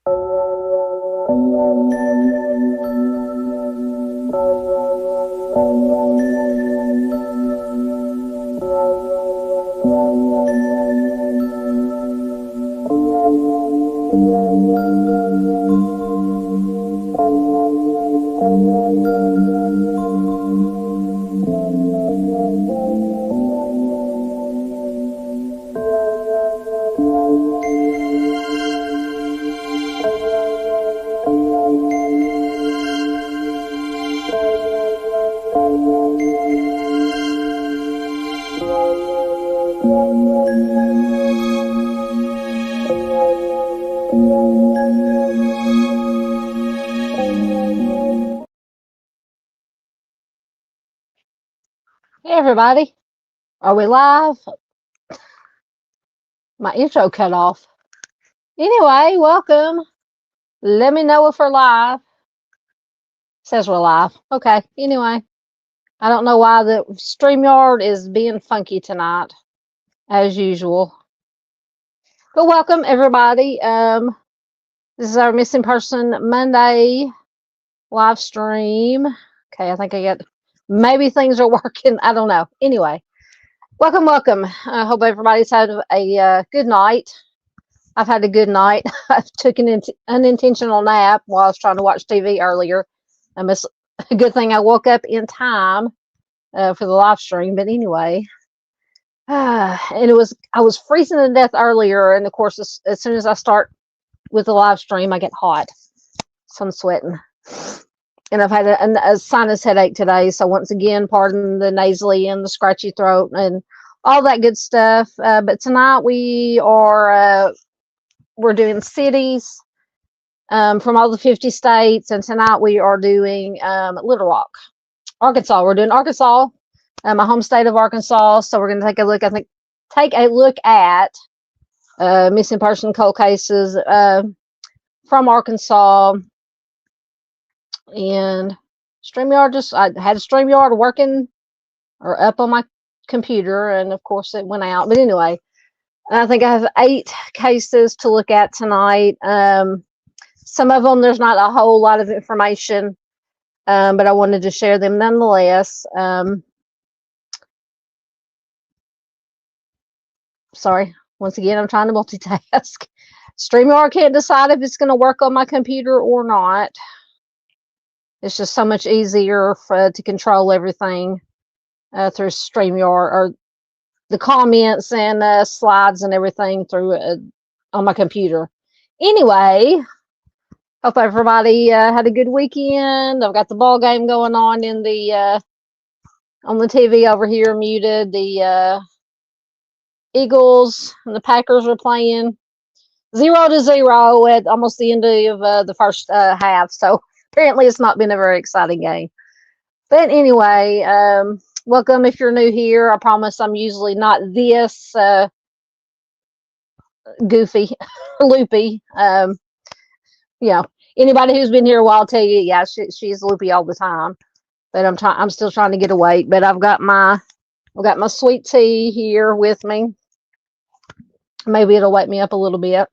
Hey everybody, are we live? My intro cut off. Anyway, welcome. Let me know if we're live. Says we're live. Okay, anyway. I don't know why the StreamYard is being funky tonight, as usual. But welcome everybody. This is our Missing Person Monday live stream. Okay, I think I got, maybe things are working. I don't know. Anyway, welcome. I hope everybody's had a good night. I've had a good night. I took an unintentional nap while I was trying to watch TV earlier. It's a good thing I woke up in time for the live stream. But anyway, and I was freezing to death earlier. And of course, as soon as I start with the live stream, I get hot. So I'm sweating. And I've had a sinus headache today. So once again, pardon the nasally and the scratchy throat and all that good stuff. But tonight we are... we're doing cities from all the 50 states, and tonight we are doing Little Rock, Arkansas. We're doing Arkansas, my home state of Arkansas. So we're going to take a look. Take a look at missing person cold cases from Arkansas. And StreamYard, I had a StreamYard working or up on my computer, and of course it went out. But anyway. I think I have 8 cases to look at tonight. Some of them, there's not a whole lot of information, but I wanted to share them nonetheless. Sorry, once again, I'm trying to multitask. StreamYard can't decide if it's going to work on my computer or not. It's just so much easier to control everything through StreamYard, or the comments and slides and everything through on my computer. Anyway, hope everybody had a good weekend. I've got the ball game going on in the on the TV over here, muted. The Eagles and the Packers are playing 0-0 at almost the end of the first half. So apparently it's not been a very exciting game. But anyway, welcome if you're new here. I promise I'm usually not this goofy, loopy. Anybody who's been here a while will tell you, yeah, she's loopy all the time. But I'm still trying to get awake. But I've got my sweet tea here with me. Maybe it'll wake me up a little bit.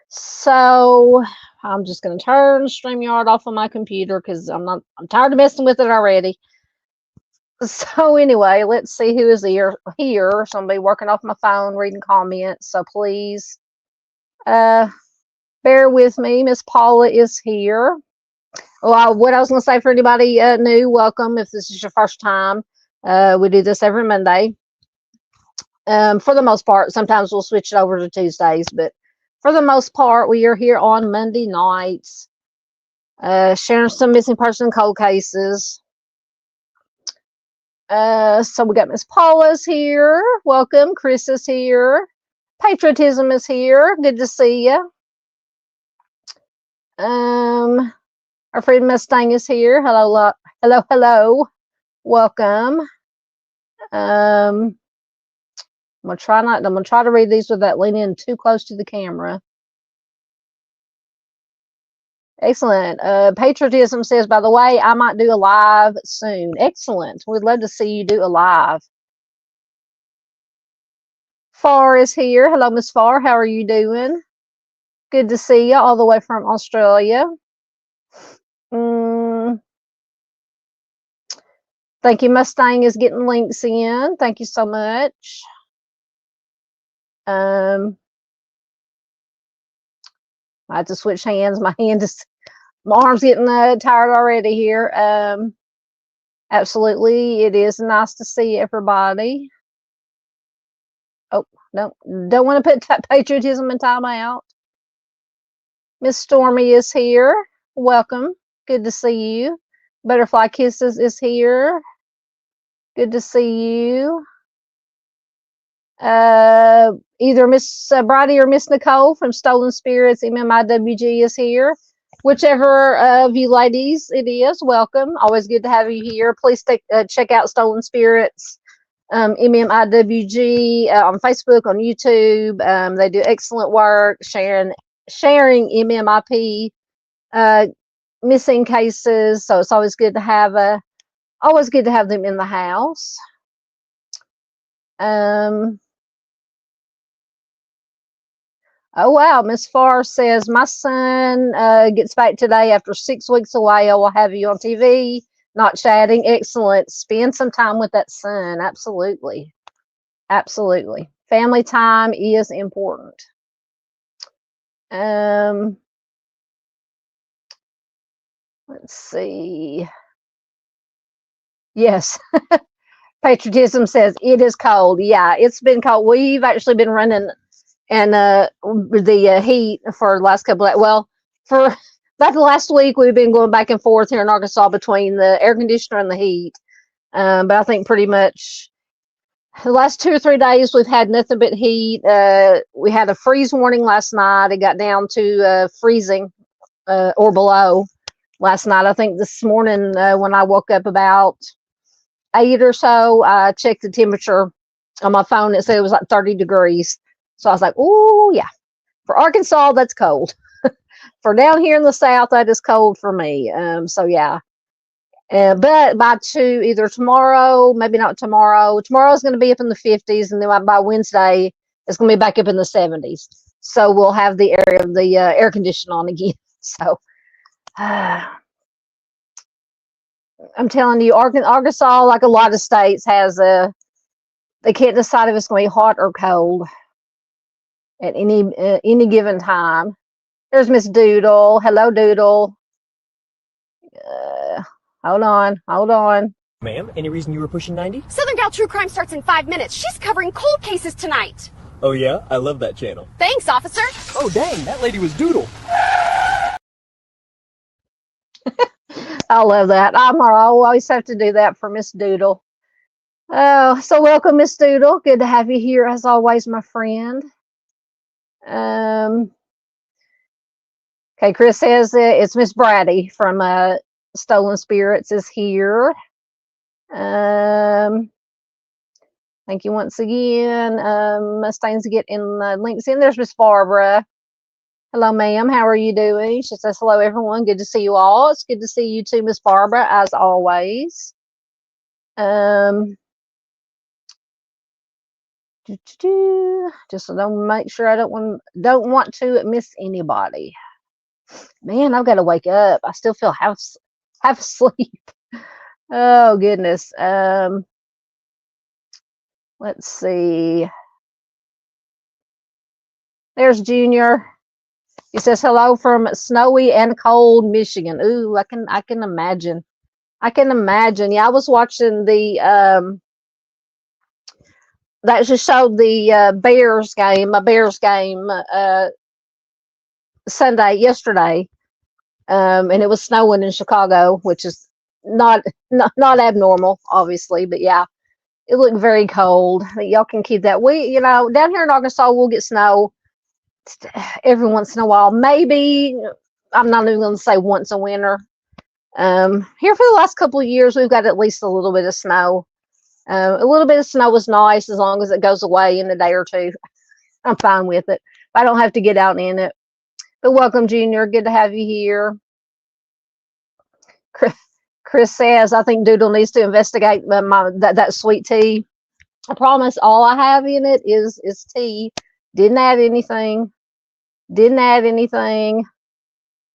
So I'm just going to turn StreamYard off on my computer because I'm tired of messing with it already. So anyway, let's see who is here. Somebody working off my phone, reading comments. So please bear with me. Miss Paula is here. Well, what I was going to say for anybody new, welcome. If this is your first time, we do this every Monday. For the most part, sometimes we'll switch it over to Tuesdays, but for the most part, we are here on Monday nights, sharing some missing person cold cases. So we got Miss Paula's here. Welcome. Chris is here. Patriotism is here. Good to see you. Our friend Mustang is here. Hello. Welcome. I'm gonna try to read these without leaning in too close to the camera. Excellent. Patriotism says, by the way, I might do a live soon. Excellent. We'd love to see you do a live. Far is here. Hello, Miss Far. How are you doing? Good to see you all the way from Australia. Thank you. Mustang is getting links in. Thank you so much. I have to switch hands. My arm's getting tired already here. Absolutely, it is nice to see everybody. Oh, no, don't want to put patriotism in timeout. Miss Stormy is here. Welcome. Good to see you. Butterfly Kisses is here. Good to see you. Either Miss Bridie or Miss Nicole from Stolen Spirits MMIWG is here. Whichever of you ladies it is, welcome. Always good to have you here. Please check out Stolen Spirits MMIWG on Facebook, on YouTube. They do excellent work sharing MMIP missing cases. So it's always good to have them in the house. Oh wow, Miss Farr says my son gets back today after 6 weeks away. I will have you on TV, not chatting. Excellent. Spend some time with that son. Absolutely. Absolutely. Family time is important. Let's see. Yes. Patriotism says it is cold. Yeah, it's been cold. We've actually been running and the heat for the last couple of, well, for about the last week, we've been going back and forth here in Arkansas between the air conditioner and the heat. But I think pretty much the last 2 or 3 days, we've had nothing but heat. We had a freeze warning last night. It got down to freezing or below last night. I think this morning when I woke up about 8 or so, I checked the temperature on my phone. It said it was like 30 degrees. So I was like, oh, yeah. For Arkansas, that's cold. For down here in the South, that is cold for me. So, yeah. But by either tomorrow, maybe not tomorrow. Tomorrow is going to be up in the 50s. And then by Wednesday, it's going to be back up in the 70s. So we'll have the air conditioner on again. So I'm telling you, Arkansas, like a lot of states, has they can't decide if it's going to be hot or cold at any given time. There's Miss Doodle. Hello, Doodle. Hold on. Ma'am, any reason you were pushing 90? Southern Gal True Crime starts in 5 minutes. She's covering cold cases tonight. Oh yeah? I love that channel. Thanks, officer. Oh dang, that lady was Doodle. I love that. I always have to do that for Miss Doodle. Oh, so welcome, Miss Doodle. Good to have you here as always, my friend. Okay, Chris says it's Miss Braddy from Stolen Spirits is here. Thank you once again. Mustangs getting links in. There's Miss Barbara. Hello, ma'am. How are you doing? She says, hello, everyone. Good to see you all. It's good to see you too, Miss Barbara, as always. Just don't make sure I don't want to miss anybody. Man, I've got to wake up. I still feel half asleep. Oh goodness. Let's see. There's Junior. He says hello from snowy and cold Michigan. Ooh, I can imagine. I can imagine. Yeah, I was watching the that just showed the Bears game yesterday. And it was snowing in Chicago, which is not abnormal, obviously, but yeah, it looked very cold. Y'all can keep that. We, down here in Arkansas, we'll get snow every once in a while. Maybe, I'm not even going to say once a winter. Here for the last couple of years, we've got at least a little bit of snow. A little bit of snow is nice as long as it goes away in a day or two. I'm fine with it. I don't have to get out in it. But welcome, Junior. Good to have you here. Chris says, I think Doodle needs to investigate that sweet tea. I promise all I have in it is tea. Didn't add anything. Didn't add anything.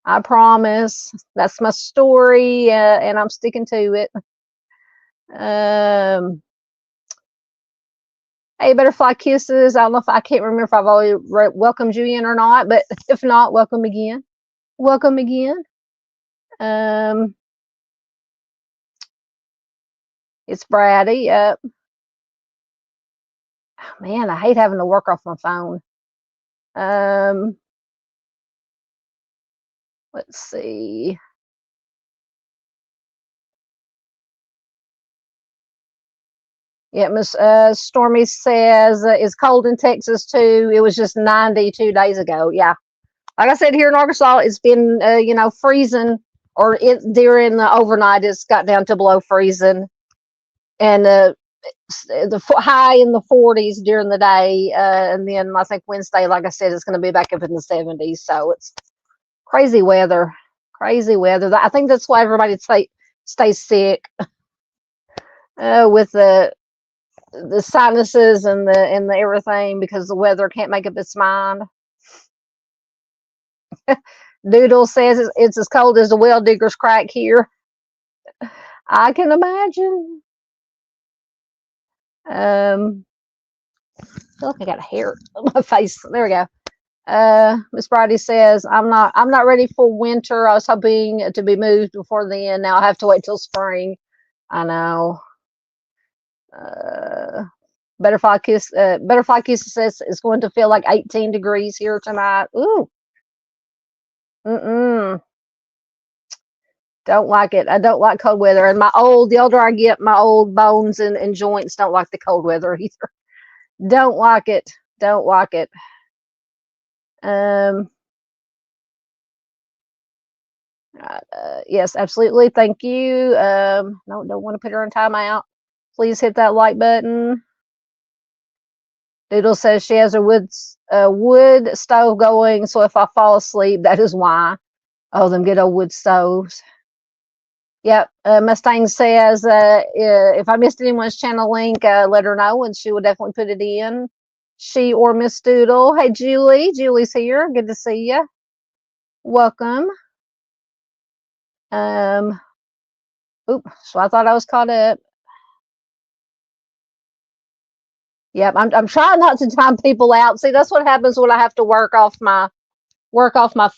I promise. That's my story, and I'm sticking to it. Hey, Butterfly Kisses. I don't know if I can't remember if I've already welcomed you in or not, but if not, welcome again. Welcome again. It's Brady. Man, I hate having to work off my phone. Let's see. Yeah, Miss Stormy says it's cold in Texas too. It was just 90 2 days ago. Yeah, like I said, here in Arkansas, it's been freezing, or during the overnight it's got down to below freezing, and the high in the 40s during the day, and then I think Wednesday, like I said, it's going to be back up in the 70s. So it's crazy weather. Crazy weather. I think that's why everybody stays sick with the sinuses and the everything, because the weather can't make up its mind. Doodle says it's as cold as the well digger's crack here. I can imagine. I feel like I got a hair on my face. There we go. Miss Brady says I'm not ready for winter. I was hoping to be moved before then. Now I have to wait till spring. I know. Butterfly Kiss says it's going to feel like 18 degrees here tonight. Ooh. Don't like it. I don't like cold weather. And the older I get, my old bones and joints don't like the cold weather either. Don't like it. Don't like it. Yes, absolutely. Thank you. No, don't want to put her on timeout. Please hit that like button. Doodle says she has a wood stove going, so if I fall asleep, that is why. Oh, them good old wood stoves. Yep. Mustang says if I missed anyone's channel link, let her know, and she will definitely put it in. She or Miss Doodle. Hey, Julie. Julie's here. Good to see you. Welcome. Oops. So I thought I was caught up. Yep. I'm trying not to time people out. See, that's what happens when I have to work off my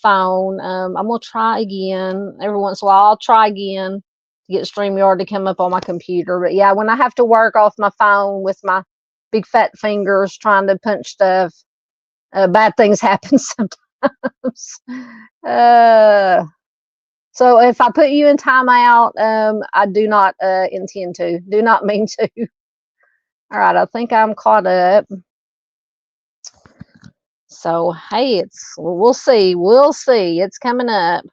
phone. I'm gonna try again. Every once in a while, I'll try again to get StreamYard to come up on my computer. But yeah, when I have to work off my phone with my big fat fingers trying to punch stuff, bad things happen sometimes. So if I put you in timeout, I do not intend to. Do not mean to. All right, I think I'm caught up. So hey, we'll see. We'll see. It's coming up.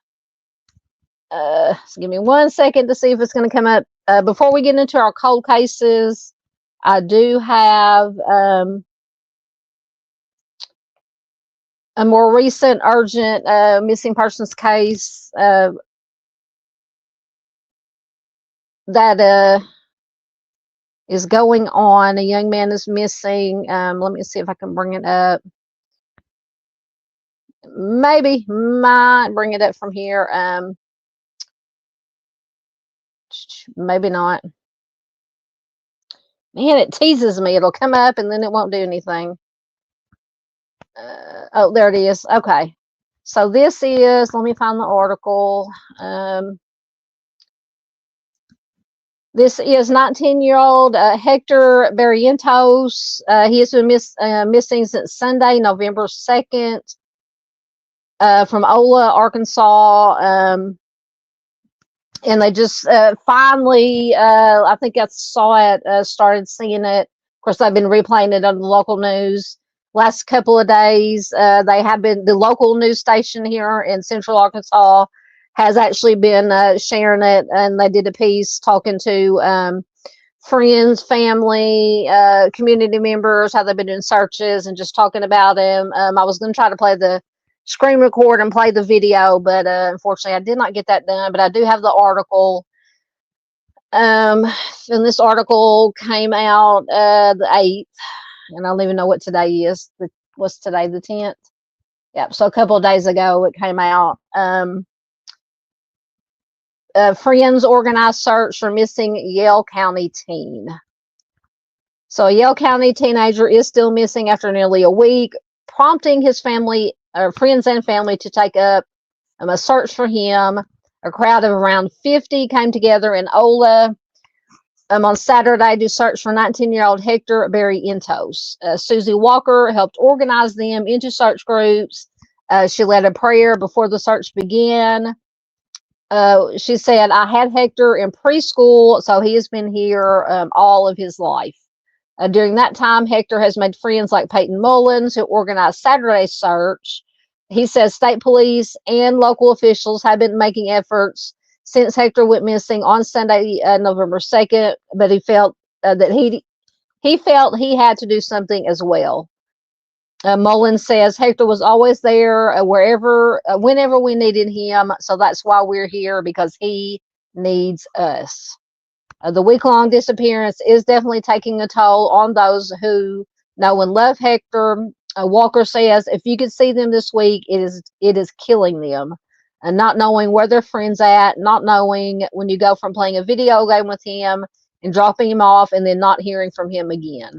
So give me 1 second to see if it's going to come up. Before we get into our cold cases, I do have a more recent urgent missing persons case that is going on. A young man is missing. Let me see if I can bring it up. Maybe might bring it up from here. Maybe not. Man, it teases me. It'll come up and then it won't do anything. Oh, there it is. Okay. So this is, let me find the article. This is 19-year-old Hector Barrientos. He has been missing since Sunday, November 2nd, from Ola, Arkansas. And they just finally, I think I saw it, started seeing it. Of course, they've been replaying it on the local news. Last couple of days, they have been, the local news station here in Central Arkansas has actually been sharing it, and they did a piece talking to friends, family, community members, how they've been doing searches and just talking about him. I was going to try to play the screen record and play the video, but unfortunately I did not get that done. But I do have the article, and this article came out the 8th, and I don't even know what today is. What's today, the 10th? Yep. So a couple of days ago, it came out. Friends organized search for missing Yale County teen. So a Yale County teenager is still missing after nearly a week, prompting his family, friends and family, to take up a search for him. A crowd of around 50 came together in Ola on Saturday to search for 19-year-old Hector Barrientos. Susie Walker helped organize them into search groups. She led a prayer before the search began. She said, I had Hector in preschool, so he has been here all of his life. During that time, Hector has made friends like Peyton Mullins, who organized Saturday's search. He says state police and local officials have been making efforts since Hector went missing on Sunday, November 2nd, but he felt that he had to do something as well. Mullins says Hector was always there whenever we needed him, so that's why we're here, because he needs us. The week-long disappearance is definitely taking a toll on those who know and love Hector. Walker says if you could see them this week, it is killing them. Not knowing where their friend's at, not knowing when you go from playing a video game with him and dropping him off and then not hearing from him again.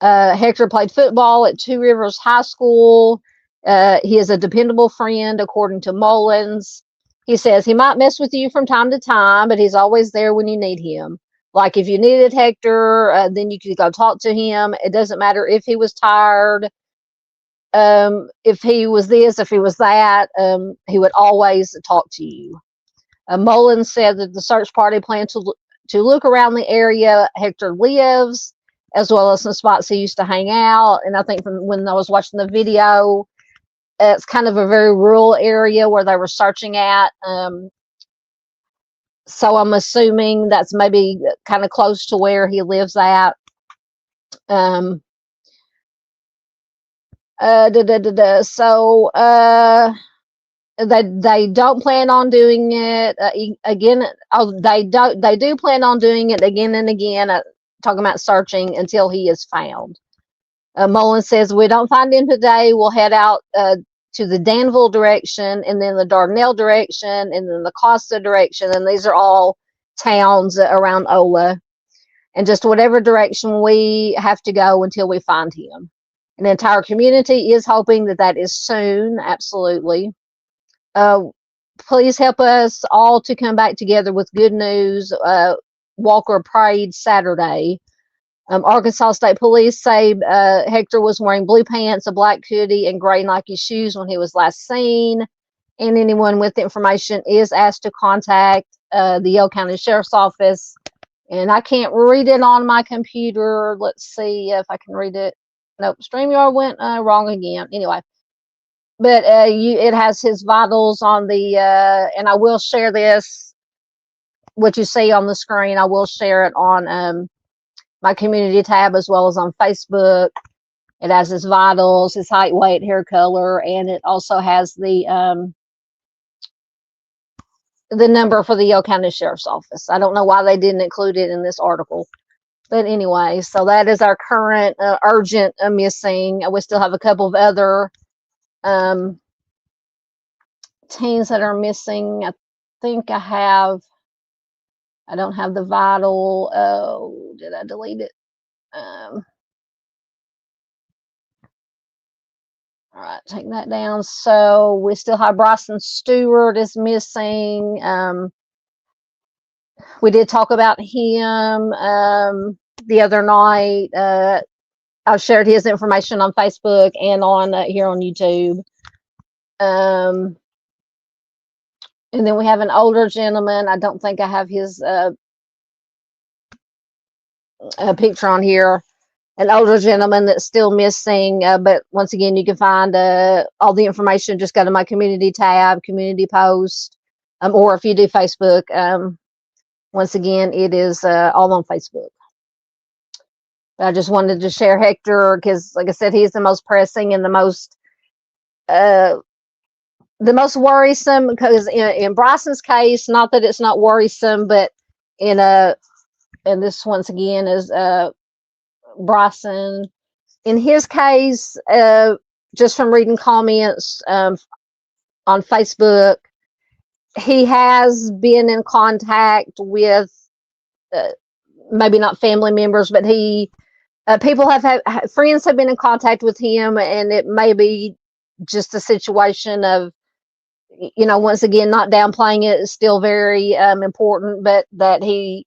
Hector played football at Two Rivers High School. He is a dependable friend, according to Mullins. He says he might mess with you from time to time, but he's always there when you need him. Like if you needed Hector, then you could go talk to him. It doesn't matter if he was tired, if he was this, if he was that, he would always talk to you. Mullins said that the search party planned to look around the area Hector lives, as well as some spots he used to hang out. And I think from when I was watching the video, it's kind of a very rural area where they were searching at. So I'm assuming that's maybe kind of close to where he lives at. So they don't plan on doing it again. They do plan on doing it again and again, talking about searching until he is found. Mullins says, we don't find him today, we'll head out to the Danville direction, and then the Dardanelle direction, and then the Costa direction, and these are all towns around Ola, and just whatever direction we have to go until we find him. And the entire community is hoping that is soon. Absolutely. Please help us all to come back together with good news. Walker prayed Saturday. Arkansas State Police say Hector was wearing blue pants, a black hoodie, and gray Nike shoes when he was last seen. And anyone with information is asked to contact the Yale County Sheriff's Office. And I can't read it on my computer. Let's see if I can read it. Nope, StreamYard went wrong again. Anyway, but it has his vitals on the, and I will share this, what you see on the screen. I will share it on my community tab as well as on Facebook. It has his vitals, his height, weight, hair color, and it also has the number for the Yale County Sheriff's Office. I don't know why they didn't include it in this article. But anyway, so that is our current urgent missing. We still have a couple of other teens that are missing. I think I don't have the vital. Oh, did I delete it? All right, take that down. So we still have Bryson Stewart is missing. We did talk about him the other night. I've shared his information on Facebook and on here on YouTube. And then we have an older gentleman. I don't think I have his picture on here. An older gentleman that's still missing. But once again, you can find all the information. Just go to my community tab, community post, or if you do Facebook, once again, it is all on Facebook. But I just wanted to share Hector because, like I said, he's the most pressing and the most worrisome, because in Bryson's case, not that it's not worrisome, but and this once again is Bryson. In his case, just from reading comments on Facebook, he has been in contact with maybe not family members, but people have had friends have been in contact with him, and it may be just a situation of, once again, not downplaying it, it's still very important, but that he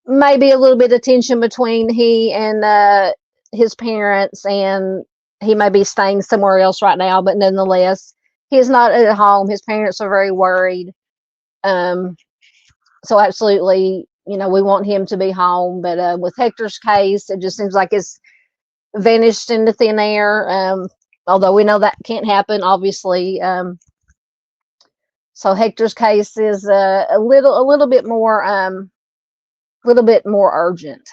maybe a little bit of tension between he and his parents, and he may be staying somewhere else right now, but nonetheless, he's not at home. His parents are very worried. So absolutely, we want him to be home, but with Hector's case, it just seems like it's vanished into thin air. Although we know that can't happen, obviously. So Hector's case is a little bit more urgent.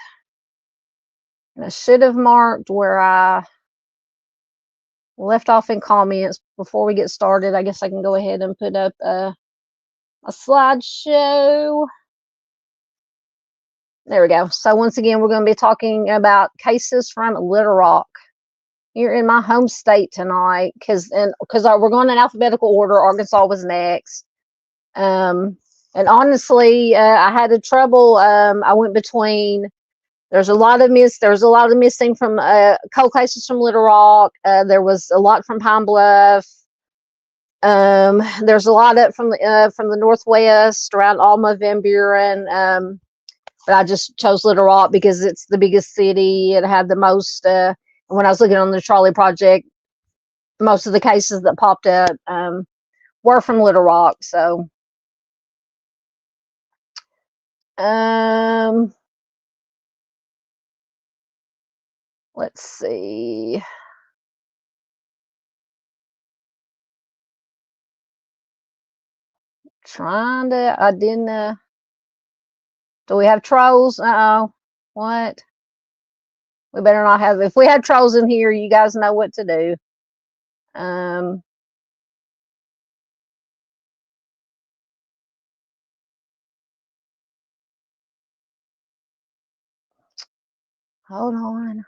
And I should have marked where I left off in comments before we get started. I guess I can go ahead and put up a slideshow. There we go. So once again, we're going to be talking about cases from Little Rock here in my home state tonight, because we're going in alphabetical order. Arkansas was next. And honestly, I had a trouble. I went between. There's a lot of missing from cold cases from Little Rock. There was a lot from Pine Bluff. There's a lot from the Northwest around Alma, Van Buren. But I just chose Little Rock because it's the biggest city. It had the most. When I was looking on the Trolley Project, most of the cases that popped up were from Little Rock. So, let's see. I didn't. Do we have trolls? Uh-oh. What? We better not have. If we had trolls in here, you guys know what to do. Hold on.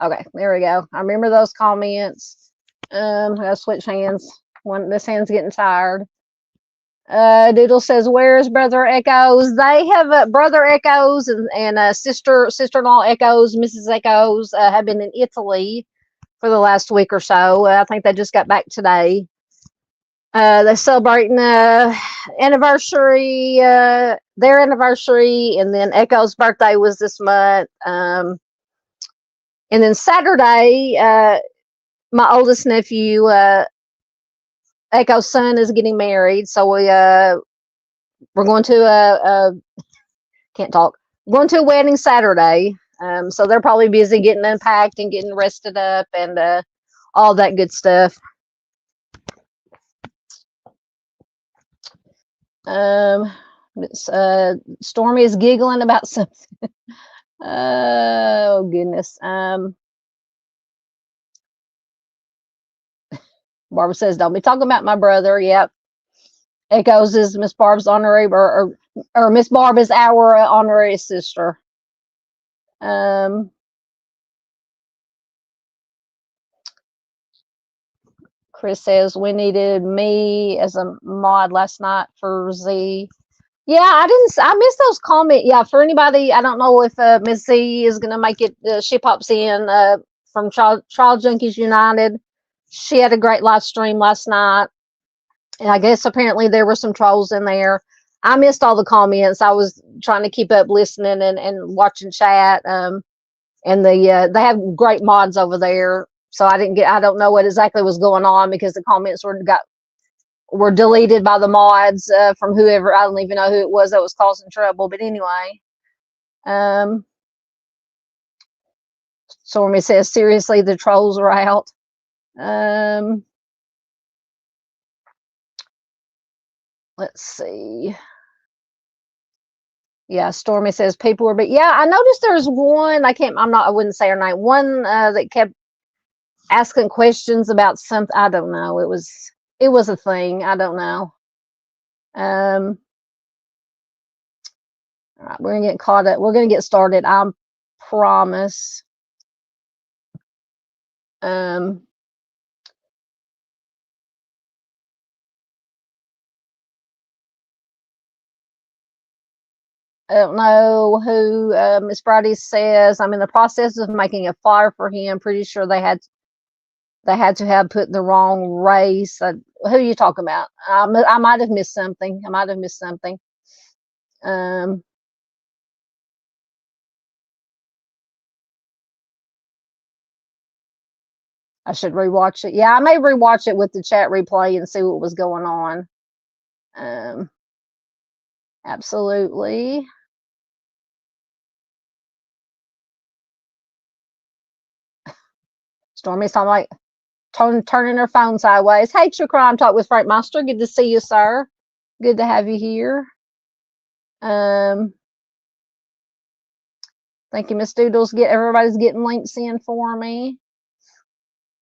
Okay, there we go. I remember those comments. I gotta switch hands. This hand's getting tired. Doodle says, "Where's Brother Echoes?" They have Brother Echoes and sister-in-law Echoes, Mrs. Echoes, have been in Italy for the last week or so. I think they just got back today. They're celebrating anniversary, their anniversary, and then Echo's birthday was this month. And then Saturday, my oldest nephew, Echo's son, is getting married, so we're going to can't talk. We're going to a wedding Saturday, so they're probably busy getting unpacked and getting rested up and all that good stuff. Stormy is giggling about something. Oh goodness. Barbara says, "Don't be talking about my brother." Yep. Echoes is Miss Barb's honorary, or Miss Barb is our honorary sister. Chris says, "We needed me as a mod last night for Z." Yeah, I missed those comments. Yeah, for anybody, I don't know if Miss Z is gonna make it. She pops in from Trial Junkies United. She had a great live stream last night, and I guess apparently there were some trolls in there. I missed all the comments. I was trying to keep up listening and watching chat. And they have great mods over there, so I don't know what exactly was going on, because the comments were deleted by the mods from whoever. I don't even know who it was that was causing trouble, but anyway. Stormy says, "Seriously, the trolls are out." Let's see. Yeah, Stormy says people were, but yeah, I noticed there's one. I wouldn't say her name. One that kept asking questions about something. I don't know. It was a thing. I don't know. All All right, we're gonna get caught up. We're gonna get started. I promise. I don't know who Miss Brady says. I'm in the process of making a flyer for him. Pretty sure they had to have put the wrong race. Who are you talking about? I might have missed something. I should rewatch it. Yeah, I may rewatch it with the chat replay and see what was going on. Absolutely. Stormy's talking like turning her phone sideways. Hey, True Crime Talk with Frank Monster. Good to see you, sir. Good to have you here. Thank you, Miss Doodles. Everybody's getting links in for me.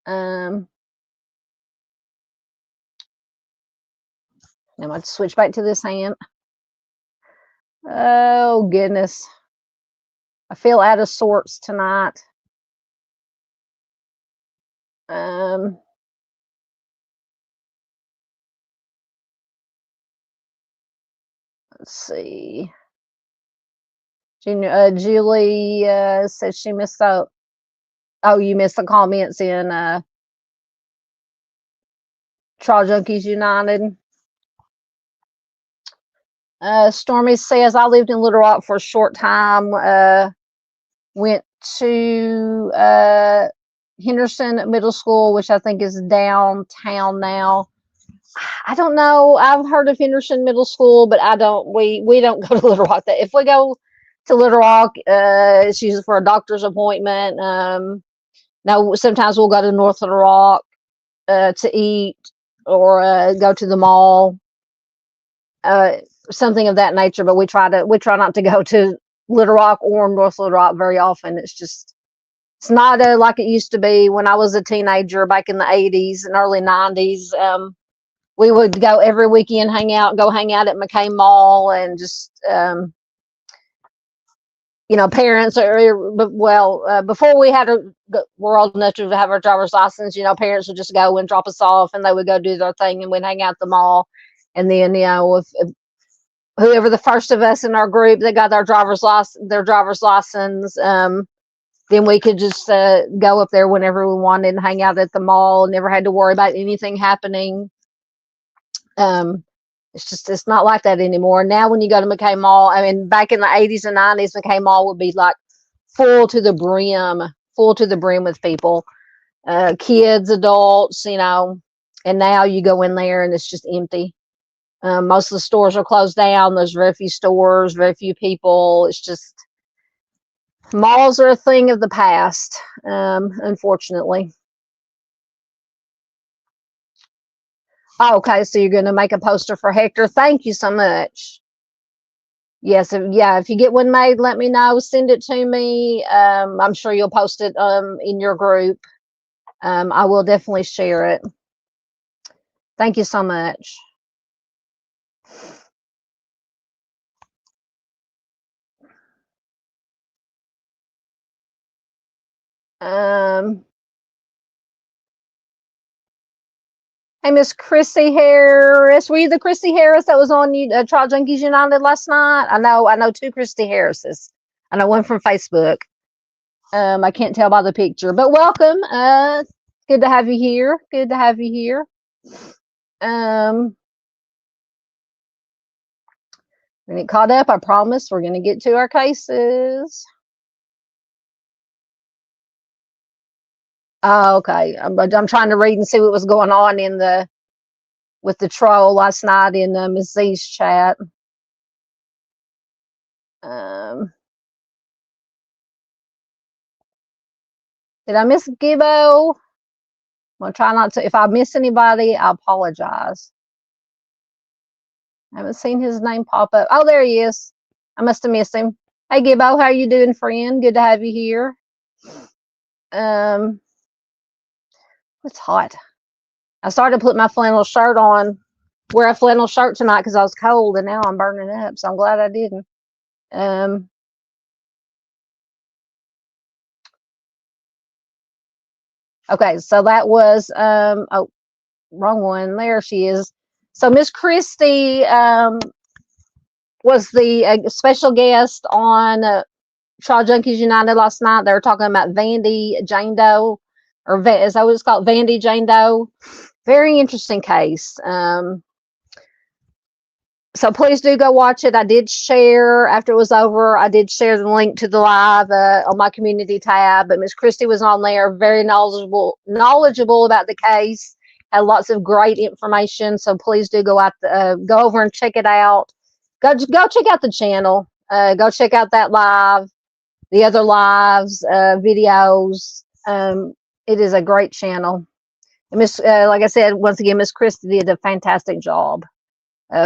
I'm going to switch back to this hand. Oh, goodness. I feel out of sorts tonight. Let's see. Julie says she missed out. Oh, you missed the comments in Trial Junkies United. Stormy says, I lived in Little Rock for a short time. Went to Henderson Middle School, which I think is downtown now. I don't know. I've heard of Henderson Middle School, but I don't. We don't go to Little Rock. If we go to Little Rock, it's usually for a doctor's appointment. Now sometimes we'll go to North Little Rock to eat or go to the mall, something of that nature. But we try not to go to Little Rock or North Little Rock very often. It's not like it used to be when I was a teenager back in the 80s and early 90s. We would go every weekend, go hang out at McKay Mall, and just, parents before we were old enough to have our driver's license, parents would just go and drop us off and they would go do their thing and we'd hang out at the mall. And then, if whoever the first of us in our group that got their driver's license, then we could just go up there whenever we wanted and hang out at the mall. Never had to worry about anything happening. It's not like that anymore. Now when you go to McKay Mall, I mean, back in the 80s and 90s, McKay Mall would be like full to the brim with people, kids, adults, and now you go in there and it's just empty. Most of the stores are closed down. There's very few stores, very few people. It's just, malls are a thing of the past, unfortunately. Oh, okay, so you're going to make a poster for Hector. Thank you so much. Yes, if you get one made, let me know. Send it to me. I'm sure you'll post it in your group. I will definitely share it. Thank you so much. Hey, Miss Chrissy Harris. Were you the Chrissy Harris that was on Trial Junkies United last night? I know two Chrissy Harrises. I know one from Facebook. I can't tell by the picture, but welcome. Good to have you here. When it caught up, I promise we're going to get to our cases. Oh, okay. I'm trying to read and see what was going on with the troll last night in Ms. Z's chat. Did I miss Gibbo? I'm going to try not to. If I miss anybody, I apologize. I haven't seen his name pop up. Oh, there he is. I must have missed him. Hey, Gibbo, how are you doing, friend? Good to have you here. It's hot. I started to put my flannel shirt on, wear a flannel shirt tonight because I was cold, and now I'm burning up, so I'm glad I didn't. Okay, so that was oh, wrong one. There she is. So Miss Christie was the special guest on Trial Junkies United last night. They were talking about Vandy Jane Doe, or is that what it's called? Vandy Jane Doe. Very interesting case. So please do go watch it. I did share after it was over. I did share the link to the live on my community tab. But Miss Christie was on there, very knowledgeable about the case. Had lots of great information. So please do go over and check it out. Go check out the channel. Go check out that live, the other lives, videos. It is a great channel. And like I said, once again, Miss Christie did a fantastic job.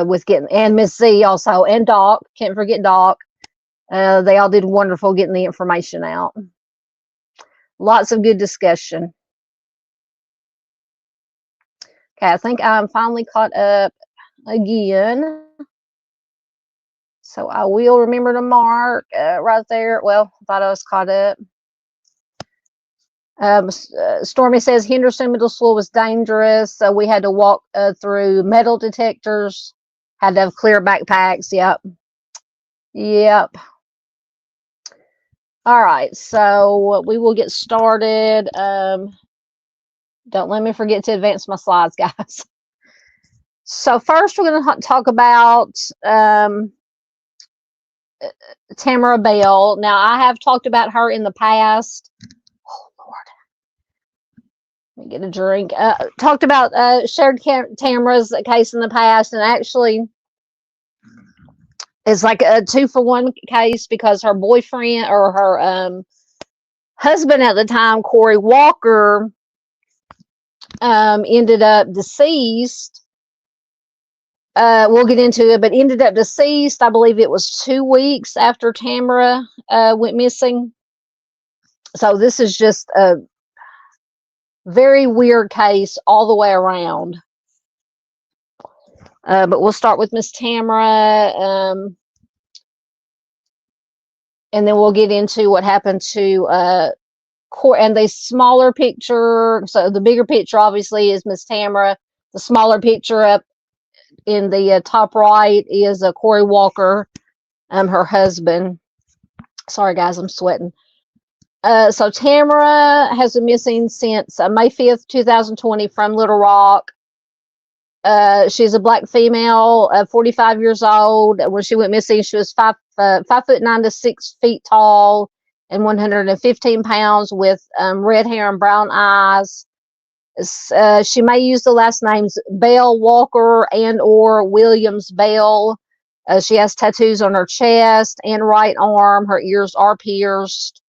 With getting, and Miss Z also, and Doc, can't forget Doc. They all did wonderful getting the information out. Lots of good discussion. Okay, I think I'm finally caught up again. So I will remember to mark right there. Well, I thought I was caught up. Stormy says Henderson Middle School was dangerous. So we had to walk through metal detectors. Had to have clear backpacks. Yep. All right, so we will get started. Don't let me forget to advance my slides, guys. So first, we're going to talk about Tamara Bell. Now, I have talked about her in the past. Oh, Lord. Let me get a drink. Talked about shared Tamara's case in the past, and actually, it's like a 2-for-1 case because her boyfriend or her husband at the time, Corey Walker, ended up deceased. We'll get into it, but ended up deceased. I believe it was 2 weeks after Tamara went missing. So this is just a very weird case all the way around. But we'll start with Miss Tamara, and then we'll get into what happened to and the smaller picture. So the bigger picture, obviously, is Miss Tamara. The smaller picture up in the top right is Corey Walker, her husband. Sorry, guys, I'm sweating. So Tamara has been missing since May 5th, 2020 from Little Rock. She's a black female, 45 years old. When she went missing, she was 5'9" to 6 feet tall and 115 pounds with red hair and brown eyes. She may use the last names Bell Walker and or Williams Bell. She has tattoos on her chest and right arm. Her ears are pierced.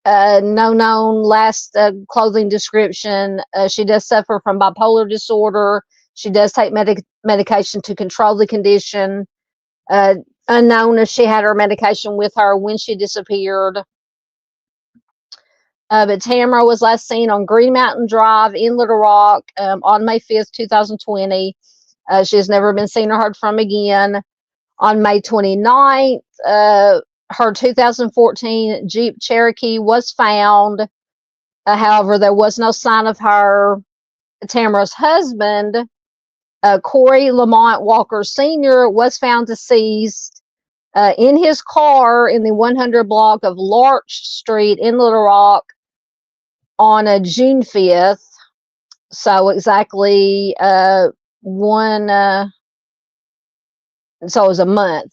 No known last clothing description. She does suffer from bipolar disorder. She does take medication to control the condition. Unknown if she had her medication with her when she disappeared. But Tamara was last seen on Green Mountain Drive in Little Rock on May 5th, 2020. She has never been seen or heard from again. On May 29th, her 2014 Jeep Cherokee was found. However, there was no sign of her. Tamara's husband, Corey Lamont Walker Sr., was found deceased in his car in the 100 block of Larch Street in Little Rock on June 5th. So exactly so it was a month.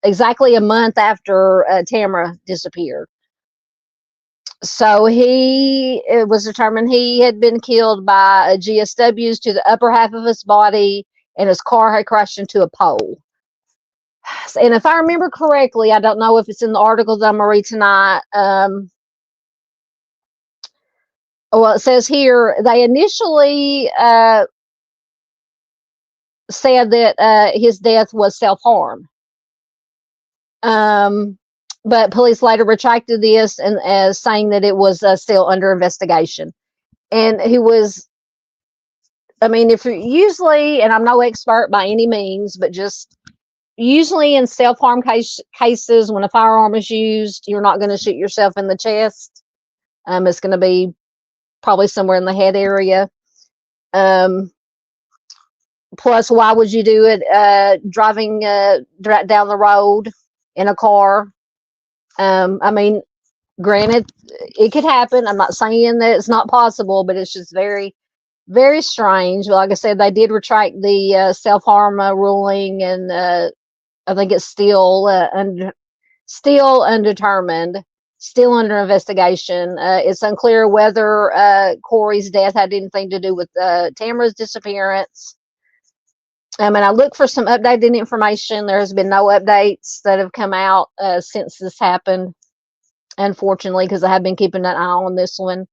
Exactly a month after Tamara disappeared. So it was determined he had been killed by GSWs to the upper half of his body, and his car had crashed into a pole. And if I remember correctly, I don't know if it's in the article that I'm going to read tonight. Well, it says here, they initially said that his death was self-harm. But police later retracted this and as saying that it was still under investigation. And he was, I mean, if you're usually, and I'm no expert by any means, but just usually in self-harm cases, when a firearm is used, you're not going to shoot yourself in the chest. It's going to be probably somewhere in the head area. Plus, why would you do it driving down the road in a car? I mean, granted, it could happen. I'm not saying that it's not possible, but it's just very, very strange. Like I said, they did retract the self-harm ruling, and I think it's still undetermined, still under investigation. It's unclear whether Corey's death had anything to do with Tamara's disappearance. And I looked for some updated information. There has been no updates that have come out since this happened, unfortunately, because I have been keeping an eye on this one.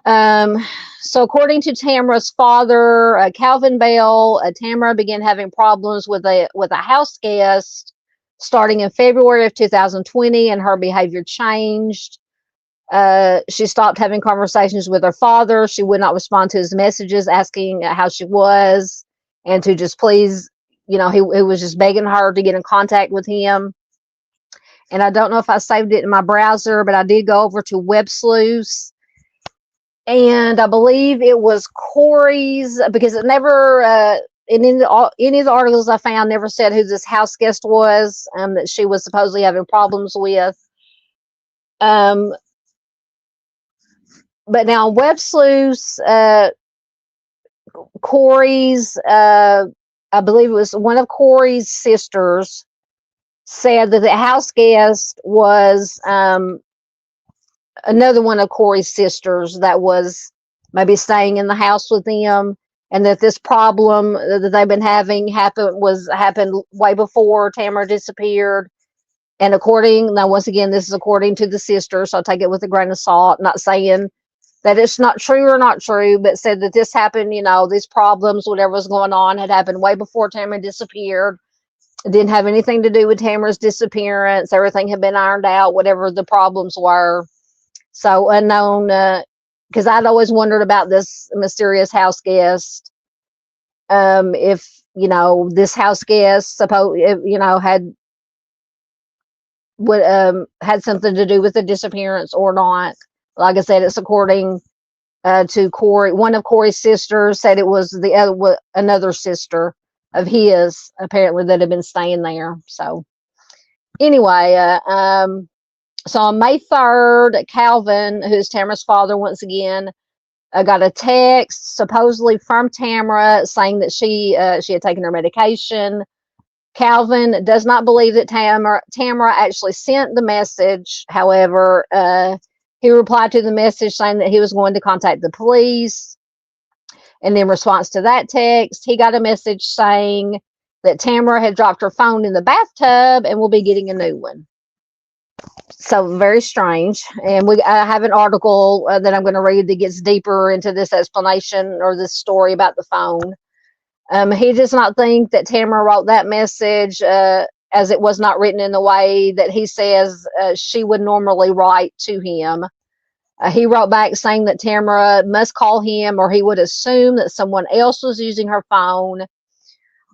So according to Tamara's father, Calvin Bell, Tamara began having problems with a house guest starting in February of 2020, and her behavior changed. She stopped having conversations with her father. She would not respond to his messages asking how she was, and to just please, he was just begging her to get in contact with him. And I don't know if I saved it in my browser, but I did go over to Web Sleuths, and I believe it was Corey's, because it never, any of the articles I found never said who this house guest was, that she was supposedly having problems with. But now Web Sleuths, Corey's, I believe it was one of Corey's sisters, said that the house guest was another one of Corey's sisters that was maybe staying in the house with them, and that this problem that they've been having happened way before Tamara disappeared. And once again, this is according to the sister, so I'll take it with a grain of salt, not saying that it's not true or not true, but said that this happened, these problems, whatever was going on, had happened way before Tamara disappeared. It didn't have anything to do with Tamara's disappearance. Everything had been ironed out, whatever the problems were. So unknown, because I'd always wondered about this mysterious house guest. If, this house guest had something to do with the disappearance or not. Like I said, it's according to Corey. One of Corey's sisters said it was another sister of his, apparently, that had been staying there. So anyway, so on May 3rd, Calvin, who's Tamara's father once again, got a text supposedly from Tamara saying that she had taken her medication. Calvin does not believe that Tamara actually sent the message. However, he replied to the message saying that he was going to contact the police. And in response to that text, he got a message saying that Tamara had dropped her phone in the bathtub and will be getting a new one. So very strange. And I have an article that I'm going to read that gets deeper into this explanation or this story about the phone. He does not think that Tamara wrote that message, as it was not written in the way that he says she would normally write to him. He wrote back saying that Tamara must call him, or he would assume that someone else was using her phone.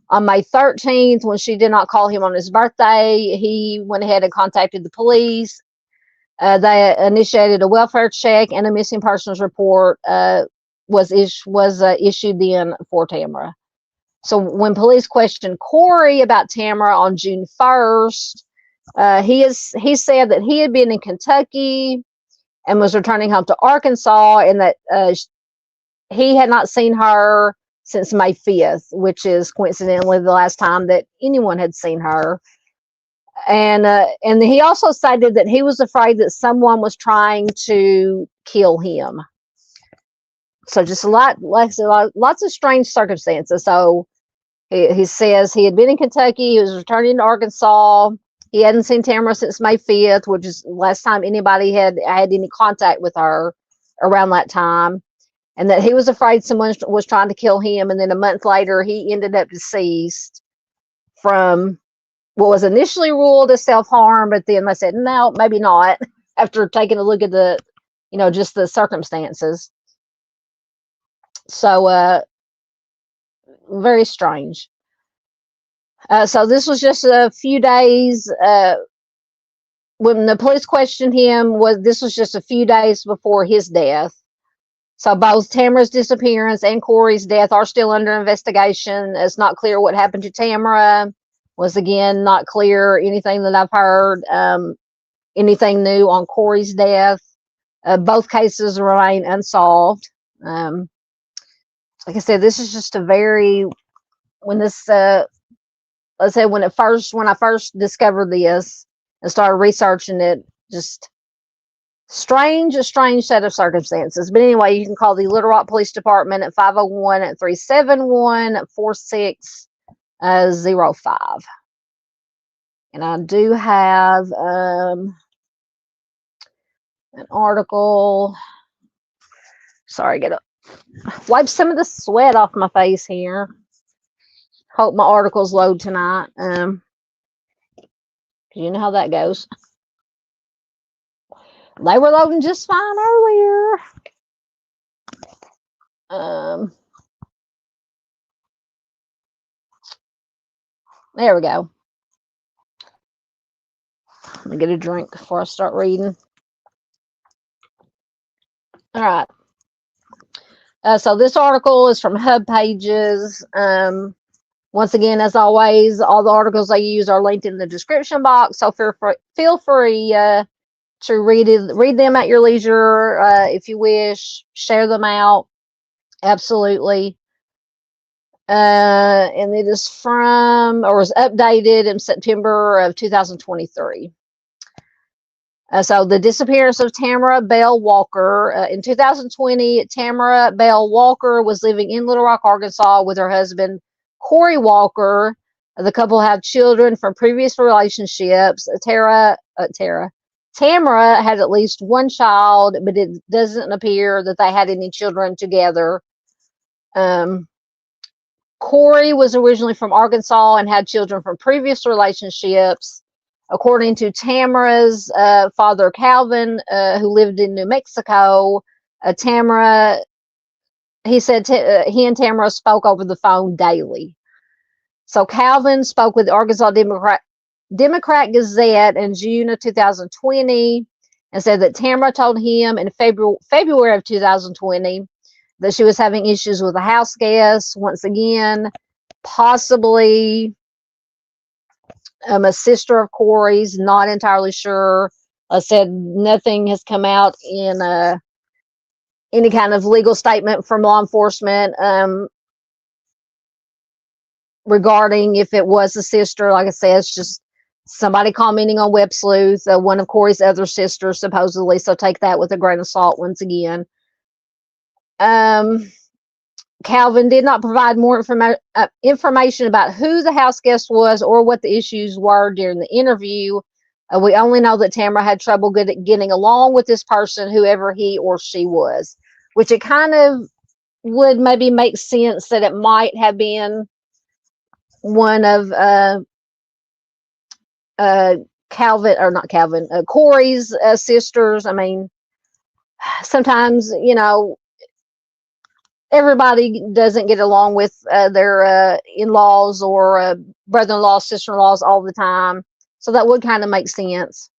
On May 13th, when she did not call him on his birthday, he went ahead and contacted the police. They initiated a welfare check, and a missing persons report was issued then for Tamara. So when police questioned Corey about Tamara on June 1st, he said that he had been in Kentucky and was returning home to Arkansas, and that he had not seen her since May 5th, which is coincidentally the last time that anyone had seen her. And he also cited that he was afraid that someone was trying to kill him. So just lots of strange circumstances. So he says he had been in Kentucky, he was returning to Arkansas. He hadn't seen Tamara since May 5th, which is the last time anybody had any contact with her around that time. And that he was afraid someone was trying to kill him. And then a month later, he ended up deceased from what was initially ruled as self-harm, but then they said, no, maybe not, after taking a look at the, just the circumstances. So, very strange. So this was just a few days when the police questioned him. This was just a few days before his death. So both Tamara's disappearance and Corey's death are still under investigation. It's not clear what happened to Tamara. Was again not clear. Anything that I've heard, anything new on Corey's death. Both cases remain unsolved. Like I said, this is just a very let's say when I first discovered this and started researching it, just a strange set of circumstances. But anyway, you can call the Little Rock Police Department at 501-371-4605. And I do have an article. Sorry, wipe some of the sweat off my face here. Hope my articles load tonight. You know how that goes. They were loading just fine earlier. There we go. Let me get a drink before I start reading. All right. So this article is from Hub Pages. Once again, as always, all the articles I use are linked in the description box. So feel free to read them at your leisure if you wish. Share them out. Absolutely. And it is was updated in September of 2023. So the disappearance of Tamara Bell Walker. In 2020, Tamara Bell Walker was living in Little Rock, Arkansas with her husband, Corey Walker. The couple have children from previous relationships. Tamara had at least one child, but it doesn't appear that they had any children together. Corey was originally from Arkansas and had children from previous relationships. According to Tamara's father, Calvin, who lived in New Mexico, he said he and Tamara spoke over the phone daily. So Calvin spoke with the Arkansas Democrat Gazette in June of 2020 and said that Tamara told him in February of 2020 that she was having issues with a house guest. Once again, possibly a sister of Corey's, not entirely sure. Said nothing has come out in any kind of legal statement from law enforcement regarding if it was a sister. Like I said, it's just somebody commenting on Web Sleuth, one of Corey's other sisters, supposedly. So take that with a grain of salt once again. Calvin did not provide more information about who the house guest was or what the issues were during the interview. We only know that Tamara had trouble getting along with this person, whoever he or she was, which it kind of would maybe make sense that it might have been one of Corey's sisters. I mean, sometimes, everybody doesn't get along with their in-laws or brother-in-law, sister-in-laws all the time. So that would kind of make sense.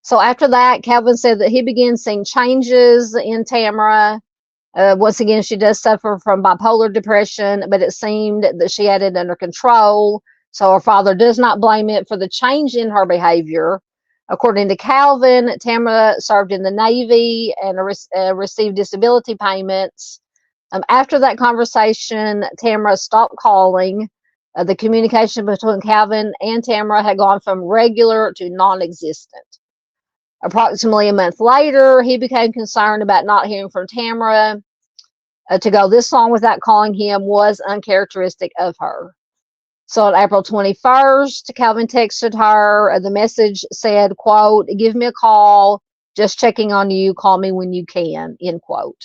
So after that, Calvin said that he began seeing changes in Tamara. Once again, she does suffer from bipolar depression, but it seemed that she had it under control. So her father does not blame it for the change in her behavior. According to Calvin, Tamara served in the Navy and received disability payments. After that conversation, Tamara stopped calling. The communication between Calvin and Tamara had gone from regular to non-existent. Approximately a month later, he became concerned about not hearing from Tamara. To go this long without calling him was uncharacteristic of her. So on April 21st, Calvin texted her. The message said, quote, "Give me a call. Just checking on you. Call me when you can," end quote.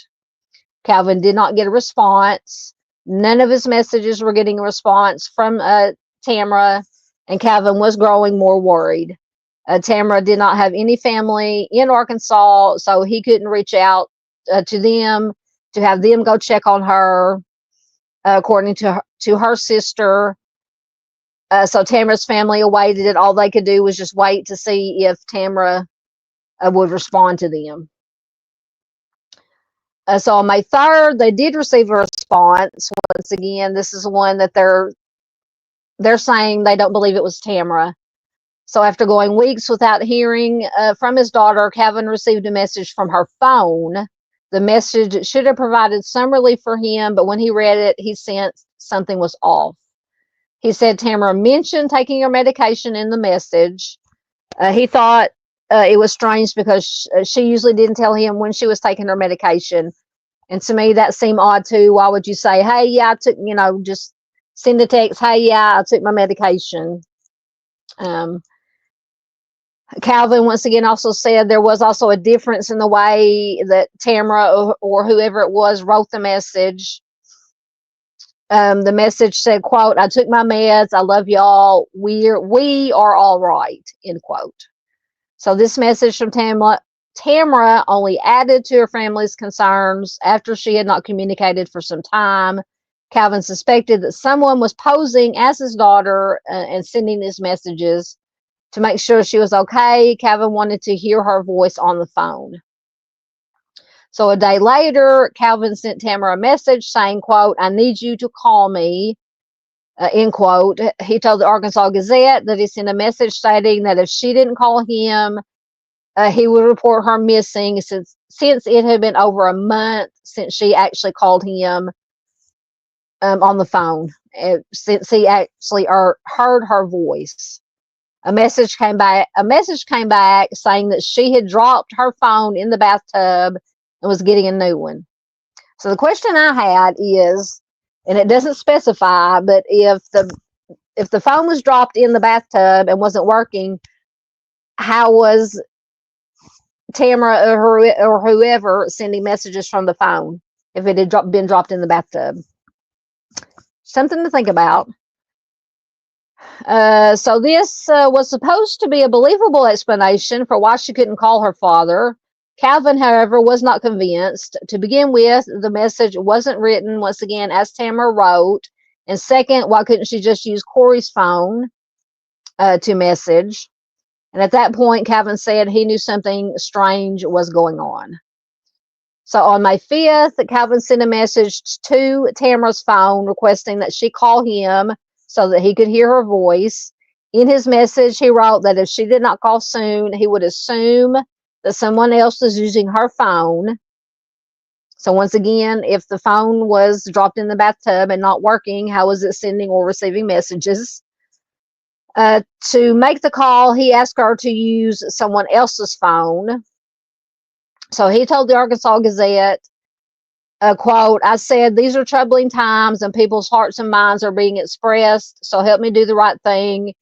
Calvin did not get a response. None of his messages were getting a response from Tamara, and Calvin was growing more worried. Tamara did not have any family in Arkansas, so he couldn't reach out to them to have them go check on her. according to her sister. So Tamara's family awaited it. All they could do was just wait to see if Tamara would respond to them. So on May 3rd, they did receive a response. Once again, this is one that they're saying they don't believe it was Tamara. So after going weeks without hearing from his daughter, Calvin received a message from her phone. The message should have provided some relief for him, but when he read it, he sensed something was off. He said Tamara mentioned taking her medication in the message. He thought it was strange because she usually didn't tell him when she was taking her medication. And to me, that seemed odd too. Why would you say, hey, yeah, I took, just send a text, hey, yeah, I took my medication. Calvin, once again, also said there was also a difference in the way that Tamara or whoever it was wrote the message. The message said, quote, I took my meds. I love y'all. We are all right, end quote. So this message from Tamara only added to her family's concerns. After she had not communicated for some time, Calvin suspected that someone was posing as his daughter and sending these messages. To make sure she was okay, Calvin wanted to hear her voice on the phone. So a day later, Calvin sent Tamara a message saying, quote, I need you to call me, end quote. He told the Arkansas Gazette that he sent a message stating that if she didn't call him, he would report her missing since it had been over a month since she actually called him on the phone, since he actually heard her voice. A message came back saying that she had dropped her phone in the bathtub and was getting a new one. So the question I had is, and it doesn't specify, but if the phone was dropped in the bathtub and wasn't working, how was Tamara or whoever sending messages from the phone if it had been dropped in the bathtub? Something to think about. So this was supposed to be a believable explanation for why she couldn't call her father. Calvin, however, was not convinced. To begin with, the message wasn't written, once again, as Tamara wrote. And second, why couldn't she just use Corey's phone to message? And at that point, Calvin said he knew something strange was going on. So on May 5th, Calvin sent a message to Tamara's phone requesting that she call him so that he could hear her voice. In his message, he wrote that if she did not call soon, he would assume that someone else was using her phone. So once again, if the phone was dropped in the bathtub and not working, how was it sending or receiving messages? To make the call, he asked her to use someone else's phone. So he told the Arkansas Gazette, quote, I said, these are troubling times and people's hearts and minds are being expressed. So help me do the right thing,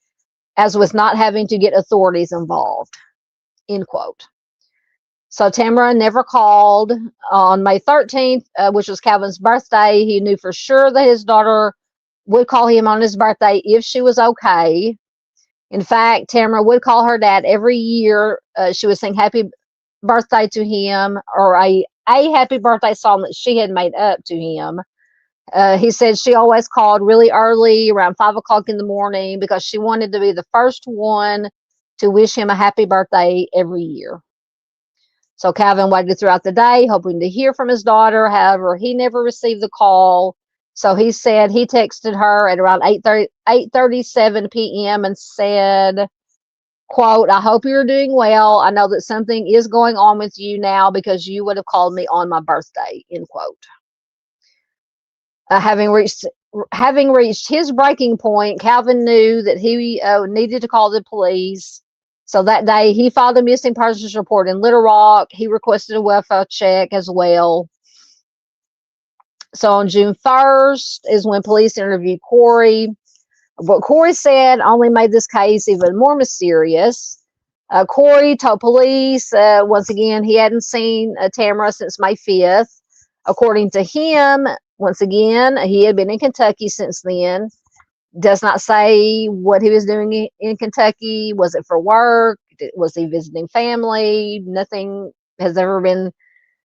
as with not having to get authorities involved, end quote. So Tamara never called. On May 13th, which was Calvin's birthday, he knew for sure that his daughter would call him on his birthday if she was okay. In fact, Tamara would call her dad every year. She would sing happy birthday to him, or a happy birthday song that she had made up to him. He said she always called really early, around 5 o'clock in the morning, because she wanted to be the first one to wish him a happy birthday every year. So Calvin waited throughout the day, hoping to hear from his daughter. However, he never received the call. So he said he texted her at around 8:37 p.m. and said, quote, I hope you're doing well. I know that something is going on with you now because you would have called me on my birthday, end quote. Having reached his breaking point, Calvin knew that he needed to call the police. So that day, he filed a missing persons report in Little Rock. He requested a welfare check as well. So on June 1st is when police interviewed Corey. What Corey said only made this case even more mysterious. Corey told police, once again, he hadn't seen Tamara since May 5th. According to him, once again, he had been in Kentucky since then. Does not say what he was doing in Kentucky. Was it for work? Was he visiting family? Nothing has ever been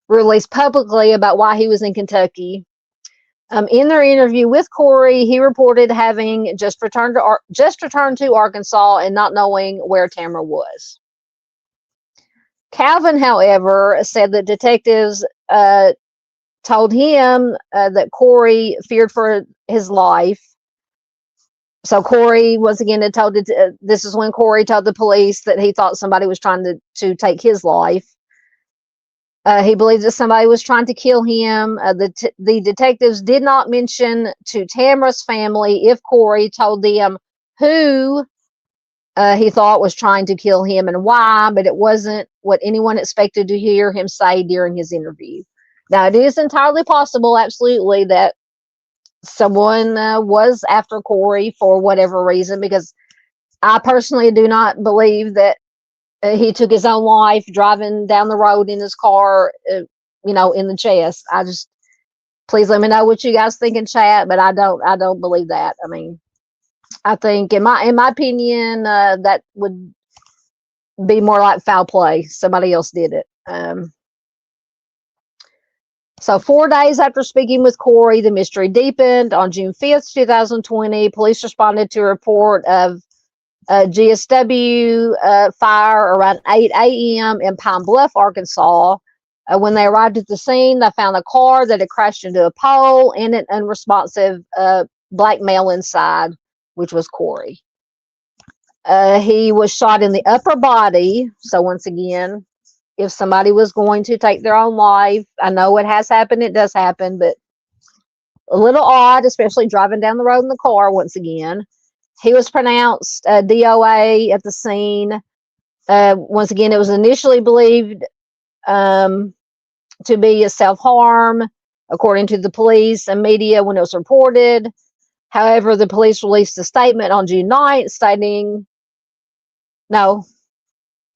released publicly about why he was in Kentucky. In their interview with Corey, he reported having just returned to Arkansas and not knowing where Tamara was. Calvin, however, said that detectives told him that Corey feared for his life. So Corey, once again, had told this is when Corey told the police that he thought somebody was trying to take his life. He believed that somebody was trying to kill him. The detectives did not mention to Tamara's family if Corey told them who he thought was trying to kill him and why, but it wasn't what anyone expected to hear him say during his interview. Now, it is entirely possible, absolutely, that someone was after Corey for whatever reason, because I personally do not believe that he took his own life driving down the road in his car, in the chest. Please let me know what you guys think in chat, but I don't believe that. I mean, I think in my opinion, that would be more like foul play. Somebody else did it. So 4 days after speaking with Corey, the mystery deepened. On June 5th, 2020, police responded to a report of GSW fire around 8 a.m. in Pine Bluff, Arkansas. When they arrived at the scene, they found a car that had crashed into a pole and an unresponsive black male inside, which was Corey. He was shot in the upper body. So once again, if somebody was going to take their own life, I know it has happened, it does happen, but a little odd, especially driving down the road in the car once again. He was pronounced DOA at the scene. Once again, it was initially believed to be a self-harm, according to the police and media when it was reported. However, the police released a statement on June 9th stating, no,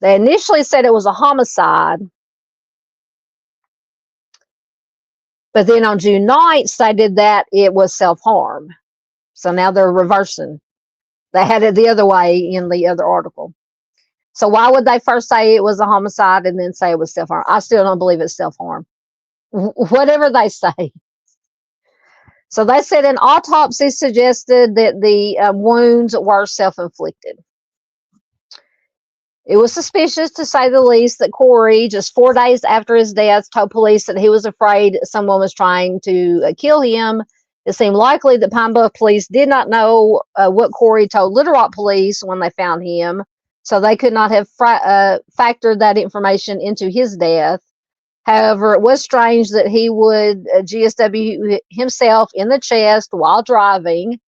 they initially said it was a homicide, but then on June 9th stated that it was self-harm. So now they're reversing. They had it the other way in the other article. So why would they first say it was a homicide and then say it was self-harm? I still don't believe it's self-harm. Whatever they say. So they said an autopsy suggested that the wounds were self-inflicted. It was suspicious, to say the least, that Corey, just 4 days after his death, told police that he was afraid someone was trying to kill him. It seemed likely that Pine Bluff police did not know what Corey told Little Rock police when they found him, so they could not have factored that information into his death. However, it was strange that he would GSW himself in the chest while driving.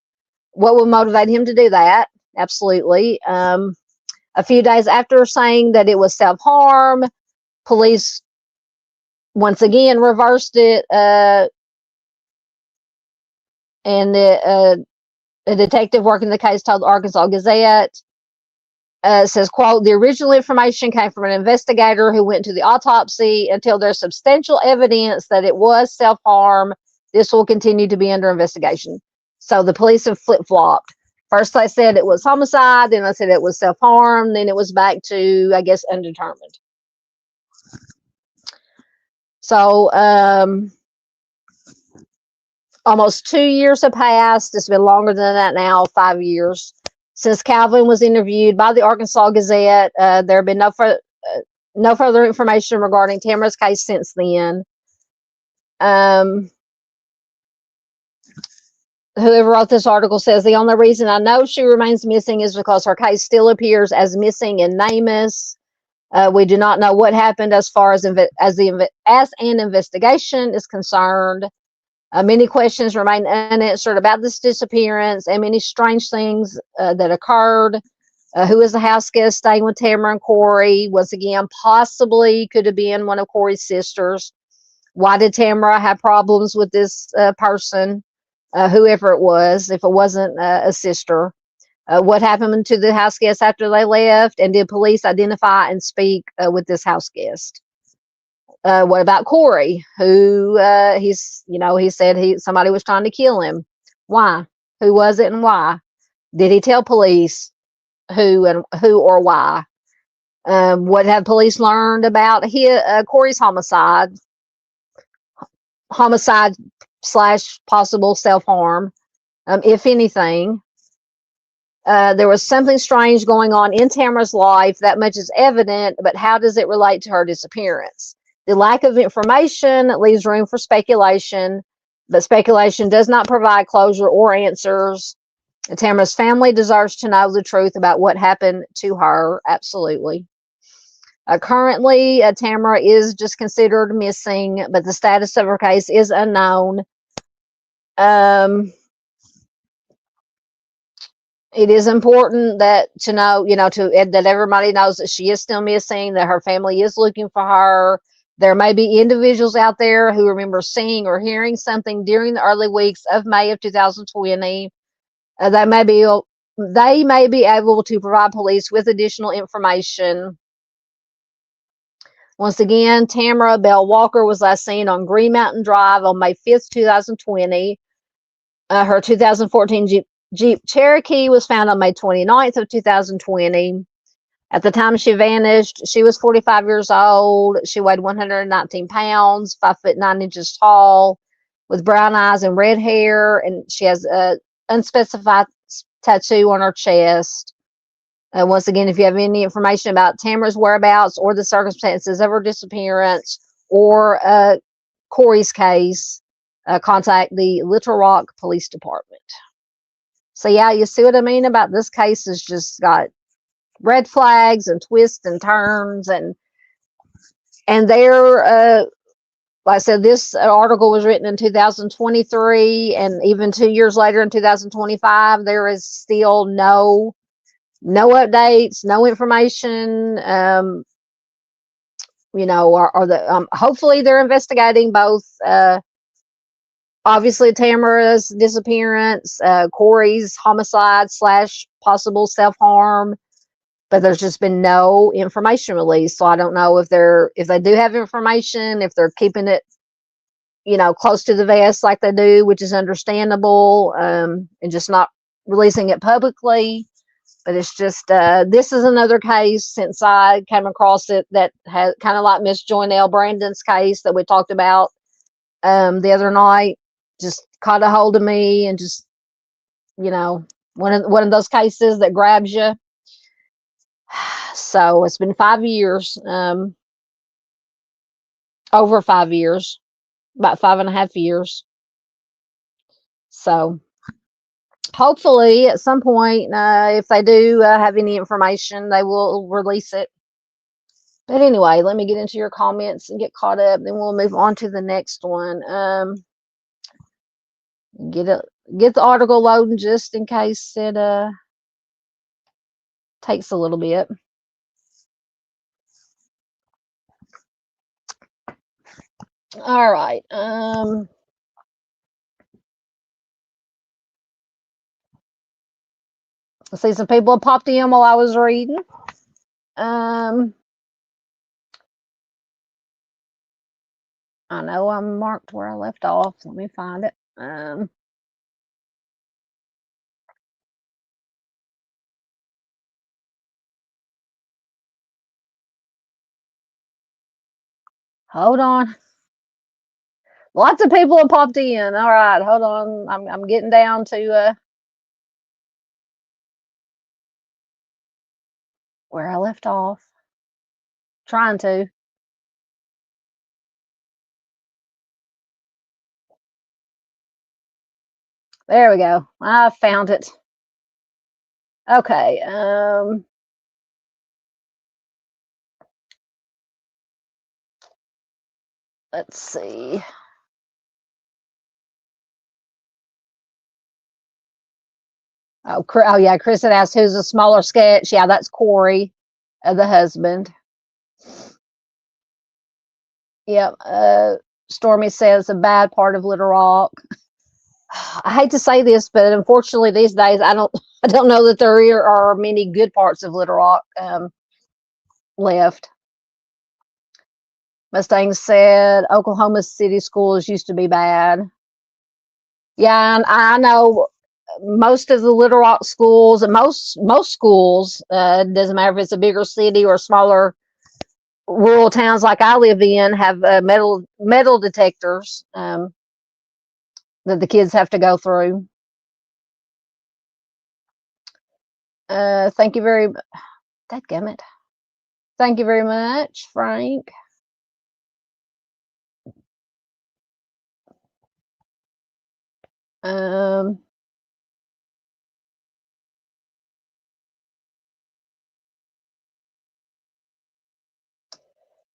What would motivate him to do that? Absolutely. A few days after saying that it was self-harm, police once again reversed it, and a detective working the case told the Arkansas Gazette, says, quote, the original information came from an investigator who went to the autopsy. Until there's substantial evidence that it was self-harm, this will continue to be under investigation. So the police have flip-flopped. First they said it was homicide, then they said it was self-harm, then it was back to, I guess, undetermined. So almost 2 years have passed. It's been longer than that now, 5 years. Since Calvin was interviewed by the Arkansas Gazette, there have been no further information regarding Tamara's case since then. Whoever wrote this article says the only reason I know she remains missing is because her case still appears as missing in NamUs. We do not know what happened as far as an investigation is concerned. Many questions remain unanswered about this disappearance and many strange things that occurred. Who is the house guest staying with Tamara and Corey? Once again, possibly could have been one of Corey's sisters. Why did Tamara have problems with this person? Whoever it was, if it wasn't a sister. What happened to the house guest after they left? And did police identify and speak with this house guest? What about Corey, who he said somebody was trying to kill him? Why? Who was it and why? Did he tell police who or why? What have police learned about Corey's homicide? Homicide slash possible self-harm, if anything. There was something strange going on in Tamara's life. That much is evident, but how does it relate to her disappearance? The lack of information leaves room for speculation, but speculation does not provide closure or answers. Tamara's family deserves to know the truth about what happened to her. Absolutely. Currently, Tamara is just considered missing, but the status of her case is unknown. It is important that to know, that everybody knows that she is still missing, that her family is looking for her. There may be individuals out there who remember seeing or hearing something during the early weeks of May of 2020. They may be able to provide police with additional information. Once again, Tamara Bell Walker was last seen on Green Mountain Drive on May 5th, 2020. Her 2014 Jeep Cherokee was found on May 29th of 2020. At the time she vanished, she was 45 years old. She weighed 119 pounds, 5'9" tall, with brown eyes and red hair, and she has an unspecified tattoo on her chest. Once again, if you have any information about Tamara's whereabouts or the circumstances of her disappearance or Corey's case, contact the Little Rock Police Department. So yeah, you see what I mean about this case has just got red flags and twists and turns, and there, like I said, this article was written in 2023, and even 2 years later in 2025, there is still no updates, no information. Hopefully they're investigating both obviously Tamara's disappearance, Corey's homicide slash possible self-harm, but there's just been no information released. So I don't know if they do have information, if they're keeping it, close to the vest like they do, which is understandable, and just not releasing it publicly. But it's just, this is another case since I came across it that has kind of like Miss Joynelle Brandon's case that we talked about the other night, just caught a hold of me, and just, one of those cases that grabs you. So it's been 5 years, over 5 years, about 5.5 years. So hopefully at some point, if they do have any information, they will release it. But anyway, let me get into your comments and get caught up, then we'll move on to the next one. Get the article loading just in case it takes a little bit. All right. I see some people popped in while I was reading. I know I'm marked where I left off. Let me find it. Hold on. Lots of people have popped in. All right, hold on. I'm getting down to where I left off. Trying to. There we go. I found it. Okay. Let's see. Oh yeah, Chris had asked who's a smaller sketch. Yeah, that's Corey, the husband. Yep. Stormy says a bad part of Little Rock. I hate to say this, but unfortunately these days I don't know that there are many good parts of Little Rock left. Mustang said Oklahoma City schools used to be bad. Yeah, and I know most of the Little Rock schools, and most schools, doesn't matter if it's a bigger city or smaller rural towns like I live in, have metal detectors. that the kids have to go through. Thank you very much. Dadgummit. Thank you very much, Frank.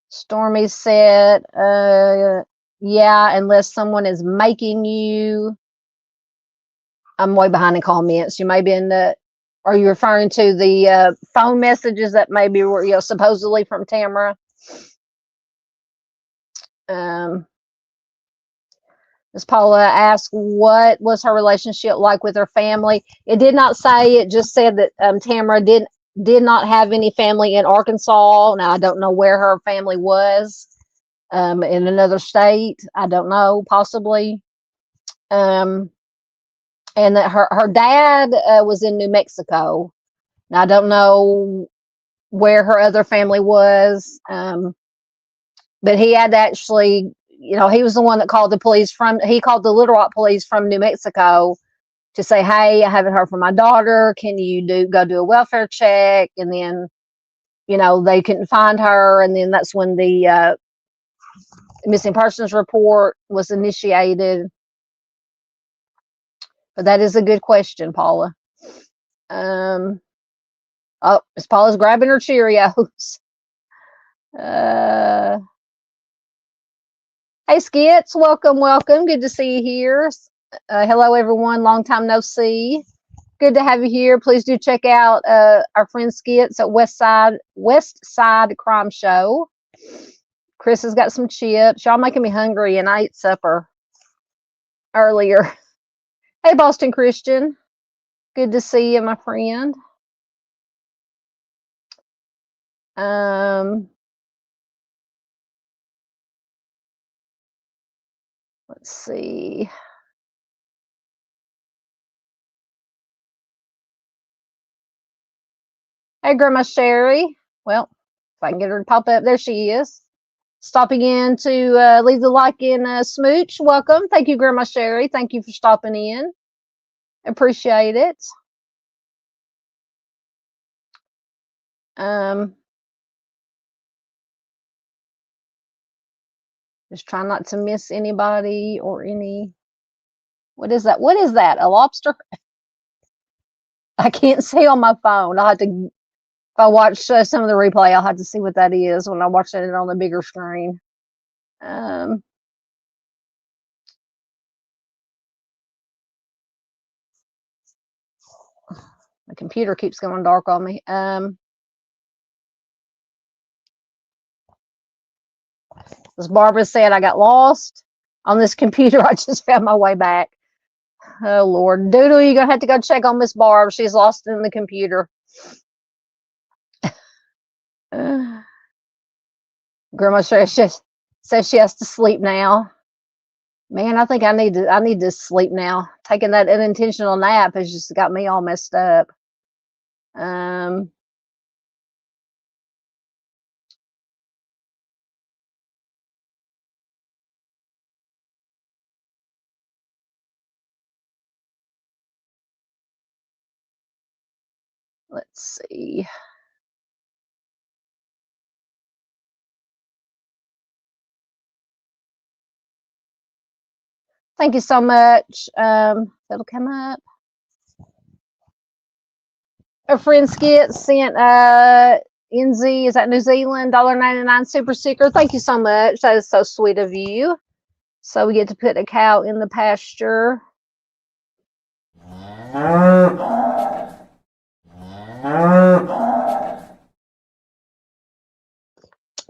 Stormy said, yeah, unless someone is making you. I'm way behind in comments. You may be in the. Are you referring to the phone messages that maybe were, supposedly from Tamara? Ms. Paula asked, what was her relationship like with her family? It did not say. It just said that Tamara did not have any family in Arkansas. Now, I don't know where her family was. In another state. I don't know, possibly. And that her dad was in New Mexico. Now, I don't know where her other family was. But he had actually, he was the one that called the police he called the Little Rock police from New Mexico to say, hey, I haven't heard from my daughter. Can you go do a welfare check? And then, they couldn't find her. And then that's when the missing persons report was initiated. But that is a good question, Paula. Oh, Miss Paula's grabbing her Cheerios. Hey, Skits, welcome. Good to see you here. Hello, everyone. Long time no see. Good to have you here. Please do check out our friend Skits at West Side Crime Show. Chris has got some chips. Y'all making me hungry, and I ate supper earlier. Hey, Boston Christian. Good to see you, my friend. Let's see. Hey, Grandma Sherry. Well, if I can get her to pop up, there she is. Stopping in to leave the like and smooch. Welcome. Thank you, Grandma Sherry. Thank you for stopping in. Appreciate it. Just try not to miss anybody or any. What is that? What is that? A lobster? I can't see on my phone. I'll have to. If I watch some of the replay, I'll have to see what that is when I watch it on the bigger screen. My computer keeps going dark on me. As Barbara said, I got lost on this computer. I just found my way back. Oh, Lord. Doodle, you're going to have to go check on Miss Barb. She's lost in the computer. Grandma says she has to sleep now. Man, I think I need to sleep now. Taking that unintentional nap has just got me all messed up. Let's see. Thank you so much. That'll come up. Our friend Skit sent NZ, is that New Zealand, $1.99 super sticker. Thank you so much. That is so sweet of you. So we get to put a cow in the pasture.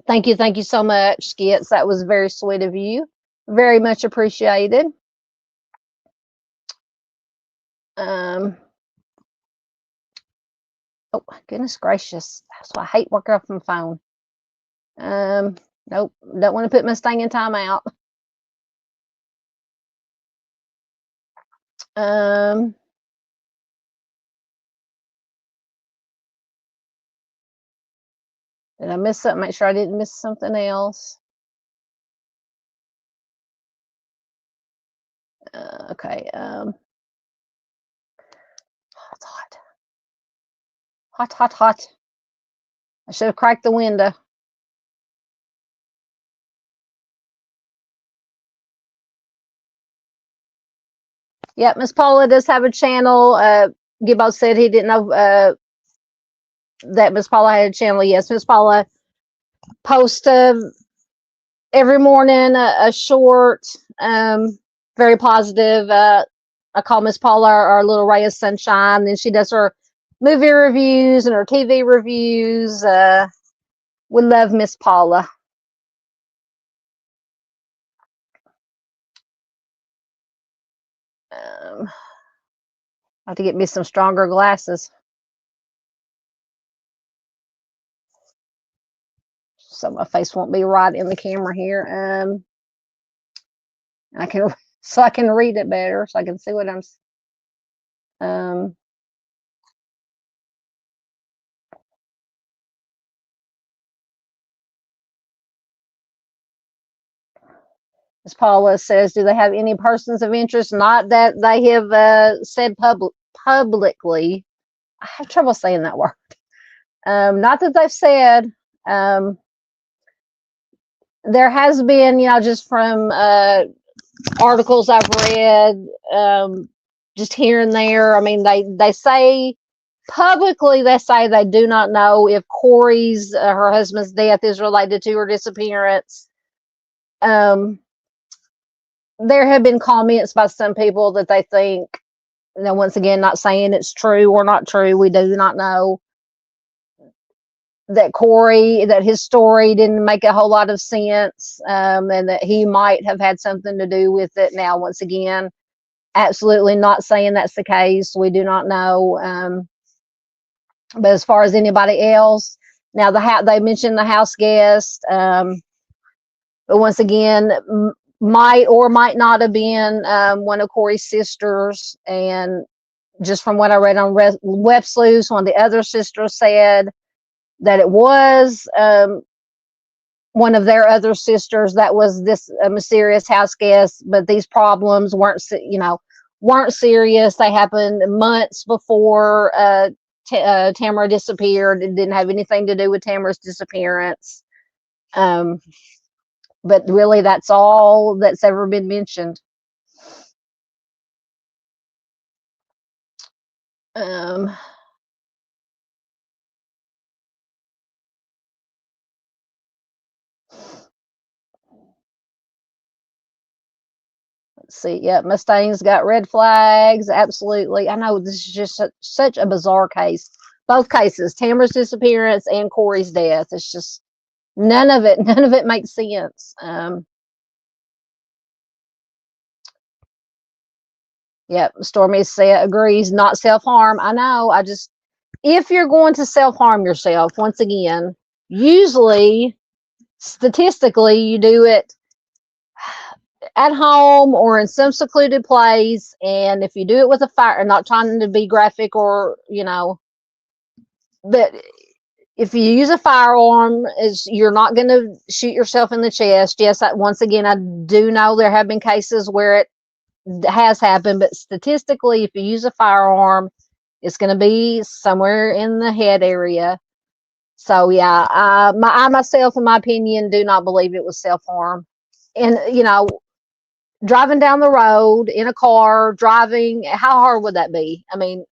Thank you so much, Skits. That was very sweet of you. Very much appreciated. Oh, goodness gracious. That's why I hate working off my phone. Nope, don't want to put Mustang in timeout. Did I miss something? Make sure I didn't miss something else. Okay. It's hot. Hot, hot, hot. I should have cracked the window. Yep, Miss Paula does have a channel. Gibbo said he didn't know that Miss Paula had a channel. Yes, Miss Paula posts every morning a short, very positive. I call Miss Paula our little ray of sunshine. Then she does her movie reviews and her TV reviews. We love Miss Paula. I have to get me some stronger glasses so my face won't be right in the camera here. I can so I can read it better, so I can see what I'm. As Paula says, do they have any persons of interest? Not that they have said publicly. I have trouble saying that word. Not that they've said. There has been, just from articles I've read, just here and there. I mean, they say publicly, they say they do not know if Corey's, her husband's death is related to her disappearance. There have been comments by some people that they think, once again, not saying it's true or not true, we do not know, that Corey, that his story didn't make a whole lot of sense, and that he might have had something to do with it. Now, once again, absolutely not saying that's the case. We do not know. But as far as anybody else, now they mentioned the house guest, but once again, might or might not have been one of Corey's sisters. And just from what I read on Web Sleuths, one of the other sisters said that it was one of their other sisters that was this mysterious house guest, but these problems weren't serious. They happened months before Tamara disappeared. It didn't have anything to do with Tamara's disappearance. But really, that's all that's ever been mentioned. Let's see. Yep, Mustang's got red flags. Absolutely. I know this is just such a bizarre case. Both cases, Tamara's disappearance and Corey's death. It's just none of it makes sense. Yep, Stormy agrees, not self-harm. I know. If you're going to self-harm yourself, once again, usually, statistically, you do it at home or in some secluded place. And if you do it with a fire, not trying to be graphic or, but if you use a firearm, you're not going to shoot yourself in the chest. Yes, once again, I do know there have been cases where it has happened, but statistically, if you use a firearm, it's going to be somewhere in the head area. So yeah, I myself, in my opinion, do not believe it was self-harm. And driving down the road in a car, how hard would that be? I mean,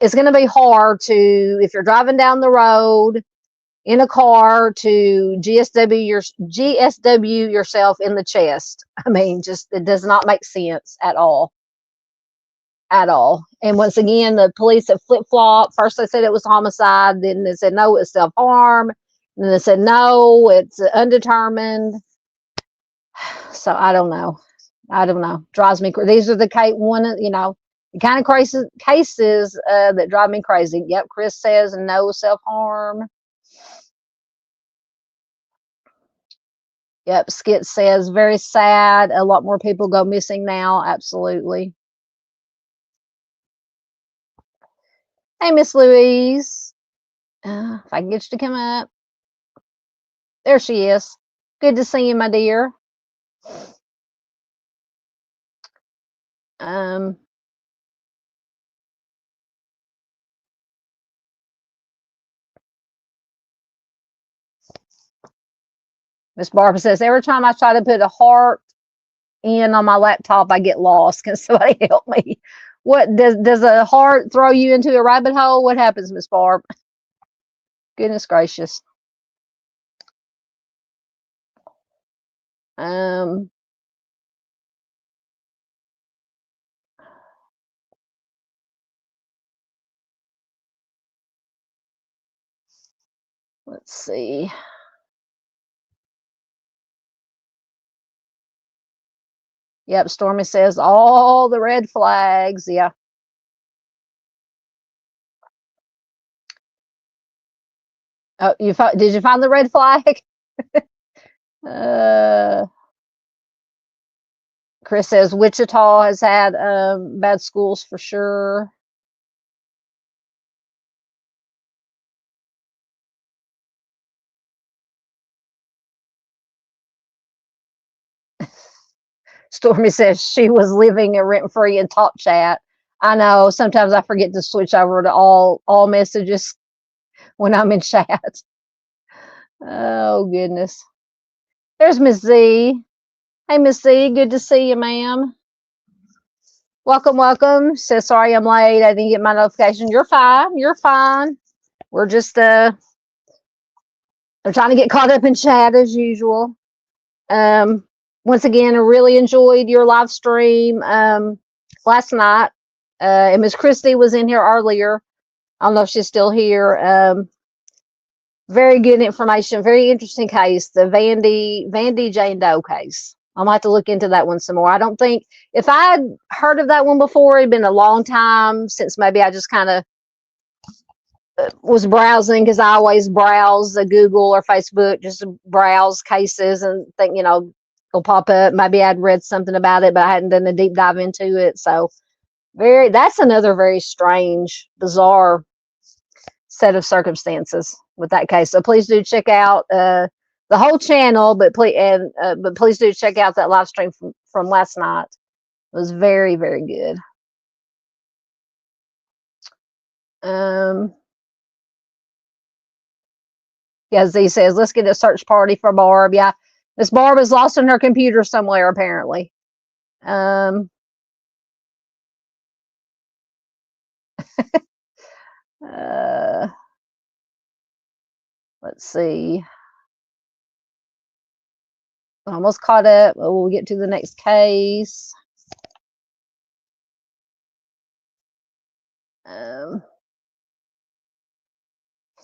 it's going to be hard if you're driving down the road in a car, to GSW yourself in the chest. I mean, it does not make sense at all. At all. And once again, the police have flip-flopped. First they said it was homicide, then they said no, it's self-harm, and then they said no, it's undetermined. So I don't know. Drives me crazy. These are the kind of cases that drive me crazy. Yep, Chris says no self-harm. Yep, Skit says very sad. A lot more people go missing now. Absolutely. Hey, Miss Louise. If I can get you to come up. There she is. Good to see you, my dear. Um, Miss Barbara says, every time I try to put a heart in on my laptop, I get lost. Can somebody help me? What does a heart throw you into a rabbit hole? What happens, Miss Barb? Goodness gracious. Um, let's see. Yep, Stormy says all the red flags. Yeah. Oh, did you find the red flag? Chris says Wichita has had bad schools for sure. Stormy says she was living a rent free in Talk Chat. I know. Sometimes I forget to switch over to all messages when I'm in chat. Oh goodness. There's Miss Z. Hey Miss Z, good to see you, ma'am. Welcome, welcome. Says sorry I'm late. I didn't get my notification. You're fine. You're fine. We're just I'm trying to get caught up in chat as usual. Once again, I really enjoyed your live stream last night. And Miss Christie was in here earlier. I don't know if she's still here. Very good information. Very interesting case. The Vandy Jane Doe case. I'm gonna have to look into that one some more. I don't think if I'd heard of that one before, it'd been a long time since maybe I just kind of was browsing because I always browse the Google or Facebook, just to browse cases and think, it'll pop up. Maybe I'd read something about it, but I hadn't done a deep dive into it. So that's another very strange, bizarre set of circumstances with that case. So please do check out the whole channel, but please do check out that live stream from last night. It was very, very good. Yeah, Z says, let's get a search party for Barb. Yeah, Miss Barb is lost in her computer somewhere, apparently. Let's see. Almost caught up. We'll get to the next case.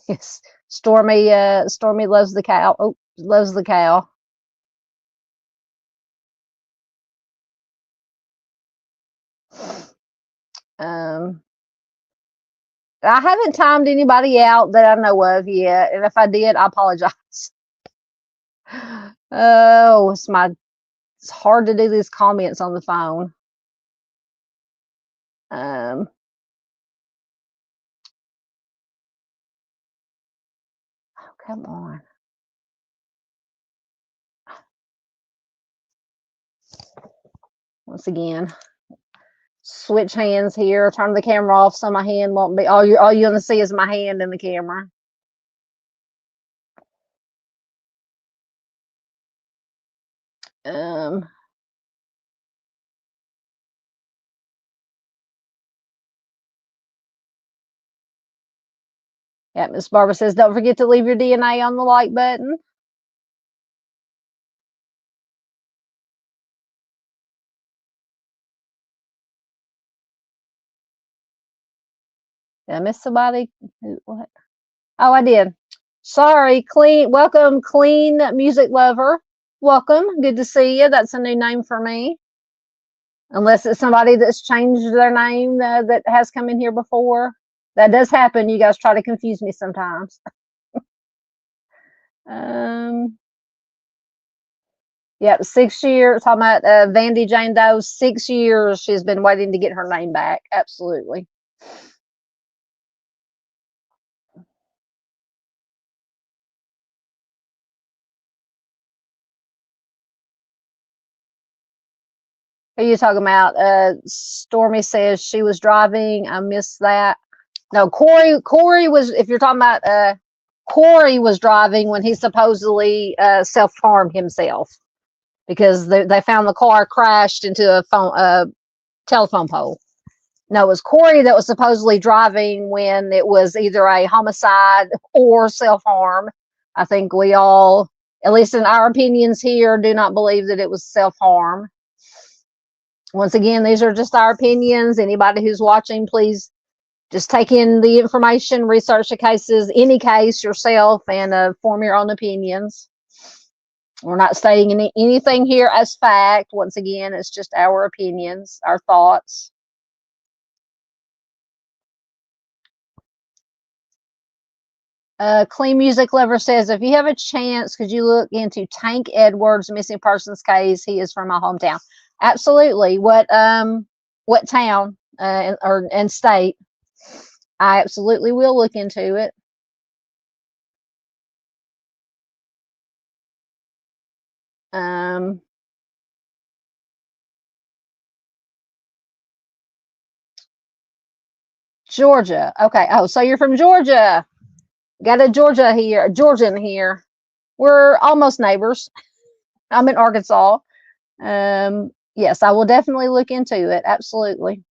Yes, Stormy loves the cow. Oh, loves the cow. I haven't timed anybody out that I know of yet, and if I did, I apologize. Oh, it's hard to do these comments on the phone. Oh, come on. Once again, switch hands here. Turn the camera off so my hand won't be all you're gonna see is my hand in the camera. Yeah, Miss Barbara says, don't forget to leave your DNA on the like button. Did I miss somebody? What? Oh, I did. Sorry, welcome, Clean Music Lover. Welcome. Good to see you. That's a new name for me. Unless it's somebody that's changed their name that has come in here before. That does happen. You guys try to confuse me sometimes. Yep, 6 years. Talking about Vandy Jane Doe, 6 years she's been waiting to get her name back. Absolutely. Who are you talking about? Stormy says she was driving. I missed that. No, Corey was, if you're talking about, Corey was driving when he supposedly self-harmed himself because they found the car crashed into a telephone pole. No, it was Corey that was supposedly driving when it was either a homicide or self-harm. I think we all, at least in our opinions here, do not believe that it was self-harm. Once again, these are just our opinions. Anybody who's watching, please just take in the information, research the cases, any case yourself, and form your own opinions. We're not stating anything here as fact. Once again, it's just our opinions, our thoughts. Clean Music Lover says, if you have a chance, could you look into Tank Edwards' missing persons case? He is from my hometown. Absolutely. What town and state? I absolutely will look into it. Georgia. Okay. Oh, so you're from Georgia. Got a Georgian here. We're almost neighbors. I'm in Arkansas. Yes, I will definitely look into it. Absolutely.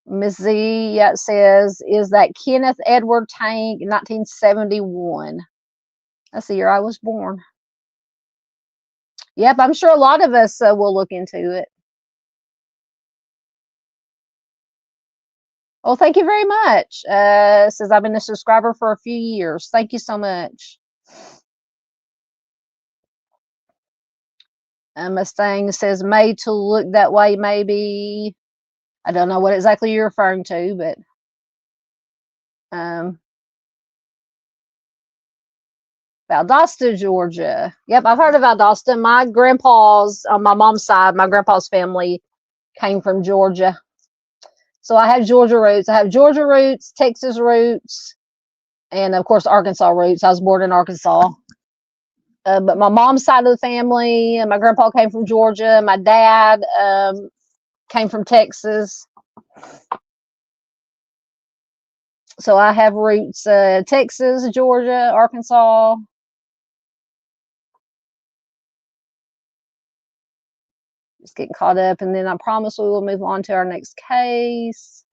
Miss Z says, is that Kenneth Edward Tank, 1971? That's the year I was born. Yep, I'm sure a lot of us will look into it. Well, thank you very much. Says I've been a subscriber for a few years. Thank you so much. Mustang says made to look that way, maybe. I don't know what exactly you're referring to, but Valdosta, Georgia. Yep, I've heard of Valdosta. My grandpa's, on my mom's side, my grandpa's family came from Georgia. So I have Georgia roots. I have Georgia roots, Texas roots, and of course Arkansas roots. I was born in Arkansas. But my mom's side of the family, my grandpa came from Georgia. My dad came from Texas. So I have roots, Texas, Georgia, Arkansas. Just getting caught up, and then I promise we will move on to our next case.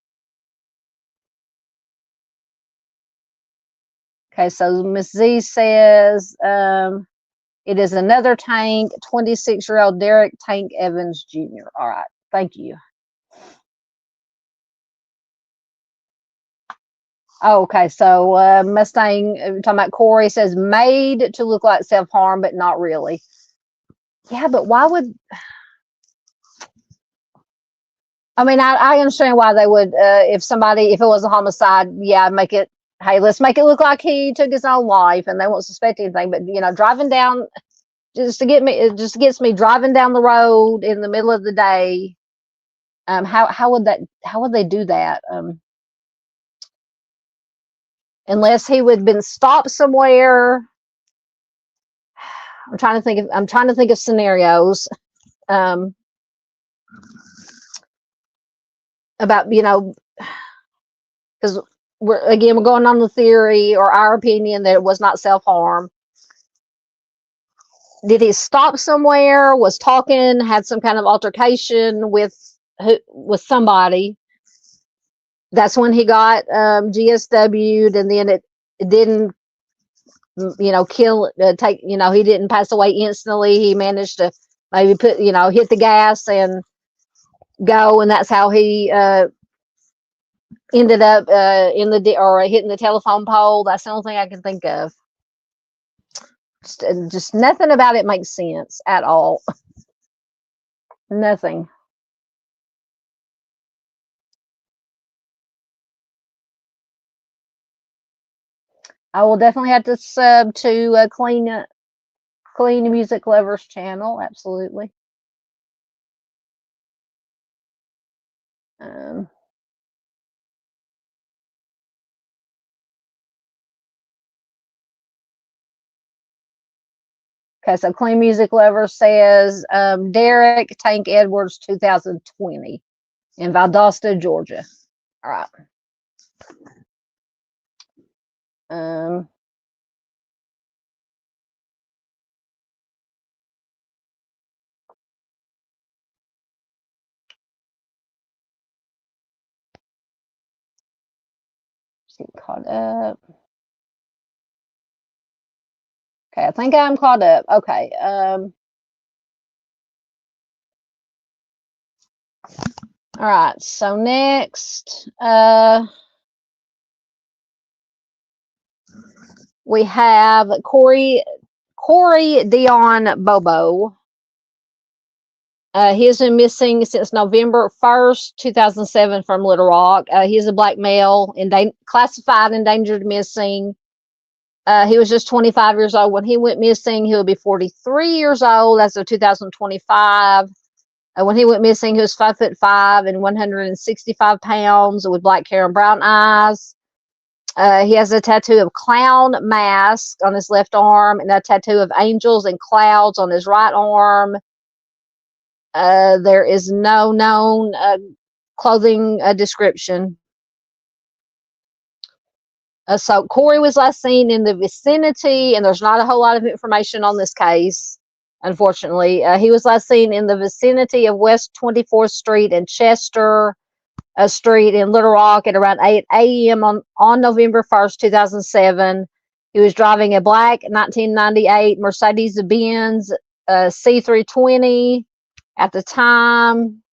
Okay, so Miss Z says it is another Tank, 26-year-old Derek Tank Evans Jr. All right, thank you. Oh, okay, so Mustang, talking about Corey, says made to look like self-harm, but not really. Yeah, but why would... I mean, I understand why they would, if it was a homicide, yeah, make it, hey, let's make it look like he took his own life and they won't suspect anything. But, driving down, it just gets me driving down the road in the middle of the day. How would they do that? Unless he would have been stopped somewhere. I'm trying to think of scenarios. About, because we're going on the theory or our opinion that it was not self-harm. Did he stop somewhere, was talking, had some kind of altercation with somebody? That's when he got GSW'd, and then it didn't, kill, he didn't pass away instantly. He managed to maybe hit the gas and go, and that's how he ended up hitting the telephone pole. That's the only thing I can think of. Just nothing about it makes sense at all. Nothing. I will definitely have to sub to Clean Music Lovers channel. Absolutely. Okay, so Clean Music Lover says Derek Tank Edwards 2020 in Valdosta, Georgia. All right. Get caught up. Okay, I think I'm caught up. Okay. All right. So next, we have Corey Dion Bobo. He has been missing since November 1st, 2007 from Little Rock. He's a black male, classified endangered missing. He was just 25 years old when he went missing. He will be 43 years old as of 2025. When he went missing, he was 5'5" and 165 pounds with black hair and brown eyes. He has a tattoo of clown mask on his left arm and a tattoo of angels and clouds on his right arm. There is no known clothing description. So Corey was last seen in the vicinity, and there's not a whole lot of information on this case, unfortunately. He was last seen in the vicinity of West 24th Street and Chester Street in Little Rock at around 8 a.m. on November 1st, 2007. He was driving a black 1998 Mercedes-Benz C320 at the time.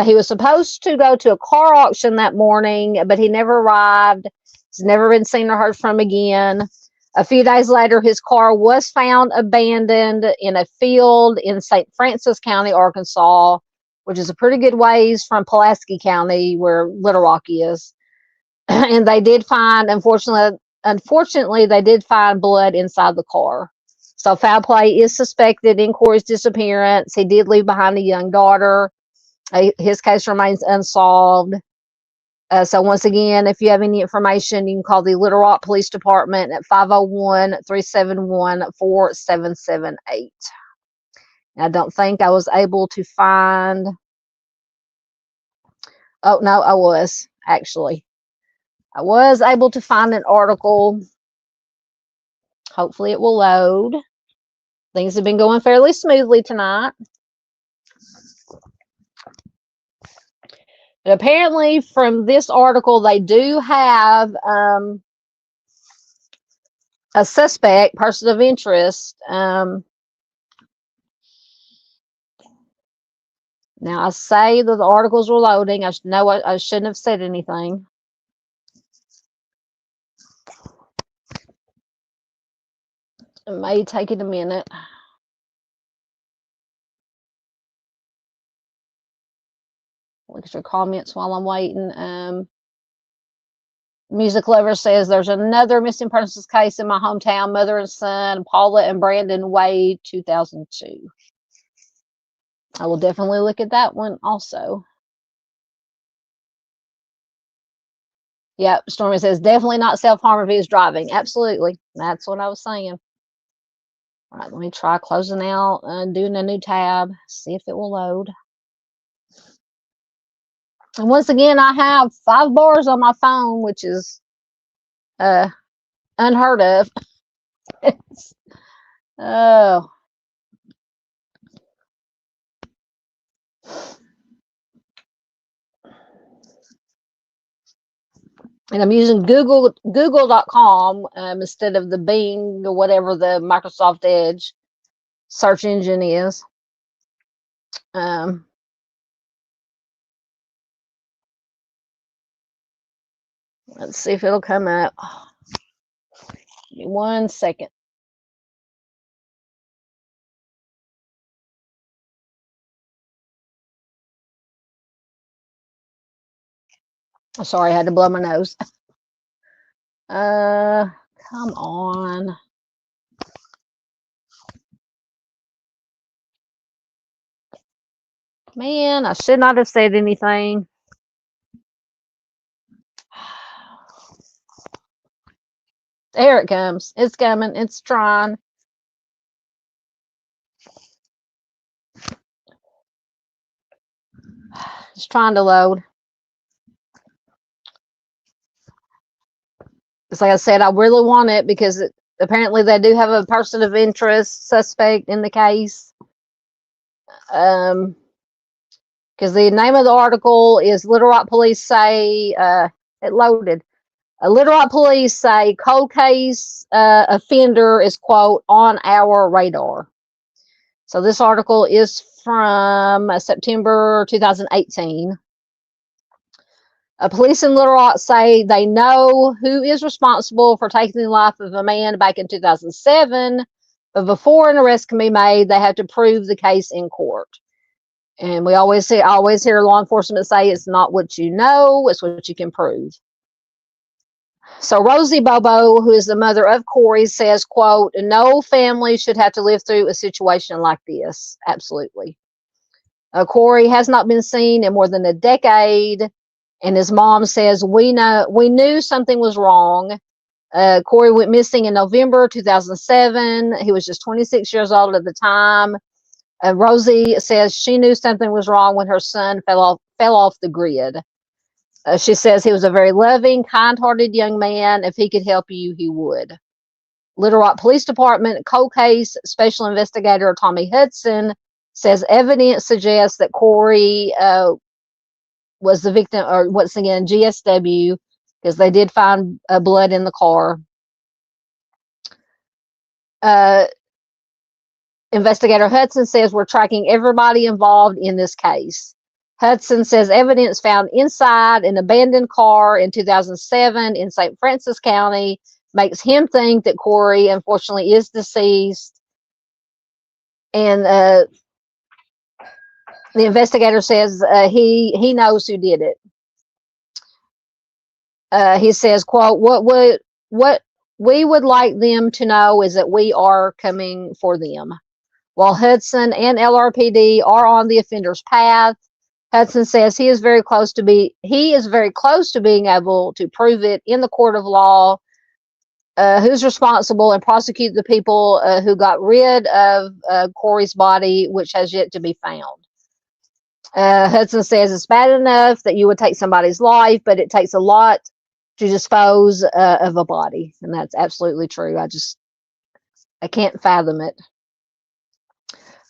He was supposed to go to a car auction that morning, but he never arrived. He's never been seen or heard from again. A few days later, his car was found abandoned in a field in St. Francis County, Arkansas, which is a pretty good ways from Pulaski County, where Little Rock is. And they did find, unfortunately, they did find blood inside the car. So foul play is suspected in Corey's disappearance. He did leave behind a young daughter. His case remains unsolved. So once again, if you have any information, you can call the Little Rock Police Department at 501-371-4778. I don't think I was able to find. Oh, no, I was actually. I was able to find an article. Hopefully it will load. Things have been going fairly smoothly tonight. But apparently from this article, they do have a suspect, person of interest. Now I say that the articles were loading. I know I shouldn't have said anything. It may take it a minute. Look at your comments while I'm waiting. Music Lover says there's another missing persons case in my hometown, mother and son, Paula and Brandon Wade, 2002. I will definitely look at that one also. Yep, Stormy says definitely not self-harm if he was driving. Absolutely. That's what I was saying. All right, let me try closing out and doing a new tab, see if it will load. And once again, I have 5 bars on my phone, which is unheard of. Oh. And I'm using google.com instead of the Bing or whatever the Microsoft Edge search engine is. Let's see if it'll come up. Give me 1 second. Sorry, I had to blow my nose. Come on. Man, I should not have said anything. There it comes. It's coming. It's trying. Just trying to load. It's like I said, I really want it because apparently they do have a person of interest suspect in the case. Because the name of the article is Little Rock Police say, it loaded. Little Rock Police say cold case offender is, quote, on our radar. So this article is from September 2018. Police in Little Rock say they know who is responsible for taking the life of a man back in 2007, but before an arrest can be made, they have to prove the case in court. And we always hear law enforcement say it's not what you know, it's what you can prove. So Rosie Bobo, who is the mother of Corey, says, quote, no family should have to live through a situation like this. Absolutely. Corey has not been seen in more than a decade. And his mom says, we knew something was wrong. Corey went missing in November 2007. He was just 26 years old at the time. Rosie says she knew something was wrong when her son fell off the grid. She says he was a very loving, kind-hearted young man. If he could help you, he would. Little Rock Police Department cold case special investigator Tommy Hudson says evidence suggests that Corey was the victim, or once again, GSW, because they did find blood in the car. Investigator Hudson says we're tracking everybody involved in this case. Hudson says evidence found inside an abandoned car in 2007 in St. Francis County makes him think that Corey, unfortunately, is deceased. And the investigator says he knows who did it. He says, quote, what we would like them to know is that we are coming for them. While Hudson and LRPD are on the offender's path, Hudson says he is very close to being able to prove it in the court of law. Who's responsible and prosecute the people who got rid of Corey's body, which has yet to be found. Hudson says it's bad enough that you would take somebody's life, but it takes a lot to dispose of a body. And that's absolutely true. I can't fathom it.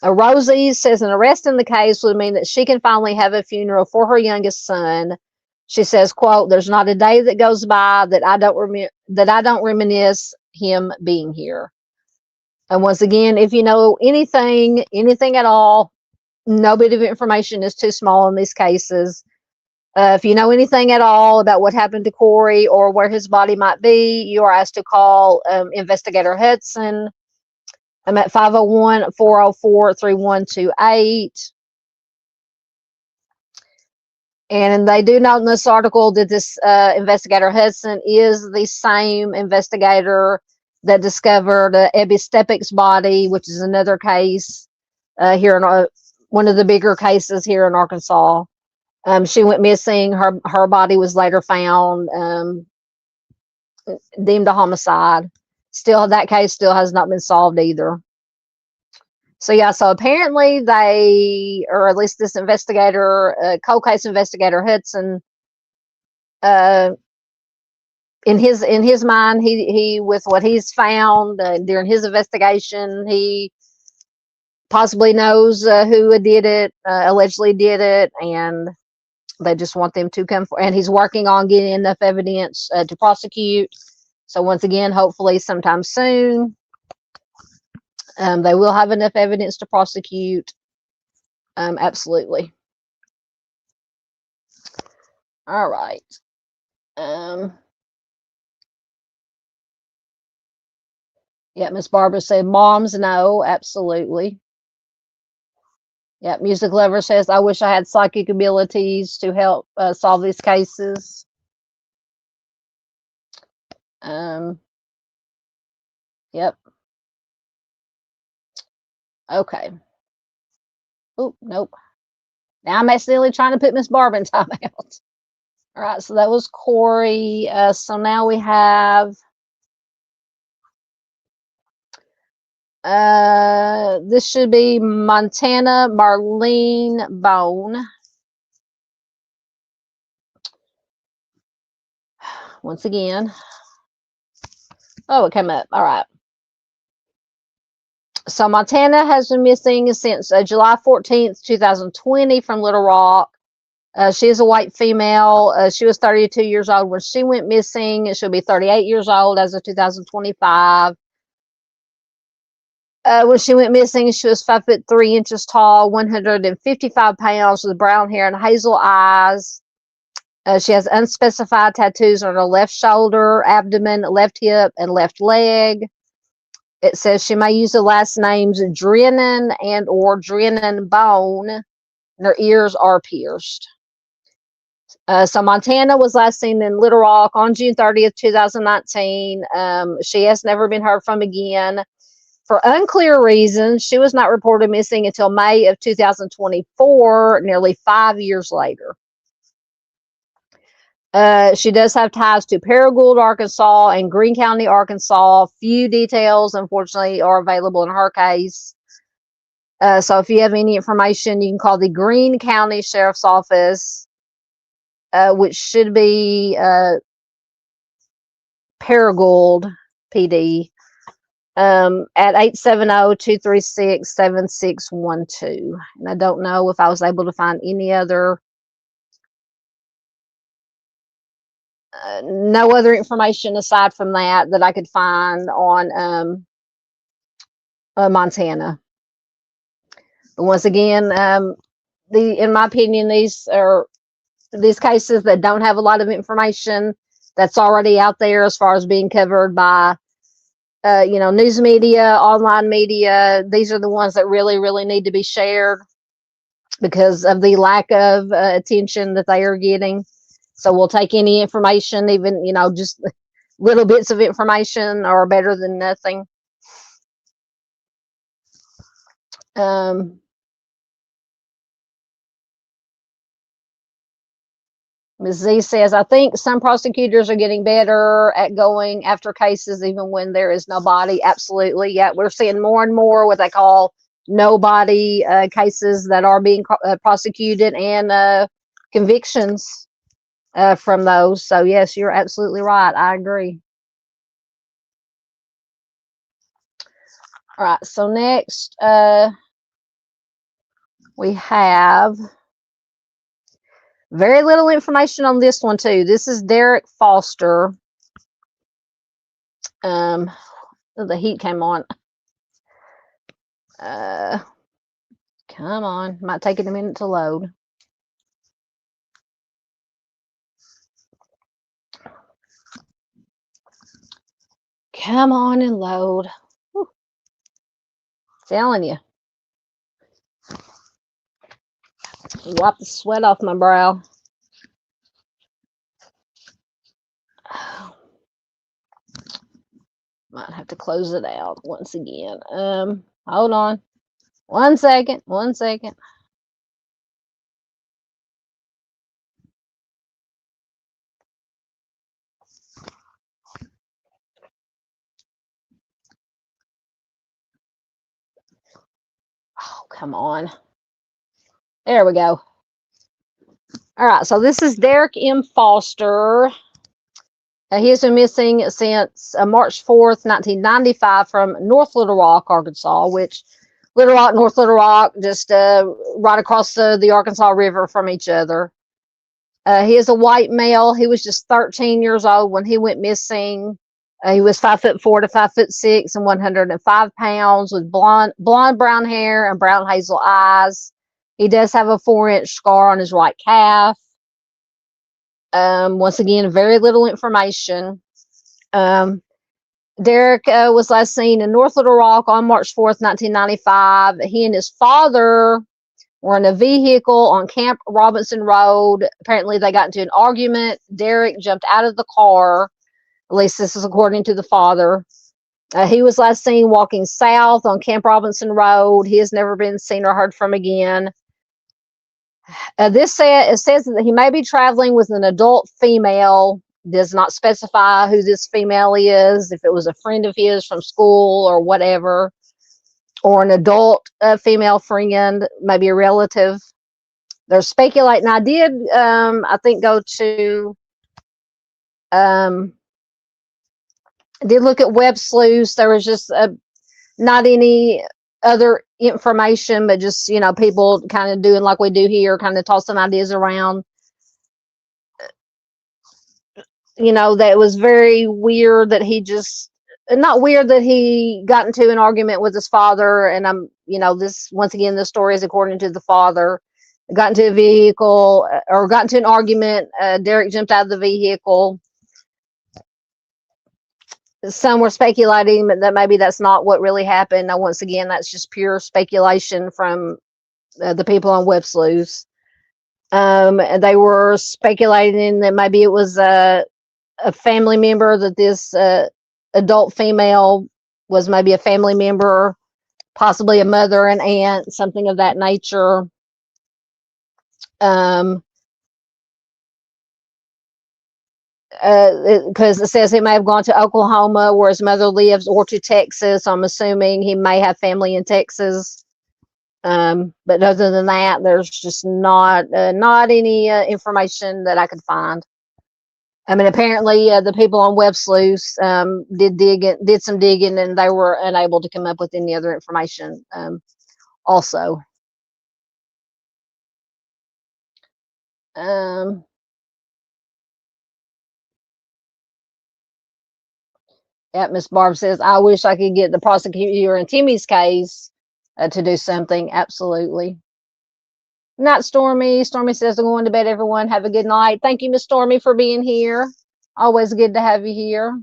Rosie says an arrest in the case would mean that she can finally have a funeral for her youngest son. She says, quote, there's not a day that goes by that I don't reminisce him being here. And once again, if you know anything at all, no bit of information is too small in these cases. If you know anything at all about what happened to Corey or where his body might be, you are asked to call Investigator Hudson. I'm at 501-404-3128. And they do note in this article that this investigator Hudson is the same investigator that discovered Ebby Stepek's body, which is another case here in one of the bigger cases here in Arkansas. She went missing. Her body was later found, deemed a homicide. Still, that case still has not been solved either. So yeah, so apparently they, or at least this investigator, cold case investigator Hudson, in his mind, he with what he's found during his investigation, he possibly knows who did it, allegedly did it, and they just want them to come for. And he's working on getting enough evidence to prosecute. So once again, hopefully sometime soon. They will have enough evidence to prosecute. Absolutely. All right. Yeah, Miss Barbara said, moms know. Absolutely. Yeah, Music Lover says, I wish I had psychic abilities to help solve these cases. Yep. Okay. Oh, nope. Now I'm accidentally trying to put Miss Barbara in timeout. All right, so that was Corey. So now we have this should be Montana Marlene Bone. once again. Oh, it came up. All right. So Montana has been missing since July 14th, 2020 from Little Rock. She is a white female. She was 32 years old when she went missing. She'll be 38 years old as of 2025. When she went missing, she was 5'3" tall, 155 pounds, with brown hair and hazel eyes. She has unspecified tattoos on her left shoulder, abdomen, left hip, and left leg. It says she may use the last names Drennan and or Drennan Bone, and her ears are pierced. So Montana was last seen in Little Rock on June 30th, 2019. She has never been heard from again. For unclear reasons, she was not reported missing until May of 2024, nearly 5 years later. She does have ties to Paragould, Arkansas, and Greene County, Arkansas. Few details, unfortunately, are available in her case. So if you have any information, you can call the Greene County Sheriff's Office, which should be Paragould PD, at 870-236-7612. And I don't know if I was able to find any other no other information aside from that I could find on Montana. But once again, in my opinion, these are these cases that don't have a lot of information that's already out there as far as being covered by news media, online media. These are the ones that really need to be shared because of the lack of attention that they are getting. So we'll take any information, even, just little bits of information are better than nothing. Ms. Z says, I think some prosecutors are getting better at going after cases even when there is nobody. Absolutely. Yeah, we're seeing more and more what they call nobody cases that are being prosecuted and convictions from those. So yes, you're absolutely right. I agree. All right, so next we have very little information on this one too. This is Derek Foster. The heat came on. Come on, might take it a minute to load. Come on and load. Whew. Telling you. Wipe the sweat off my brow. Might have to close it out once again. Hold on. One second. Oh, come on. There we go. All right, so this is Derek M. Foster. He has been missing since March 4th, 1995 from North Little Rock, Arkansas, which Little Rock, North Little Rock, just right across the Arkansas River from each other. He is a white male. He was just 13 years old when he went missing. He was 5'4" to 5'6" and 105 pounds with blonde brown hair and brown hazel eyes. He does have a 4-inch scar on his right calf. Once again, very little information. Derek was last seen in North Little Rock on March 4th, 1995. He and his father were in a vehicle on Camp Robinson Road. Apparently, they got into an argument. Derek jumped out of the car. At least this is according to the father. He was last seen walking south on Camp Robinson Road. He has never been seen or heard from again. It says that he may be traveling with an adult female. Does not specify who this female is, if it was a friend of his from school or whatever, or an adult female friend, maybe a relative. They're speculating. I did, I think, go to I did look at web sleuths. There was just not any other information, but just, you know, people kind of doing like we do here, kind of tossing ideas around. You know, that was very weird that he just, not weird that he got into an argument with his father. And you know, this, once again, the story is according to the father. Got into a vehicle or got into an argument. Derek jumped out of the vehicle. Some were speculating that maybe that's not what really happened. Now, once again, that's just pure speculation from the people on Web Sleuths. They were speculating that maybe it was a family member, that this adult female was maybe a family member, possibly a mother, an aunt, something of that nature. Because it says he may have gone to Oklahoma where his mother lives, or to Texas. I'm assuming he may have family in Texas. But other than that, there's just not any information that I could find. I mean, apparently the people on Web Sleuths did some digging, and they were unable to come up with any other information. Also, yeah, Miss Barb says, I wish I could get the prosecutor in Timmy's case to do something. Absolutely. Not Stormy. Stormy says, I'm going to bed, everyone. Have a good night. Thank you, Miss Stormy, for being here. Always good to have you here.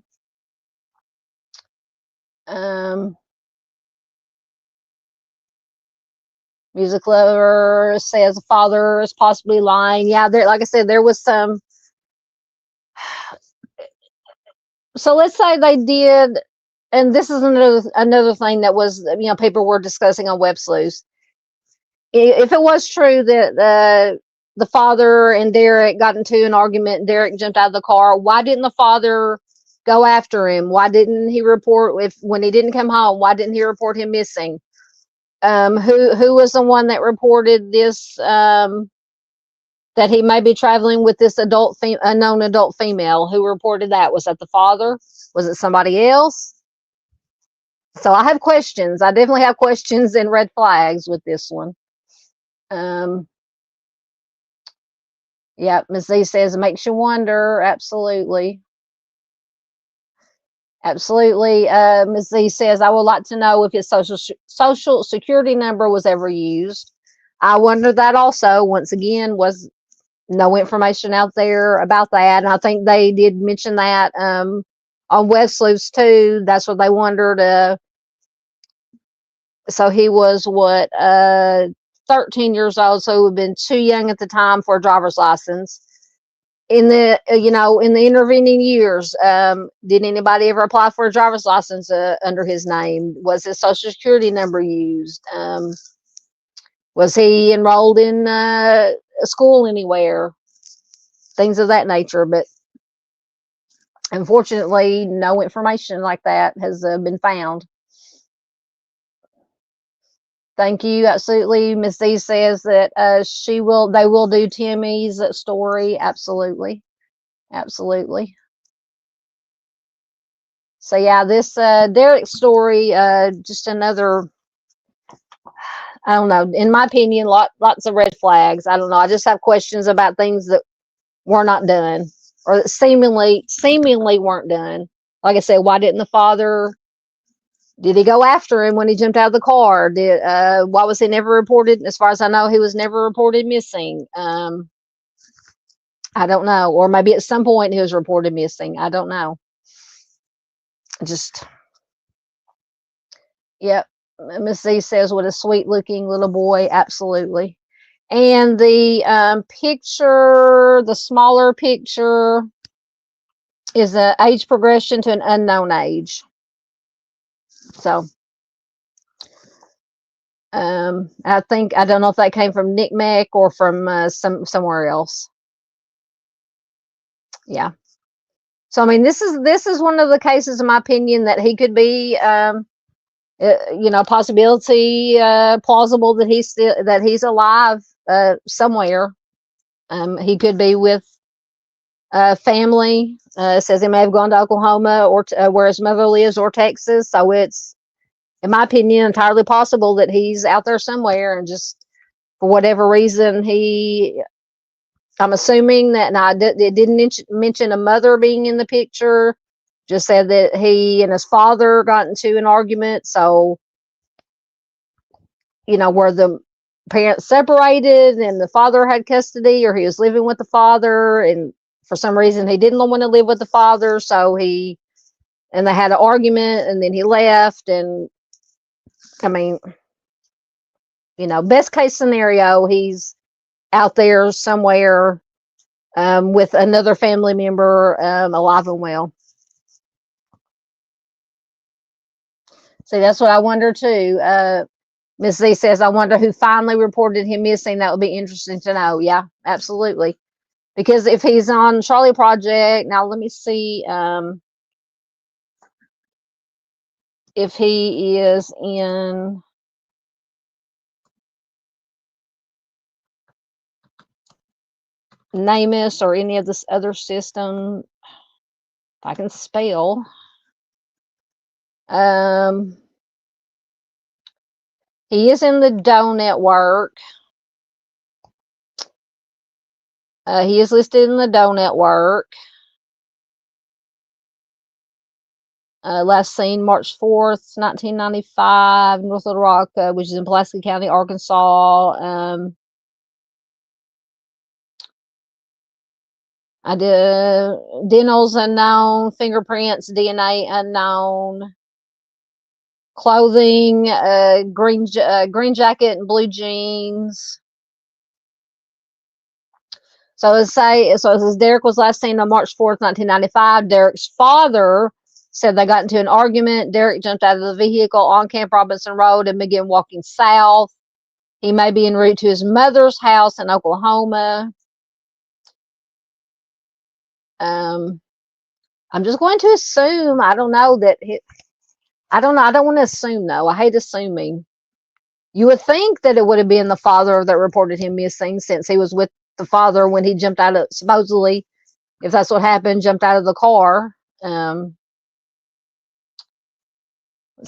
Music Lover says the father is possibly lying. Yeah, there, like I said, there was some. So let's say they did, and this is another thing that was, you know, people were discussing on Web Sleuths. If it was true that the father and Derek got into an argument and Derek jumped out of the car, why didn't the father go after him? Why didn't he report, when he didn't come home, why didn't he report him missing? Who was the one that reported this, that he may be traveling with this unknown adult female? Who reported that? Was that the father? Was it somebody else? So I have questions. I definitely have questions and red flags with this one. Yeah, Ms. Z says it makes you wonder. Absolutely. Absolutely. Ms. Z says, I would like to know if his social security number was ever used. I wonder that also. Once again, was no information out there about that. And I think they did mention that on Web Sleuths too. That's what they wondered. So he was what, 13 years old, so he would have been too young at the time for a driver's license. In the in the intervening years, did anybody ever apply for a driver's license under his name? Was his social security number used? Was he enrolled in a school anywhere? Things of that nature. But unfortunately, no information like that has been found. Thank you. Absolutely. Miss Z says that they will do Timmy's story. Absolutely. Absolutely. So yeah, this Derek story, just another, I don't know, in my opinion, lots of red flags. I don't know. I just have questions about things that were not done, or that seemingly weren't done. Like I said, why didn't the father, did he go after him when he jumped out of the car? Why was he never reported? As far as I know, he was never reported missing. I don't know. Or maybe at some point he was reported missing. I don't know. Just, yep. Miss Z says, what a sweet looking little boy. Absolutely. And the picture, the smaller picture, is a age progression to an unknown age. So I don't know if that came from Nick Mac or from somewhere else. Yeah. So I mean, this is one of the cases, in my opinion, that he could be, possibility, plausible that he's alive somewhere. He could be with family It says he may have gone to Oklahoma or where his mother lives, or Texas. So it's, in my opinion, entirely possible that he's out there somewhere, and just for whatever reason, I'm assuming that, and it didn't mention a mother being in the picture, just said that he and his father got into an argument. So, where the parents separated and the father had custody, or he was living with the father, and for some reason he didn't want to live with the father, so they had an argument, and then he left. And I mean, best case scenario, he's out there somewhere with another family member, alive and well. See, that's what I wonder too. Ms. Z says, I wonder who finally reported him missing. That would be interesting to know. Yeah, absolutely. Because if he's on Charlie Project, now let me see if he is in NamUs or any of this other system. If I can spell. He is in the Doe Network. He is listed in the Doe Network. Last seen March 4th, 1995, North Little Rock, which is in Pulaski County, Arkansas. I did dentals unknown, fingerprints, DNA unknown, clothing, green jacket and blue jeans. So it says Derek was last seen on March 4th, 1995. Derek's father said they got into an argument. Derek jumped out of the vehicle on Camp Robinson Road and began walking south. He may be en route to his mother's house in Oklahoma. I'm just going to assume, I don't know that I don't know. I don't want to assume though. I hate assuming. You would think that it would have been the father that reported him missing, since he was with the father when he jumped out of, supposedly, if that's what happened, jumped out of the car. Let's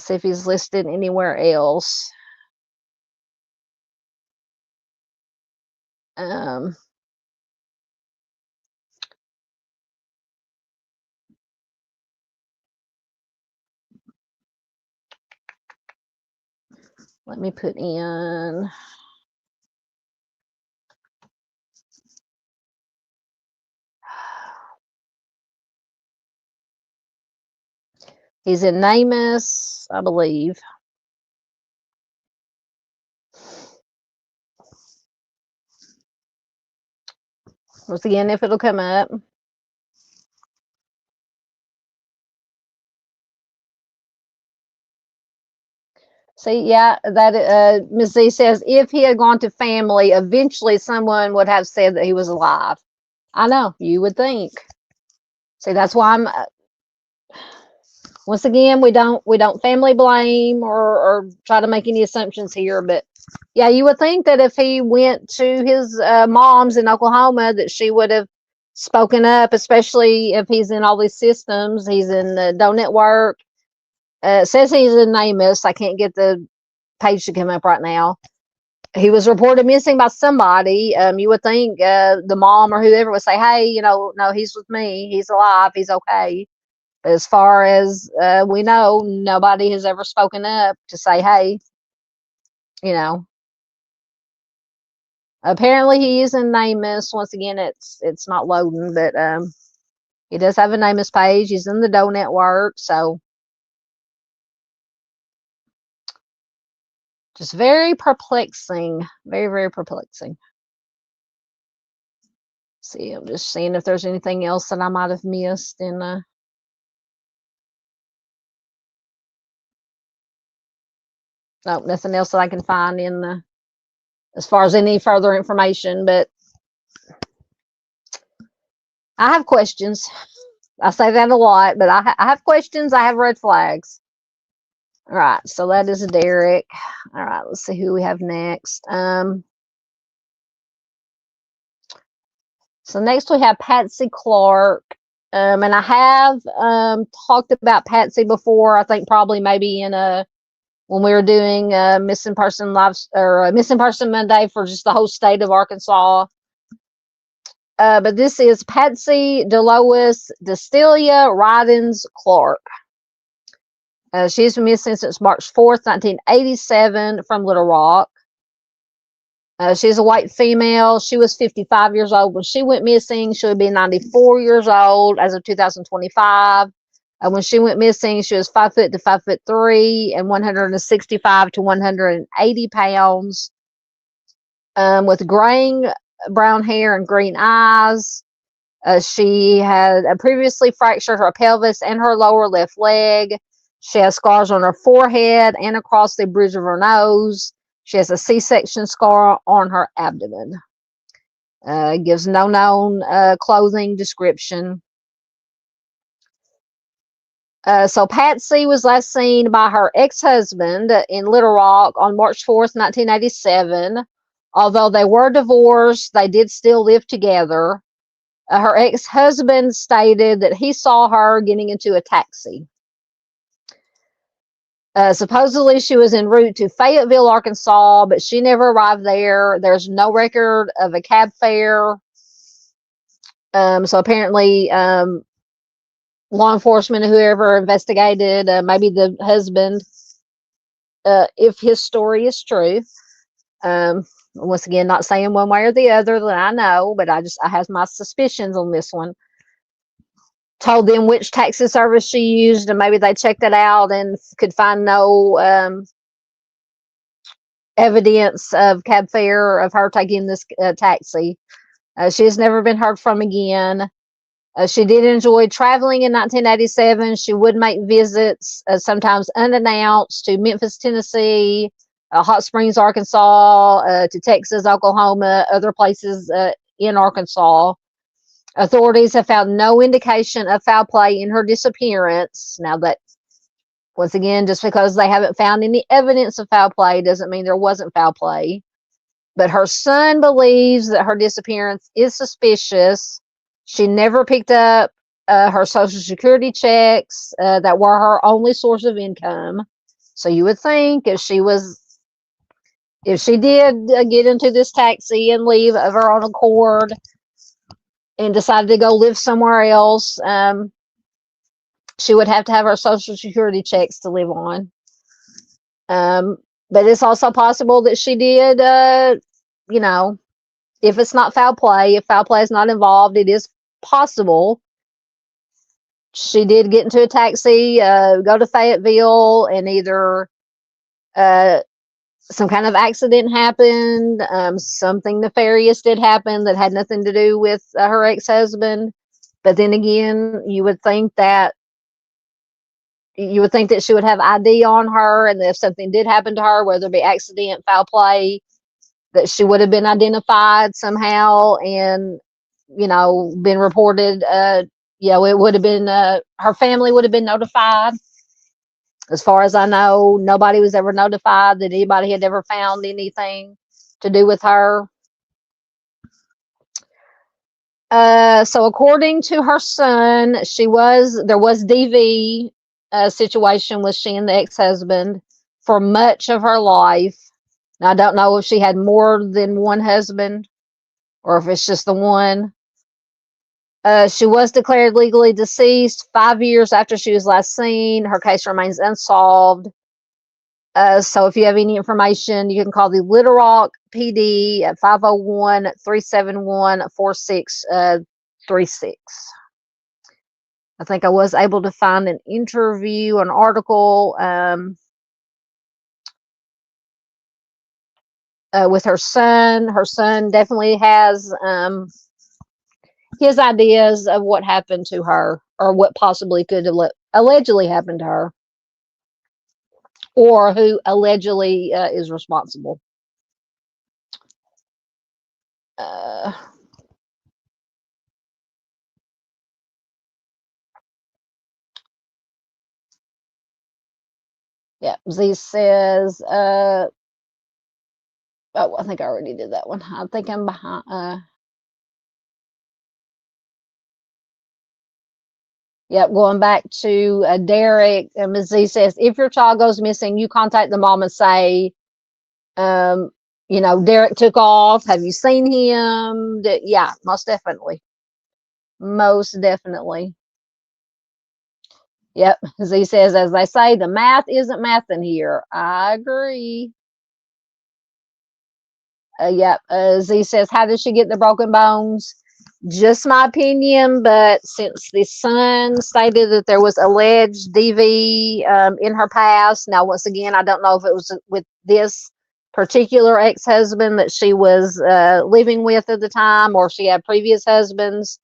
see if he's listed anywhere else. Let me put in. He's in NamUs, I believe. Once again, if it'll come up. See, yeah, that Ms. Z says, if he had gone to family, eventually someone would have said that he was alive. I know, you would think. See, that's why I'm. Once again, we don't family blame or try to make any assumptions here, but yeah, you would think that if he went to his mom's in Oklahoma, that she would have spoken up, especially if he's in all these systems. He's in the Doe Network. It says he's in NamUs. I can't get the page to come up right now. He was reported missing by somebody. You would think the mom or whoever would say, hey, no, he's with me. He's alive. He's okay. But as far as we know, nobody has ever spoken up to say, hey, apparently he is in NamUs. Once again, it's not loading, but he does have a NamUs page. He's in the Doe Network, so just very perplexing. Very, very perplexing. See, I'm just seeing if there's anything else that I might have missed in no, nothing else that I can find in the as far as any further information, but I have questions. I say that a lot, but I have questions. I have red flags. All right, so that is Derek. All right, let's see who we have next. So next we have Patsy Clark. And I have talked about Patsy before. I think probably maybe in when we were doing Missing Person Lives or Missing Person Monday for just the whole state of Arkansas. But this is Patsy Delois Destilia Ridings Clark. She's been missing since March 4th, 1987 from Little Rock. She's a white female. She was 55 years old when she went missing. She would be 94 years old as of 2025. When she went missing, she was 5 foot to 5'3" and 165 to 180 pounds, with graying brown hair and green eyes. She had previously fractured her pelvis and her lower left leg. She has scars on her forehead and across the bridge of her nose. She has a C-section scar on her abdomen. Gives no known clothing description. So Patsy was last seen by her ex-husband in Little Rock on March 4th, 1987. Although they were divorced, they did still live together. Her ex-husband stated that he saw her getting into a taxi. Supposedly she was en route to Fayetteville, Arkansas, but she never arrived there. There's no record of a cab fare. So apparently law enforcement, whoever investigated, maybe the husband, if his story is true. Once again, not saying one way or the other that I know, but I have my suspicions on this one. Told them which taxi service she used, and maybe they checked it out and could find no evidence of cab fare of her taking this taxi. She has never been heard from again. She did enjoy traveling in 1987. She would make visits, sometimes unannounced, to Memphis, Tennessee, Hot Springs, Arkansas, to Texas, Oklahoma, other places in Arkansas. Authorities have found no indication of foul play in her disappearance. Now, that, once again, just because they haven't found any evidence of foul play doesn't mean there wasn't foul play. But her son believes that her disappearance is suspicious. She never picked up her Social Security checks that were her only source of income. So you would think if she did get into this taxi and leave of her own accord and decided to go live somewhere else, she would have to have her Social Security checks to live on. But it's also possible that she did, if it's not foul play, if foul play is not involved, it is possible she did get into a taxi, go to Fayetteville, and either some kind of accident happened, something nefarious did happen that had nothing to do with her ex-husband. But then again, you would think that she would have ID on her, and if something did happen to her, whether it be accident, foul play, that she would have been identified somehow and, been reported. It would have been, her family would have been notified. As far as I know, nobody was ever notified that anybody had ever found anything to do with her. So according to her son, there was DV situation with she and the ex-husband for much of her life. Now, I don't know if she had more than one husband or if it's just the one. She was declared legally deceased 5 years after she was last seen. Her case remains unsolved. So if you have any information, you can call the Little Rock PD at 501-371-4636. I think I was able to find an interview, an article with her son. Her son definitely has his ideas of what happened to her, or what possibly could allegedly happen to her, or who allegedly is responsible. Yeah, Z says, oh, I think I already did that one. I think I'm behind. Yep, going back to Derek, Ms. Z says, if your child goes missing, you contact the mom and say, Derek took off. Have you seen him? Yeah, most definitely. Most definitely. Yep, Z says, as they say, the math isn't math in here. I agree. Yep, Z says, how did she get the broken bones? Just my opinion, but since the son stated that there was alleged DV in her past, now once again, I don't know if it was with this particular ex-husband that she was living with at the time, or if she had previous husbands.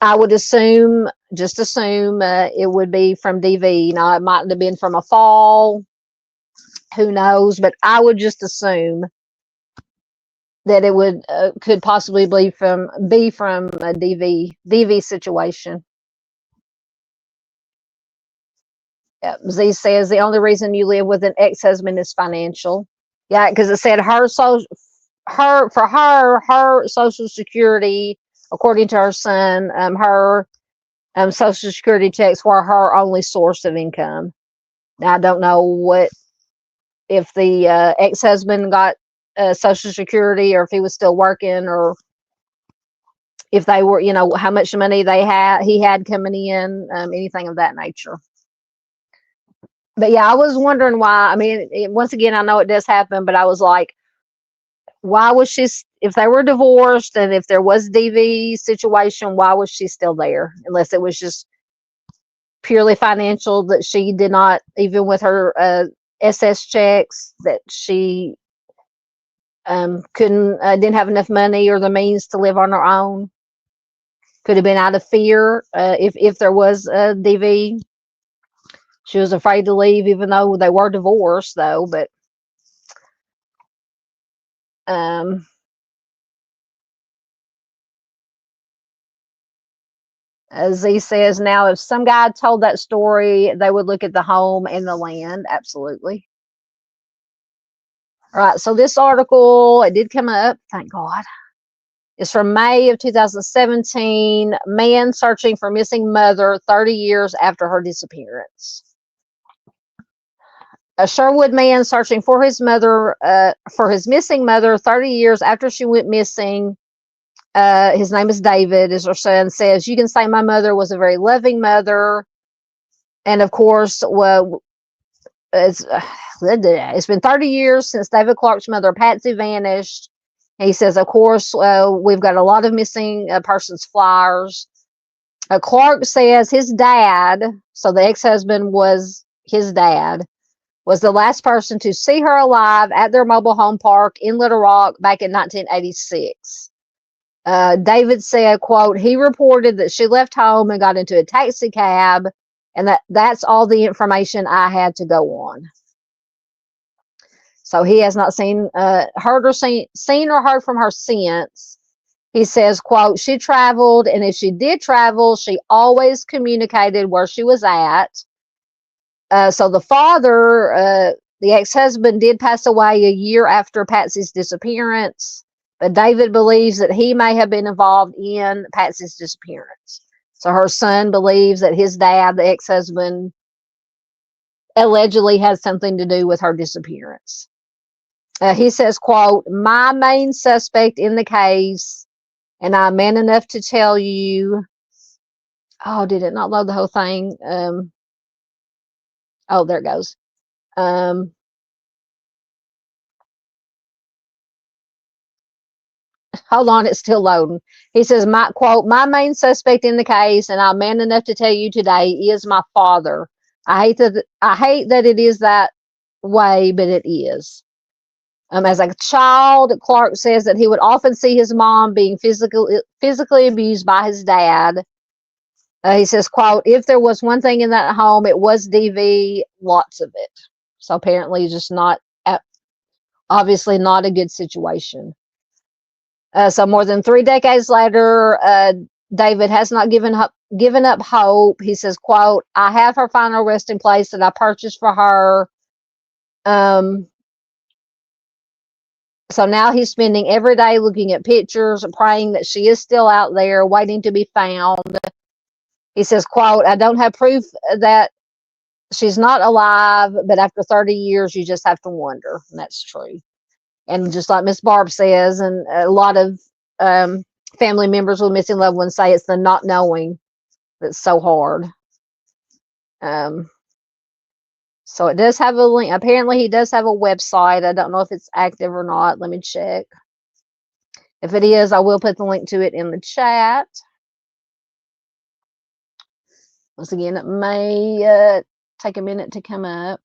I would assume, it would be from DV. Now, it might have been from a fall. Who knows? But I would just assume that it would could possibly be from a DV situation. Yep. Z says the only reason you live with an ex-husband is financial. Yeah, because it said her social security, according to her son, her social security checks were her only source of income. Now I don't know if the ex-husband got social security, or if he was still working, or if they were, how much money he had coming in, anything of that nature. But yeah, I was wondering why. I mean, once again, I know it does happen, but I was like, why was she, if they were divorced and if there was DV situation, why was she still there? Unless it was just purely financial, that she did not, even with her SS checks, that she didn't have enough money or the means to live on her own. Could have been out of fear. If there was a DV, she was afraid to leave, even though they were divorced, though. But as Z says, now if some guy told that story, they would look at the home and the land. Absolutely. All right, so this article, it did come up, thank God. It's from May of 2017. Man searching for missing mother 30 years after her disappearance. A Sherwood man searching for his missing mother 30 years after she went missing. His name is David, as her son says. You can say my mother was a very loving mother. And of course, it's been 30 years since David Clark's mother, Patsy, vanished. He says, of course, we've got a lot of missing persons flyers. Clark says his dad, so the ex-husband was his dad, was the last person to see her alive at their mobile home park in Little Rock back in 1986. David said, quote, he reported that she left home and got into a taxi cab, and that's all the information I had to go on. So he has not seen or heard from her since. He says, quote, she traveled, and if she did travel, she always communicated where she was at. So the father, the ex-husband, did pass away a year after Patsy's disappearance, but David believes that he may have been involved in Patsy's disappearance. So her son believes that his dad, the ex-husband, allegedly has something to do with her disappearance. He says, quote, my main suspect in the case, and I'm man enough to tell you, oh, did it not load the whole thing? Oh, there it goes. Hold on, it's still loading. He says, my quote, my main suspect in the case, and I'm man enough to tell you today, is my father. I hate that it is that way, but it is. As a child, Clark says that he would often see his mom being physically abused by his dad. He says, quote, if there was one thing in that home, it was DV, lots of it. So apparently just obviously not a good situation. So more than 3 decades later, David has not given up hope. He says, quote, I have her final resting place that I purchased for her. So now he's spending every day looking at pictures, praying that she is still out there, waiting to be found. He says, quote, I don't have proof that she's not alive, but after 30 years, you just have to wonder. And that's true. And just like Miss Barb says, and a lot of family members with missing loved ones say, it's the not knowing that's so hard. So it does have a link. Apparently, he does have a website. I don't know if it's active or not. Let me check. If it is, I will put the link to it in the chat. Once again, it may take a minute to come up.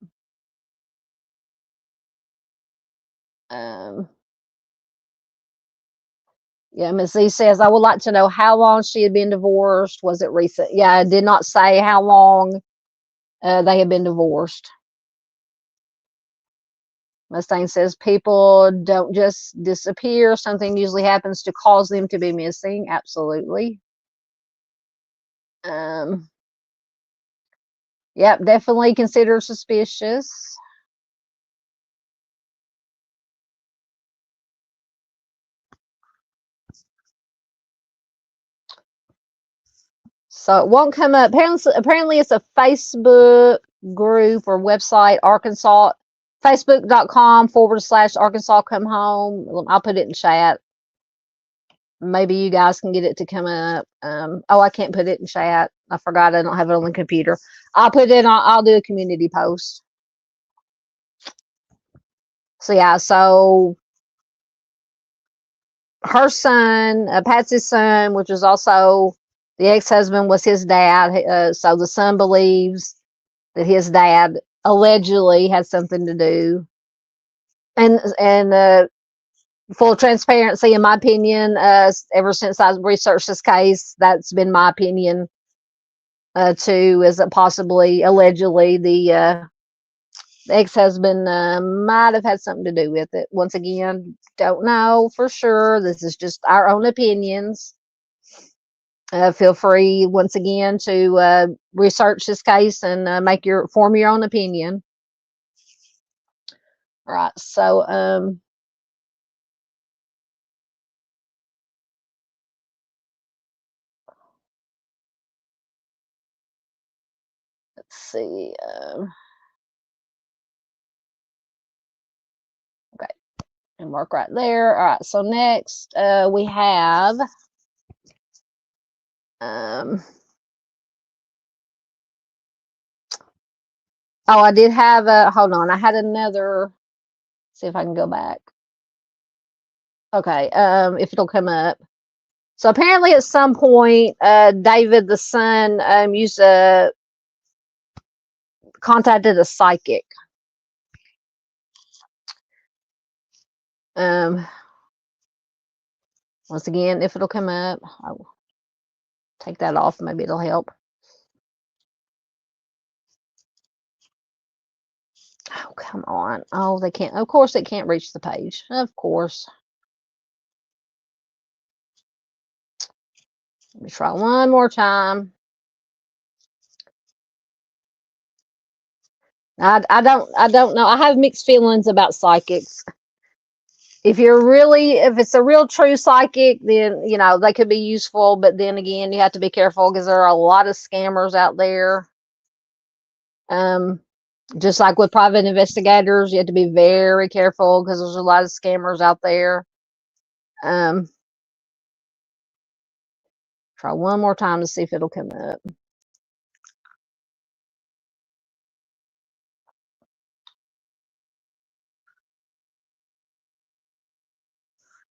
Yeah, Ms. Z says, I would like to know how long she had been divorced. Was it recent? Yeah, it did not say how long they had been divorced. Mustang says, people don't just disappear. Something usually happens to cause them to be missing. Absolutely. Yep, definitely considered suspicious. So it won't come up. Apparently it's a Facebook group or website, Arkansas, facebook.com/Arkansas Come Home. I'll put it in chat. Maybe you guys can get it to come up. Oh, I can't put it in chat. I forgot I don't have it on the computer. I'll put it on, I'll do a community post. So yeah, so her son, Patsy's son, which is also the ex-husband, was his dad. So the son believes that his dad allegedly had something to do. And full transparency, in my opinion, ever since I researched this case, that's been my opinion too, is that possibly, allegedly, the ex-husband might have had something to do with it. Once again, don't know for sure. This is just our own opinions. Feel free, once again, to research this case and form your own opinion. All right, so let's see. Okay, and mark right there. All right, so next we have oh, I did have a, hold on, I had another, see if I can go back. Okay, if it'll come up. So apparently at some point, David, the son, contacted a psychic. Once again, if it'll come up, I'll take that off. Maybe it'll help. Oh, come on. Oh, they can't. Of course, it can't reach the page. Of course. Let me try one more time. I don't know. I have mixed feelings about psychics. If it's a real true psychic, then, you know, they could be useful. But then again, you have to be careful because there are a lot of scammers out there. Just like with private investigators, you have to be very careful because there's a lot of scammers out there. Try one more time to see if it'll come up.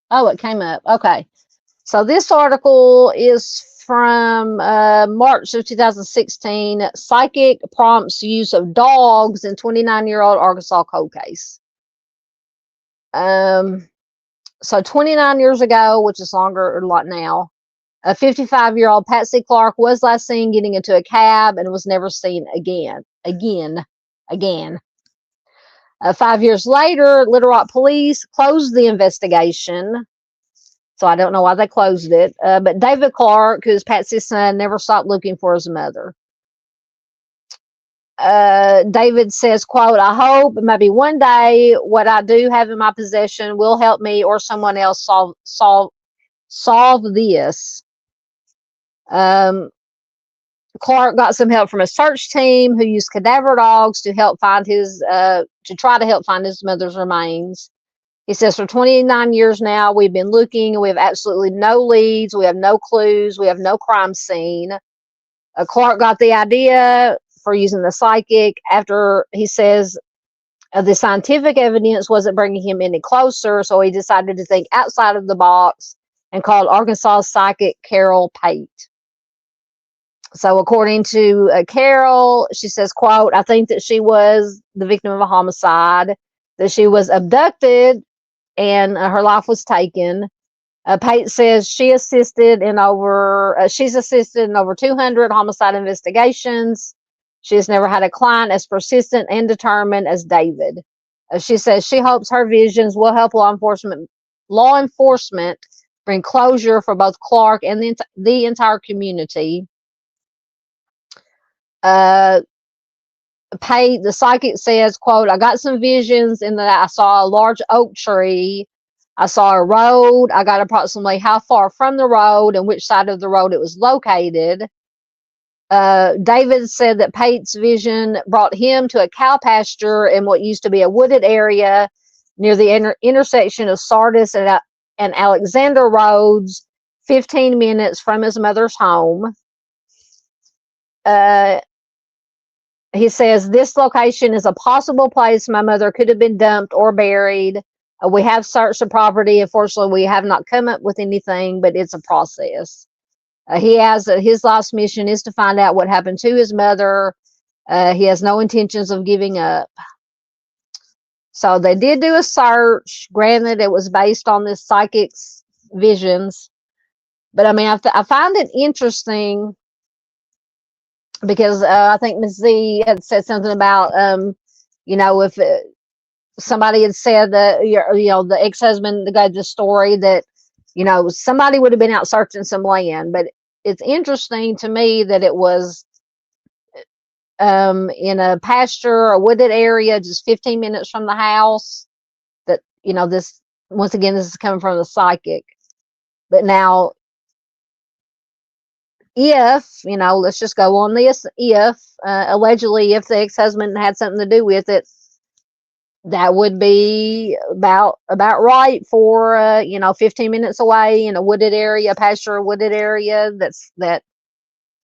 Oh, it came up. Okay. So this article is from March of 2016. Psychic prompts use of dogs in 29-year-old Arkansas cold case. So 29 years ago, which is longer, a lot now, a 55-year-old Patsy Clark was last seen getting into a cab and was never seen again. 5 years later, Little Rock police closed the investigation. So I don't know why they closed it. But David Clark, who's Patsy's son, never stopped looking for his mother. David says, quote, I hope maybe one day what I do have in my possession will help me or someone else solve this. Clark got some help from a search team who used cadaver dogs to help find to try to help find his mother's remains. He says, for 29 years now, we've been looking, and we have absolutely no leads. We have no clues. We have no crime scene. Clark got the idea for using the psychic after, he says, the scientific evidence wasn't bringing him any closer, so he decided to think outside of the box and called Arkansas psychic Carol Pate. So according to Carol, she says, quote, I think that she was the victim of a homicide, that she was abducted and her life was taken. Pate says she's assisted in over 200 homicide investigations. She has never had a client as persistent and determined as David. She says she hopes her visions will help law enforcement bring closure for both Clark and the entire community. Pate, the psychic, says, quote, I got some visions in that I saw a large oak tree. I saw a road. I got approximately how far from the road and which side of the road it was located. David said that Pate's vision brought him to a cow pasture in what used to be a wooded area near the intersection of Sardis and Alexander Roads, 15 minutes from his mother's home. He says, this location is a possible place my mother could have been dumped or buried. We have searched the property. Unfortunately, we have not come up with anything, but it's a process. He has his life's mission is to find out what happened to his mother. He has no intentions of giving up. So they did do a search. Granted, it was based on this psychic's visions. But I mean, I find it interesting because I think Ms. Z had said something about, if somebody had said that, the ex-husband gave the story that, somebody would have been out searching some land. But it's interesting to me that it was in a pasture, a wooded area, just 15 minutes from the house. That, this, once again, this is coming from the psychic. But now, if, let's just go on this, if, allegedly, if the ex-husband had something to do with it, that would be about right for, 15 minutes away in a wooded area, pasture, wooded area, that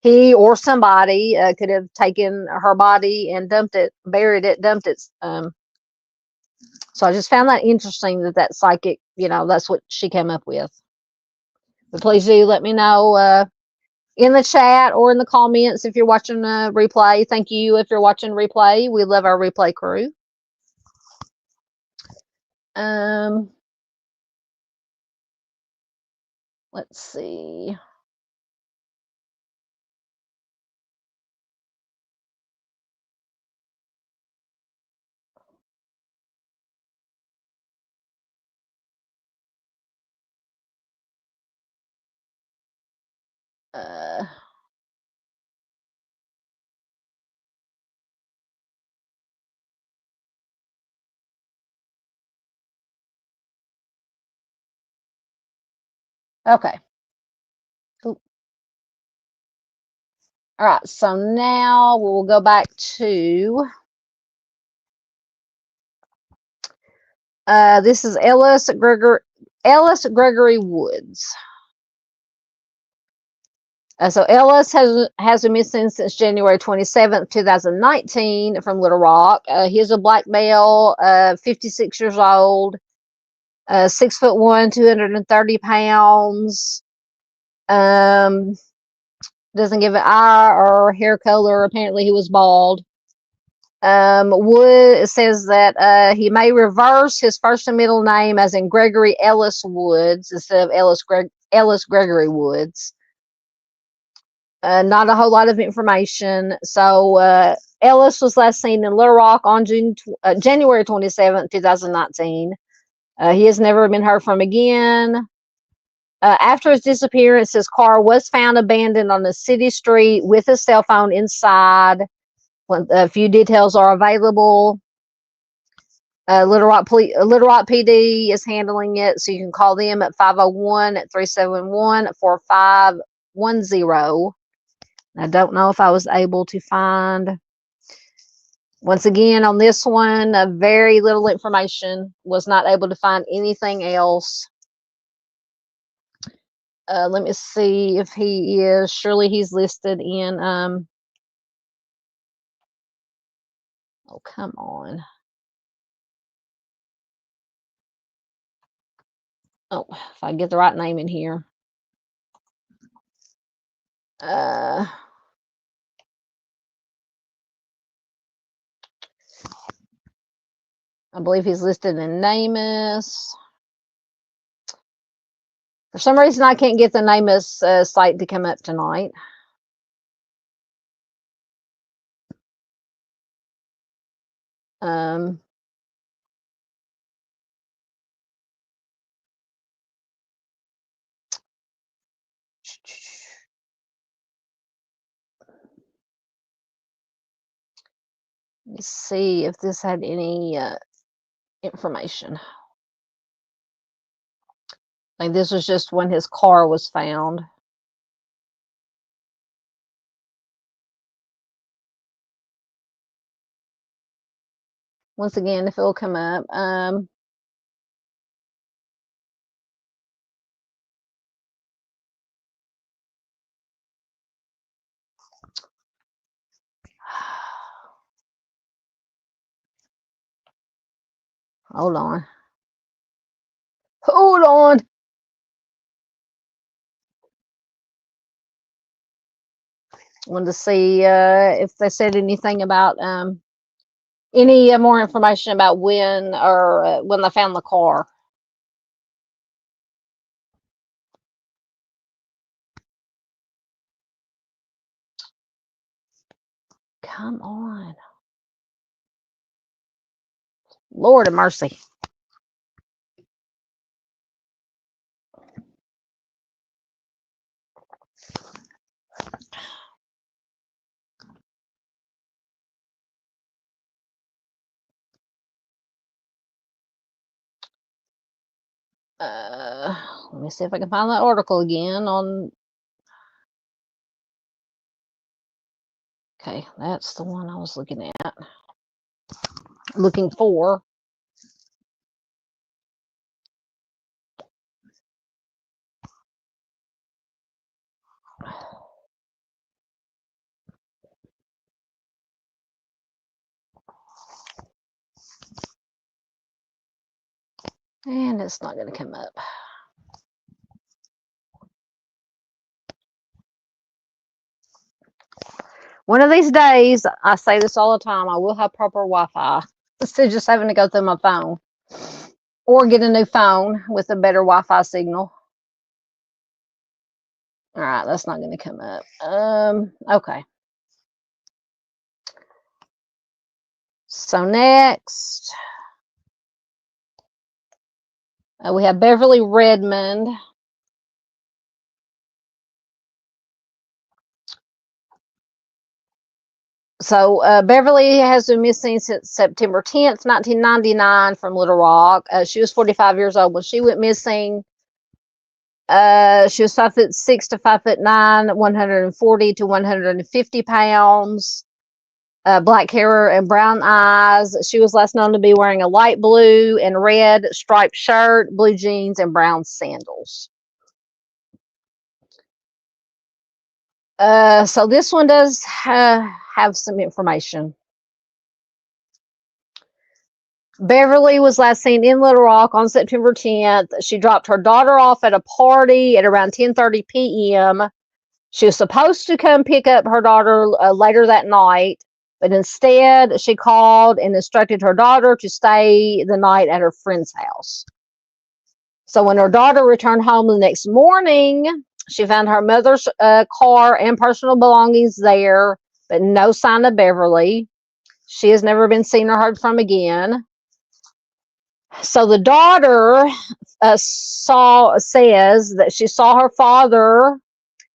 he or somebody could have taken her body and buried it. So I just found that interesting that psychic, that's what she came up with. But please do let me know in the chat or in the comments if you're watching a replay. Thank you if you're watching replay. We love our replay crew. Let's see. Okay. Ooh. All right. So now we'll go back to this is Ellis Gregory Woods. So Ellis has been missing since January 27th, 2019 from Little Rock. He's a black male, 56 years old, 6'1", 230 pounds. Doesn't give an eye or hair color. Apparently he was bald. Wood says that he may reverse his first and middle name as in Gregory Ellis Woods instead of Ellis Gregory Woods. Not a whole lot of information. So Ellis was last seen in Little Rock on January 27th, 2019. He has never been heard from again. After his disappearance, his car was found abandoned on a city street with a cell phone inside. A few details are available. Little Rock PD is handling it, so you can call them at 501-371-4510. I don't know if I was able to find, once again, on this one, very little information. Was not able to find anything else. Let me see if he is. Surely he's listed in, oh, come on. Oh, if I get the right name in here. I believe he's listed in NamUs. For some reason, I can't get the NamUs site to come up tonight. Let me see if this had any information. Like, this was just when his car was found. Once again, if it'll come up. Hold on. Hold on. Wanted to see if they said anything about any more information about when or when they found the car. Come on. Lord of mercy. Let me see if I can find that article again on. Okay, that's the one I was looking at. Looking for. And it's not going to come up. One of these days, I say this all the time, I will have proper Wi-Fi instead of just having to go through my phone or get a new phone with a better Wi-Fi signal. All right, that's not going to come up. Okay. So next, we have Beverly Redmond. So Beverly has been missing since September 10th, 1999 from Little Rock. She was 45 years old when she went missing. She was 5'6" to 5'9", 140 to 150 pounds. Black hair and brown eyes. She was last known to be wearing a light blue and red striped shirt, blue jeans, and brown sandals. So this one does have some information. Beverly was last seen in Little Rock on September 10th. She dropped her daughter off at a party at around 10:30 p.m. She was supposed to come pick up her daughter later that night, but instead she called and instructed her daughter to stay the night at her friend's house. So when her daughter returned home the next morning, she found her mother's car and personal belongings there, but no sign of Beverly. She has never been seen or heard from again. So the daughter says that she saw her father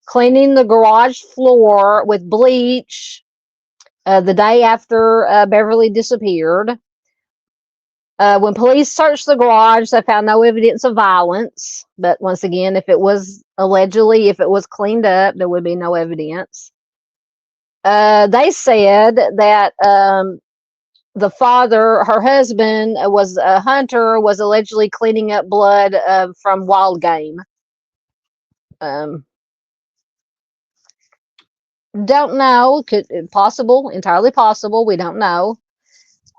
cleaning the garage floor with bleach the day after Beverly disappeared. When police searched the garage, they found no evidence of violence. But once again, if it was allegedly, if it was cleaned up, there would be no evidence. They said that the father, her husband, was a hunter, was allegedly cleaning up blood from wild game. Don't know. Possible, entirely possible. We don't know.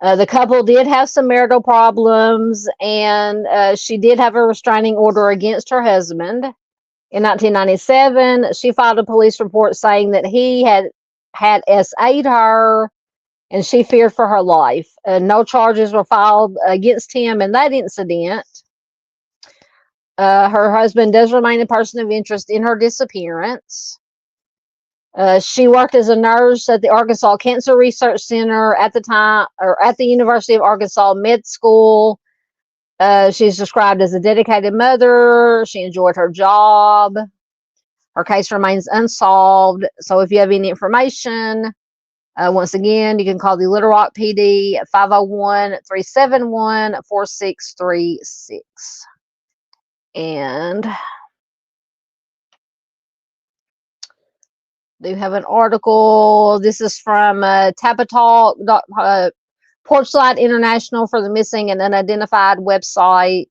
The couple did have some marital problems, and she did have a restraining order against her husband. In 1997, she filed a police report saying that he had SA'd her, and she feared for her life. No charges were filed against him in that incident. Her husband does remain a person of interest in her disappearance. She worked as a nurse at the Arkansas Cancer Research Center at the time, or at the University of Arkansas Med School. She's described as a dedicated mother. She enjoyed her job. Her case remains unsolved. So if you have any information, once again, you can call the Little Rock PD at 501-371-4636. And do have an article. This is from Tapatalk, Porchlight International for the Missing and Unidentified website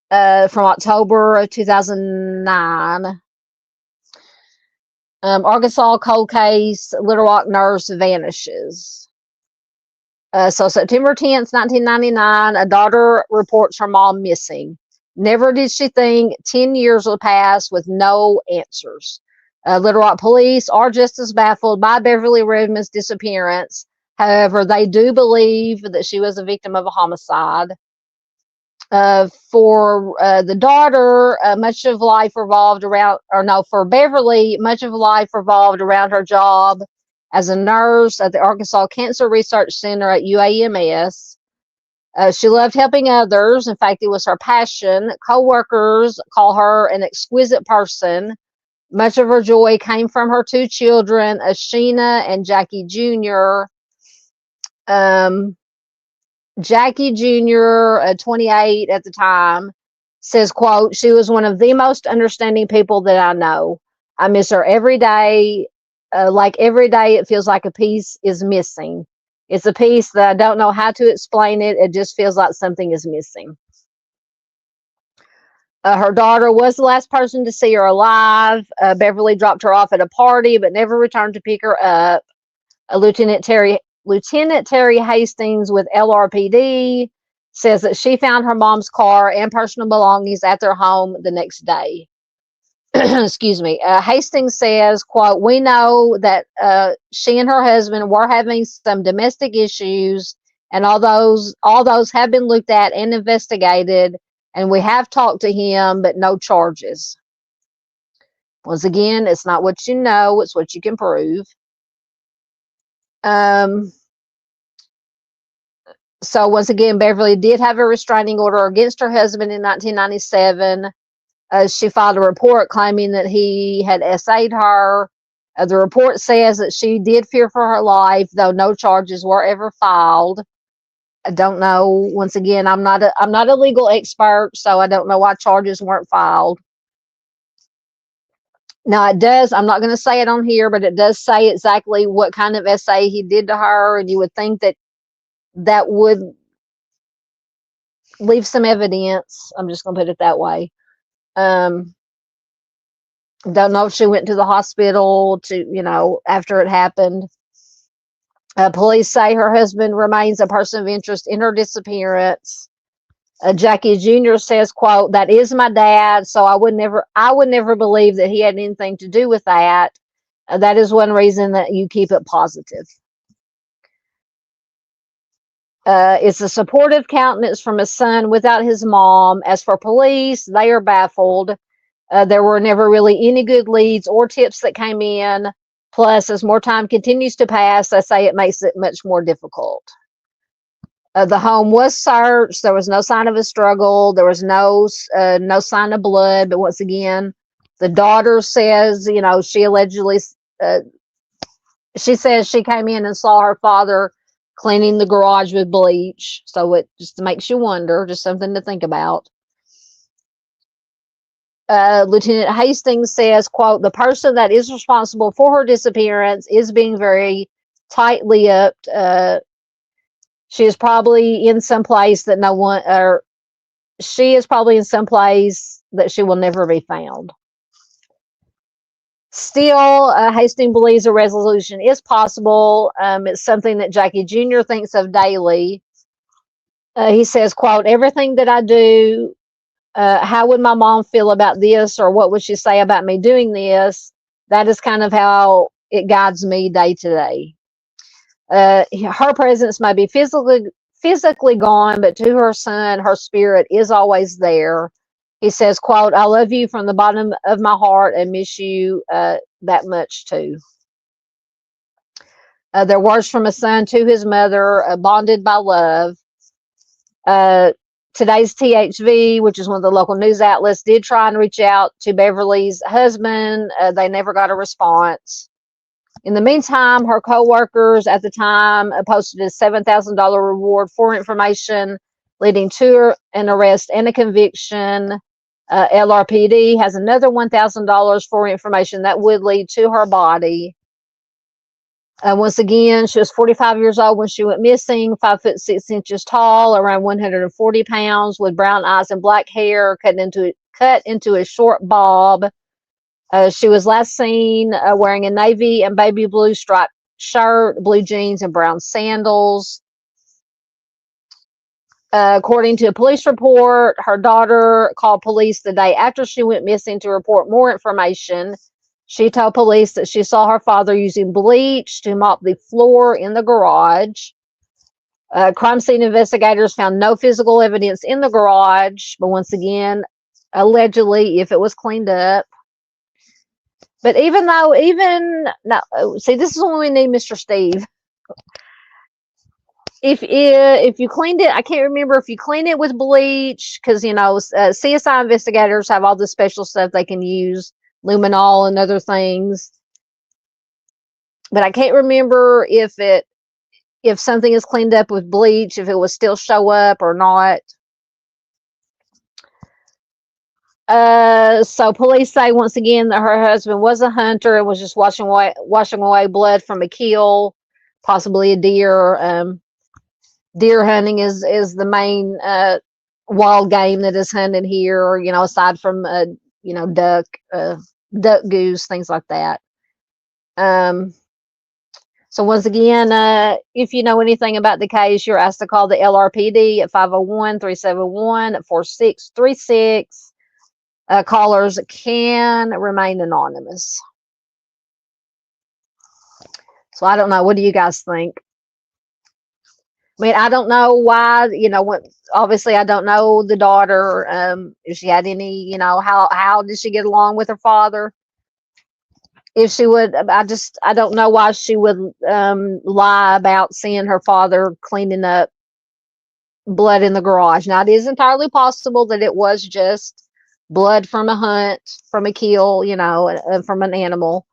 from October of 2009. Arkansas cold case, Little Rock nurse vanishes. So September 10th, 1999, a daughter reports her mom missing. Never did she think 10 years will pass with no answers. Little Rock police are just as baffled by Beverly Redmond's disappearance. However, they do believe that she was a victim of a homicide. For the daughter, much of life revolved around, for Beverly, much of life revolved around her job as a nurse at the Arkansas Cancer Research Center at UAMS. She loved helping others. In fact, it was her passion. Co-workers call her an exquisite person. Much of her joy came from her two children, Ashina and Jackie Jr. Jackie Jr., 28 at the time, says, quote, "She was one of the most understanding people that I know. I miss her every day. Like every day, it feels like a piece is missing. It's a piece that I don't know how to explain it. It just feels like something is missing." Her daughter was the last person to see her alive. Beverly dropped her off at a party, but never returned to pick her up. Lieutenant Terry Hastings with LRPD says that she found her mom's car and personal belongings at their home the next day. Excuse me. Hastings says, quote, "We know that she and her husband were having some domestic issues, and all those have been looked at and investigated, and we have talked to him, but no charges." Once again, it's not what you know, it's what you can prove. So once again, Beverly did have a restraining order against her husband in 1997. She filed a report claiming that he had SA'd her. The report says that she did fear for her life, though no charges were ever filed. I don't know. Once again, I'm not a legal expert, so I don't know why charges weren't filed. Now it does, I'm not going to say it on here, but it does say exactly what kind of SA he did to her, and you would think that that would leave some evidence. I'm just going to put it that way. Don't know if she went to the hospital after it happened. Police say her husband remains a person of interest in her disappearance. Jackie Jr. says, quote, "That is my dad, so I would never believe that he had anything to do with that. That is one reason that you keep it positive." It's a supportive countenance from a son without his mom. As for police, they are baffled. There were never really any good leads or tips that came in. Plus, as more time continues to pass, I say it makes it much more difficult. The home was searched. There was no sign of a struggle. There was no sign of blood. But once again, the daughter says, she allegedly, she says she came in and saw her father cleaning the garage with bleach. So it just makes you wonder, just something to think about. Lieutenant Hastings says, quote, the person that is responsible for her disappearance is being very tight-lipped. She is probably in some place that no one, or she is probably in some place that she will never be found. Still, Hastings believes a resolution is possible. It's something that Jackie Jr. thinks of daily. He says, quote, everything that I do, how would my mom feel about this, or what would she say about me doing this? That is kind of how it guides me day to day. Her presence may be physically gone, but to her son, her spirit is always there. He says, quote, I love you from the bottom of my heart and miss you that much too. Their words from a son to his mother, bonded by love. Today's THV, which is one of the local news outlets, did try and reach out to Beverly's husband. They never got a response. In the meantime, her co-workers at the time posted a $7,000 reward for information leading to an arrest and a conviction. LRPD has another $1,000 for information that would lead to her body. Once again, she was 45 years old when she went missing, 5'6" tall, around 140 pounds, with brown eyes and black hair cut into a short bob. She was last seen wearing a navy and baby blue striped shirt, blue jeans, and brown sandals. According to a police report, her daughter called police the day after she went missing to report more information. She told police that she saw her father using bleach to mop the floor in the garage. Crime scene investigators found no physical evidence in the garage, but once again, allegedly, if it was cleaned up. But see, this is when we need Mr. Steve. If you cleaned it, I can't remember if you clean it with bleach, because CSI investigators have all this special stuff they can use, luminol and other things. But I can't remember if something is cleaned up with bleach, if it will still show up or not. So police say once again that her husband was a hunter and was just washing away blood from a kill, possibly a deer. Deer hunting is the main wild game that is hunted here, aside from duck, goose, things like that. So once again, if you know anything about the case, you're asked to call the LRPD at 501-371-4636. Callers can remain anonymous. So I don't know. What do you guys think? I mean, I don't know why, obviously I don't know the daughter. If she had any, how did she get along with her father? If she would, I don't know why she would lie about seeing her father cleaning up blood in the garage. Now, it is entirely possible that it was just blood from a hunt, from a kill, from an animal.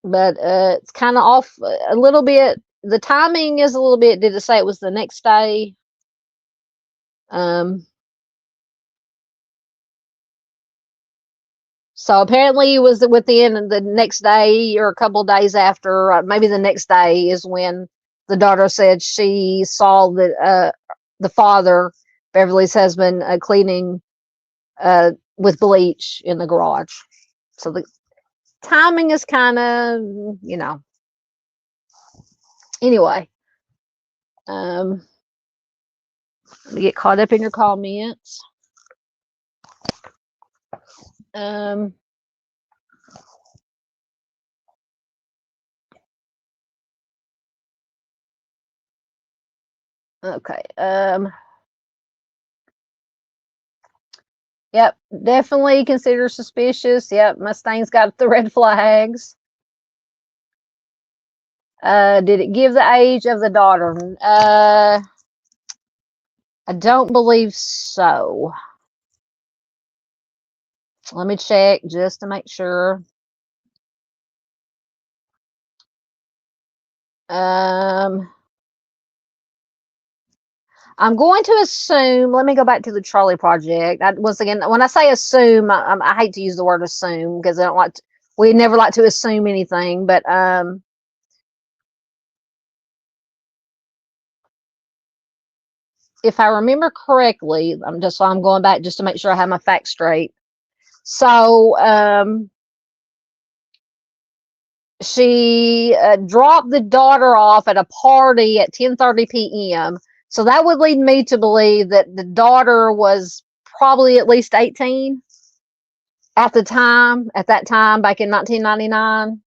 But it's kind of off a little bit. The timing is a little bit. Did it say it was the next day? So apparently it was within the next day or a couple of days after. Maybe the next day is when the daughter said she saw the father, Beverly's husband, cleaning with bleach in the garage. So the timing is kind of, anyway. Get caught up in your comments. Okay. Yep, definitely consider suspicious. Yep, Mustang's got the red flags. Did it give the age of the daughter? I don't believe so. Let me check just to make sure. I'm going to assume, let me go back to the Charlie Project. Once again, when I say assume, I hate to use the word assume because I don't like to, we never like to assume anything, but if I remember correctly, I'm going back just to make sure I have my facts straight. So she dropped the daughter off at a party at 10:30 p.m. So that would lead me to believe that the daughter was probably at least 18 at that time back in 1999.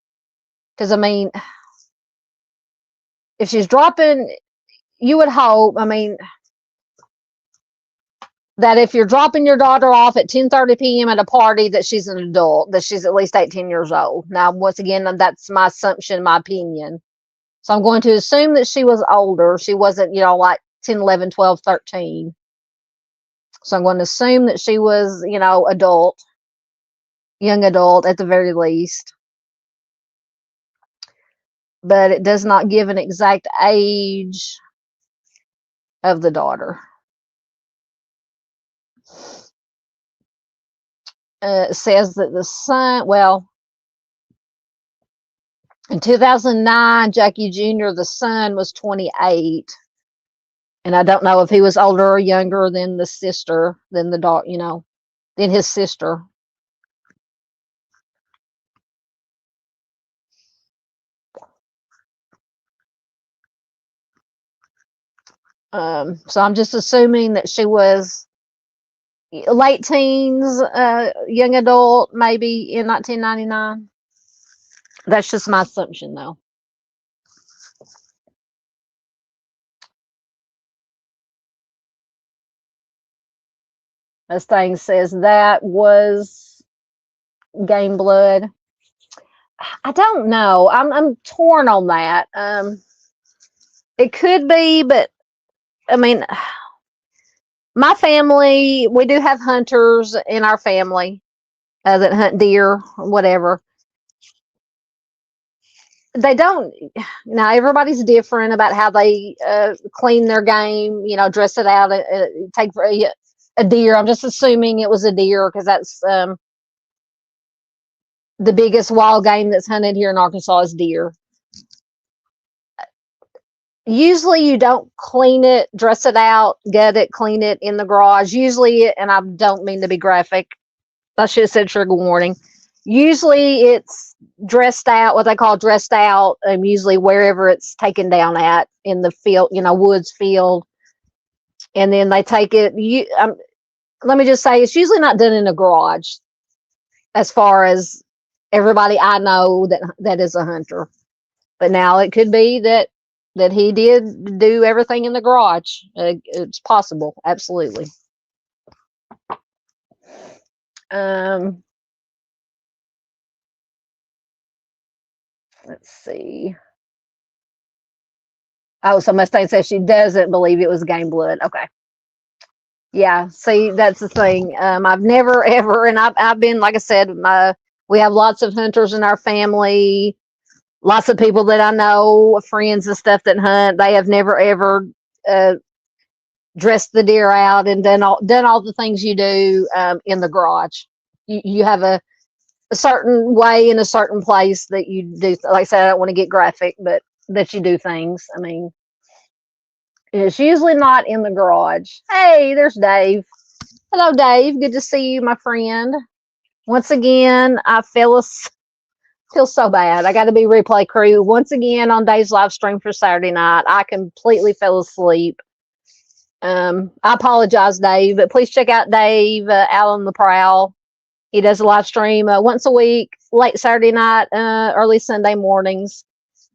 Because I mean, if she's dropping, you would hope, I mean, that if you're dropping your daughter off at 10:30 p.m. at a party, that she's an adult, that she's at least 18 years old. Now, once again, that's my assumption, my opinion. So I'm going to assume that she was older. She wasn't, like 10, 11, 12, 13. So I'm going to assume that she was, adult, young adult at the very least. But it does not give an exact age of the daughter. It says that the son, well, in 2009, Jackie Jr., the son, was 28. And I don't know if he was older or younger than the sister, than the daughter, than his sister. So I'm just assuming that she was late teens, young adult, maybe in 1999. That's just my assumption, though. This thing says that was game blood. I don't know. I'm torn on that. It could be, but I mean, my family, we do have hunters in our family that hunt deer or whatever. They don't, now everybody's different about how they clean their game, dress it out, take a deer. I'm just assuming it was a deer because that's the biggest wild game that's hunted here in Arkansas is deer. Usually you don't clean it, dress it out, gut it, clean it in the garage. Usually, and I don't mean to be graphic, I should have said trigger warning. Usually it's dressed out, what they call dressed out, usually wherever it's taken down at in the field, woods field. And then they take it, let me just say, it's usually not done in a garage as far as everybody I know that is a hunter. But now it could be that he did do everything in the garage. It's possible, absolutely. Let's see. Oh, so Mustang says she doesn't believe it was game blood. Okay. Yeah, see, that's the thing. I've never ever, and I've been, like I said, we have lots of hunters in our family. Lots of people that I know, friends and stuff that hunt, they have never ever dressed the deer out and done all the things you do in the garage. You have a certain way in a certain place that you do. Like I said, I don't want to get graphic, but that you do things. I mean, it's usually not in the garage. Hey, there's Dave. Hello, Dave. Good to see you, my friend. Once again, I feel so bad. I got to be replay crew once again on Dave's live stream for Saturday night. I completely fell asleep. I apologize, Dave, but please check out Dave out on the prowl. He does a live stream once a week, late Saturday night, early Sunday mornings.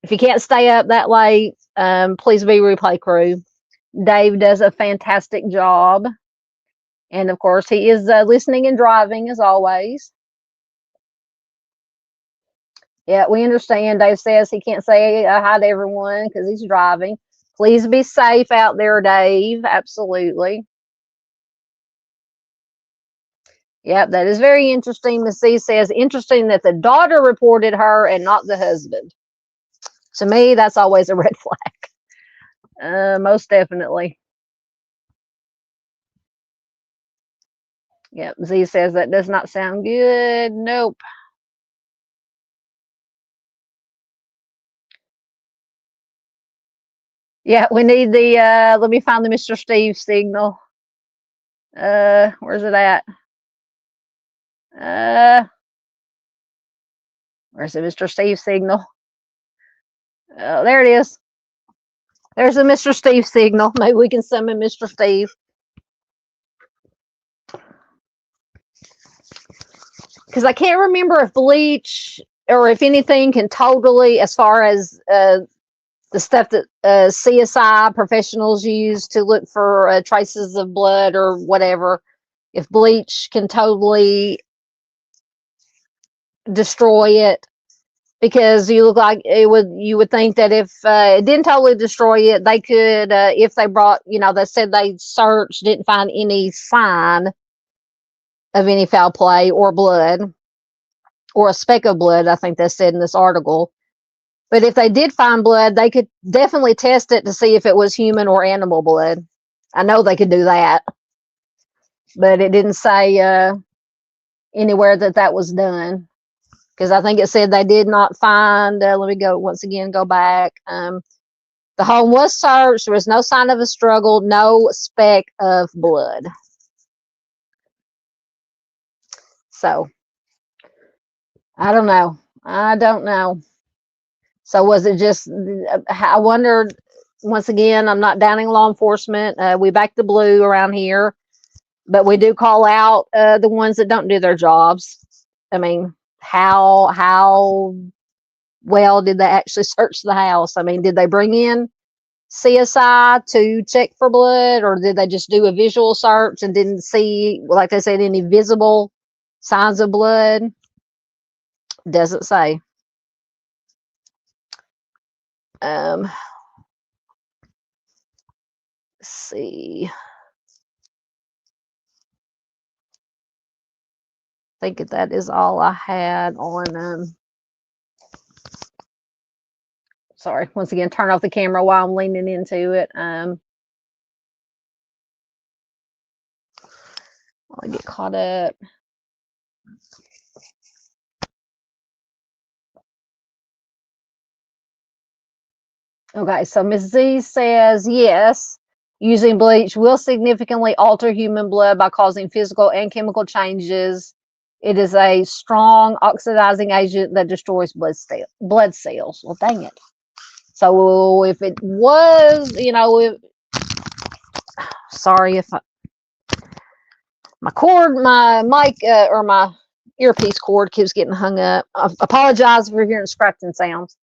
If you can't stay up that late, please be replay crew. Dave does a fantastic job. And of course, he is listening and driving as always. Yeah, we understand. Dave says he can't say hi to everyone because he's driving. Please be safe out there, Dave. Absolutely. Yep, that is very interesting. Ms. C says, interesting that the daughter reported her and not the husband. To me, that's always a red flag. Most definitely. Yep, Z says that does not sound good. Nope. Yeah, we need the, let me find the Mr. Steve signal. Where's it at? Where's the Mr. Steve signal? There it is. There's the Mr. Steve signal. Maybe we can summon Mr. Steve. Because I can't remember if bleach or if anything can totally, as far as the stuff that CSI professionals use to look for traces of blood or whatever, if bleach can totally destroy it. Because you look like you would think that if it didn't totally destroy it, they could, if they brought, they said they searched, didn't find any sign of any foul play or blood or a speck of blood, I think they said in this article. But if they did find blood, they could definitely test it to see if it was human or animal blood. I know they could do that, but it didn't say anywhere that was done. Because I think it said they did not find, let me go once again, go back. The home was searched. There was no sign of a struggle, no speck of blood. So, I don't know. So was it just, I wondered, once again, I'm not downing law enforcement. We back the blue around here, but we do call out the ones that don't do their jobs. I mean, how well did they actually search the house? I mean, did they bring in CSI to check for blood, or did they just do a visual search and didn't see, like they said, any visible signs of blood? Doesn't say. Let's see. I think that is all I had on. Sorry, once again, turn off the camera while I'm leaning into it. I'll get caught up. Okay, so Ms. Z says, yes, using bleach will significantly alter human blood by causing physical and chemical changes. It is a strong oxidizing agent that destroys blood cells. Well, dang it. So if it was, sorry if my mic or my earpiece cord keeps getting hung up. I apologize for hearing scratching sounds.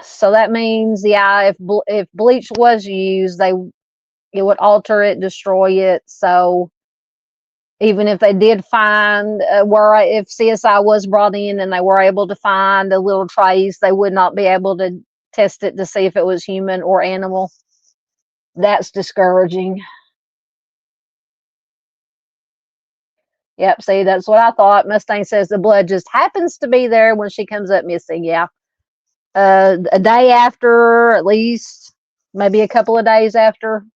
So that means, yeah, if bleach was used, it would alter it, destroy it. So even if they did find if CSI was brought in and they were able to find a little trace, they would not be able to test it to see if it was human or animal. That's discouraging. Yep, see, that's what I thought. Mustang says the blood just happens to be there when she comes up missing. Yeah. A day after, at least, maybe a couple of days after.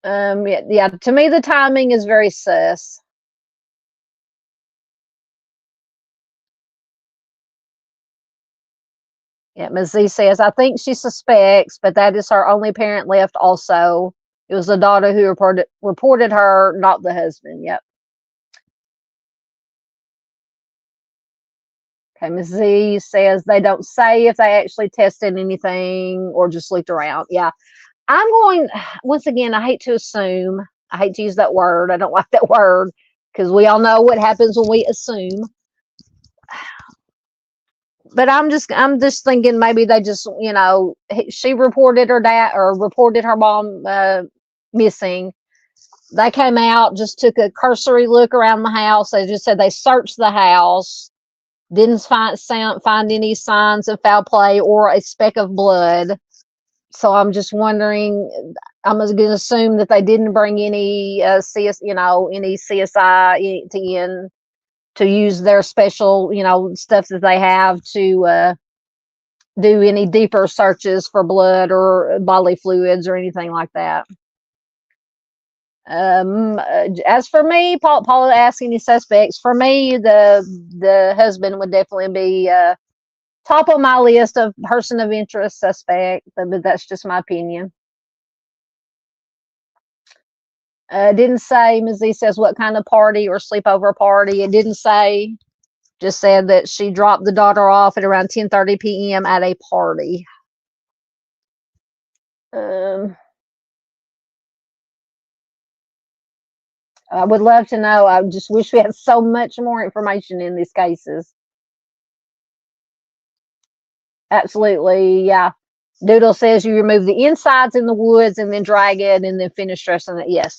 Yeah, to me, the timing is very sus. Yeah, Ms. Z says, I think she suspects, but that is her only parent left also. It was the daughter who reported her, not the husband. Yep. Okay, Ms. Z says they don't say if they actually tested anything or just looked around. Yeah. I'm going, once again, I hate to assume. I hate to use that word. I don't like that word because we all know what happens when we assume. But I'm just thinking maybe they just, she reported her dad or reported her mom missing. They came out, just took a cursory look around the house. They just said they searched the house, didn't find any signs of foul play or a speck of blood. So I'm just wondering, I'm going to assume that they didn't bring any any CSI in to use their special, stuff that they have to do any deeper searches for blood or bodily fluids or anything like that. As for me, Paula asking any suspects. For me, the husband would definitely be top of my list of person of interest suspect, but that's just my opinion. Didn't say, Ms. Z says, what kind of party or sleepover party. It didn't say, just said that she dropped the daughter off at around 10:30 p.m. at a party. I would love to know. I just wish we had so much more information in these cases. Absolutely, yeah. Doodle says you remove the insides in the woods and then drag it and then finish dressing it. Yes,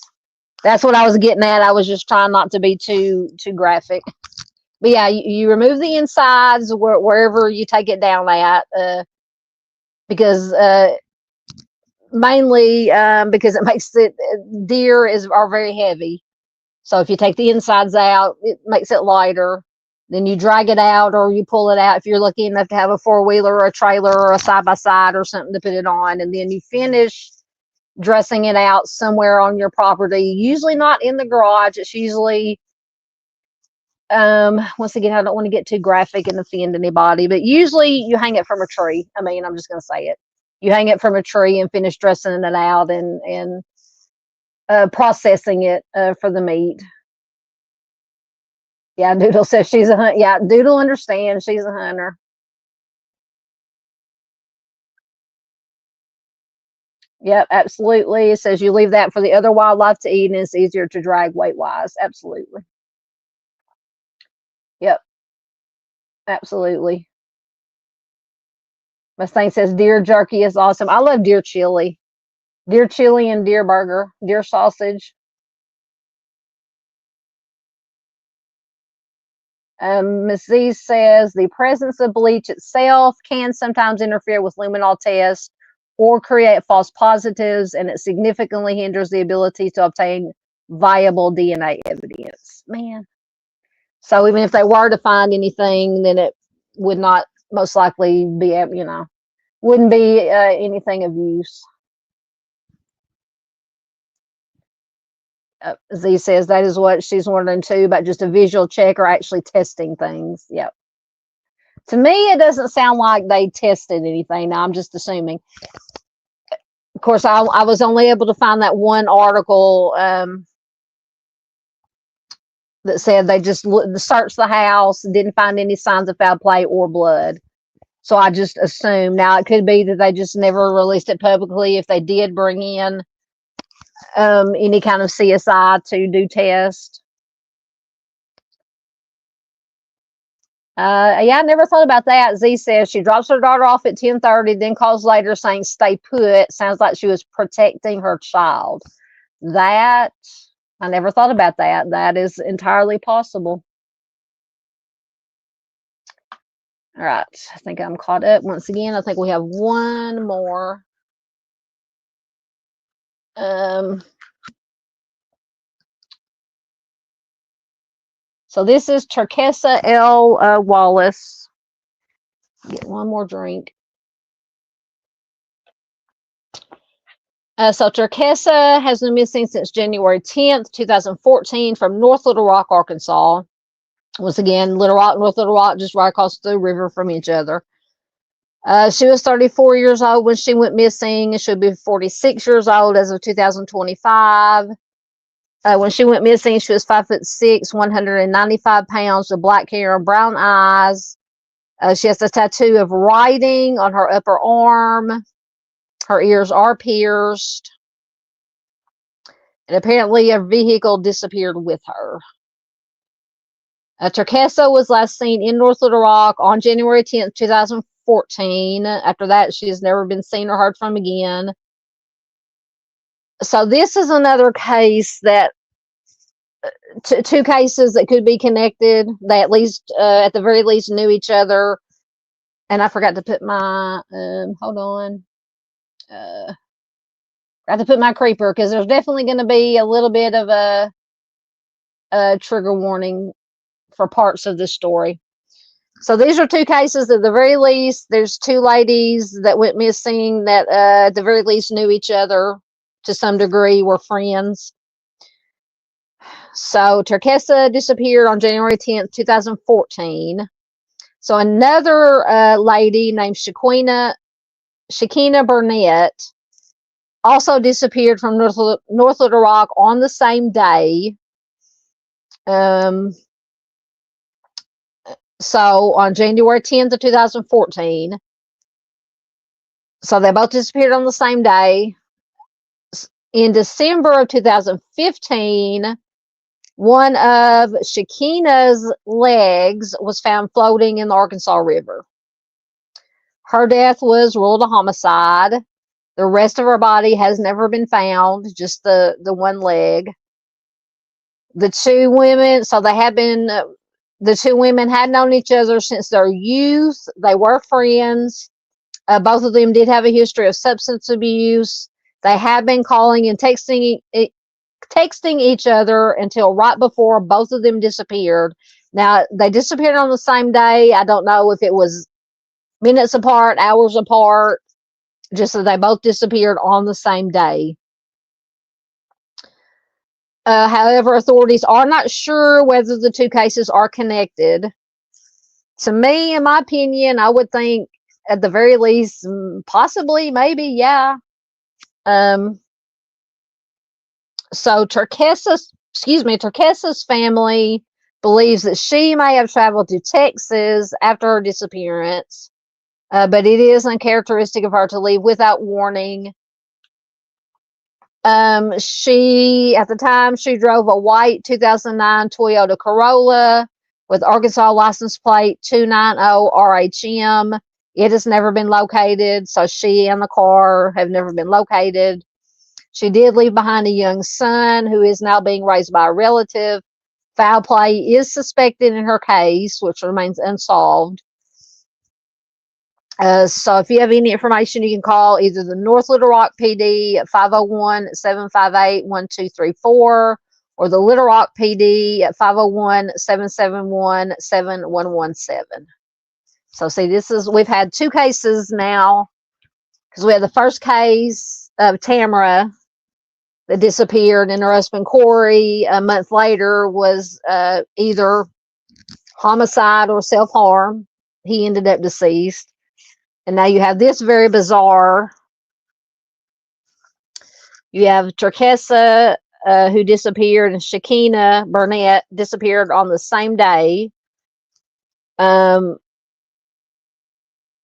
that's what I was getting at. I was just trying not to be too graphic. But yeah, you remove the insides wherever you take it down at, because mainly because it makes it, deer are very heavy. So if you take the insides out, it makes it lighter. Then you drag it out or you pull it out if you're lucky enough to have a four-wheeler or a trailer or a side-by-side or something to put it on. And then you finish dressing it out somewhere on your property, usually not in the garage. It's usually, once again, I don't want to get too graphic and offend anybody, but usually you hang it from a tree. I mean, I'm just going to say it. You hang it from a tree and finish dressing it out and processing it for the meat. Yeah, Doodle says she's a hunter. Yeah, Doodle understands she's a hunter. Yep, absolutely. It says you leave that for the other wildlife to eat and it's easier to drag weight-wise. Absolutely. Yep, absolutely. Mustang says deer jerky is awesome. I love deer chili. Deer chili and deer burger, deer sausage. Ms. Z says the presence of bleach itself can sometimes interfere with luminol tests or create false positives, and it significantly hinders the ability to obtain viable DNA evidence. Man. So even if they were to find anything, then it would not most likely be, wouldn't be anything of use. Z says that is what she's wondering too, about just a visual check or actually testing things. Yep. To me, it doesn't sound like they tested anything. Now, I'm just assuming. Of course, I was only able to find that one article that said they just searched the house, didn't find any signs of foul play or blood. So I just assumed. Now, it could be that they just never released it publicly. If they did bring in any kind of CSI to do tests. Yeah, I never thought about that. Z says she drops her daughter off at 10:30, then calls later saying stay put. Sounds like she was protecting her child. That, I never thought about that. That is entirely possible. All right, I think I'm caught up once again. I think we have one more. So this is Terkessa Wallace. Get one more drink. So Terkessa has been missing since January 10th, 2014 from North Little Rock, Arkansas. Once again, Little Rock, North Little Rock, just right across the river from each other. She was 34 years old when she went missing. She'll be 46 years old as of 2025. When she went missing, she was 5'6", 195 pounds, with black hair and brown eyes. She has a tattoo of writing on her upper arm. Her ears are pierced. And apparently a vehicle disappeared with her. Terkessa was last seen in North Little Rock on January 10th, 2014. After that, she has never been seen or heard from again. So this is another case that, two cases that could be connected. They at least, at the very least, knew each other. And I forgot to put my, hold on. Got to put my creeper, because there's definitely going to be a little bit of a trigger warning for parts of this story. So these are two cases. At the very least, there's two ladies that went missing that at the very least knew each other to some degree, were friends. So Terkessa disappeared on January 10th, 2014. So another lady named Shakina Burnett also disappeared from North Little Rock on the same day. So on January 10th of 2014. So they both disappeared on the same day. In December of 2015, one of Shakina's legs was found floating in the Arkansas River. Her death was ruled a homicide. The rest of her body has never been found, just the one leg. The two women, so they had been, the two women had known each other since their youth. They were friends. Both of them did have a history of substance abuse. They had been calling and texting each other until right before both of them disappeared. Now, they disappeared on the same day. I don't know if it was minutes apart, hours apart, just that they both disappeared on the same day. However, authorities are not sure whether the two cases are connected. To me, in my opinion, I would think at the very least, possibly, maybe, yeah. So Terkessa's family believes that she may have traveled to Texas after her disappearance, but it is uncharacteristic of her to leave without warning. At the time, she drove a white 2009 Toyota Corolla with Arkansas license plate 290 RHM. It has never been located, so she and the car have never been located. She did leave behind a young son who is now being raised by a relative. Foul play is suspected in her case, which remains unsolved. So if you have any information, you can call either the North Little Rock PD at 501-758-1234 or the Little Rock PD at 501-771-7117. So see, we've had two cases now, because we had the first case of Tamara that disappeared, and her husband Corey a month later was either homicide or self-harm. He ended up deceased. And now you have this very bizarre. You have Terkessa, who disappeared, and Shakina Burnett disappeared on the same day. And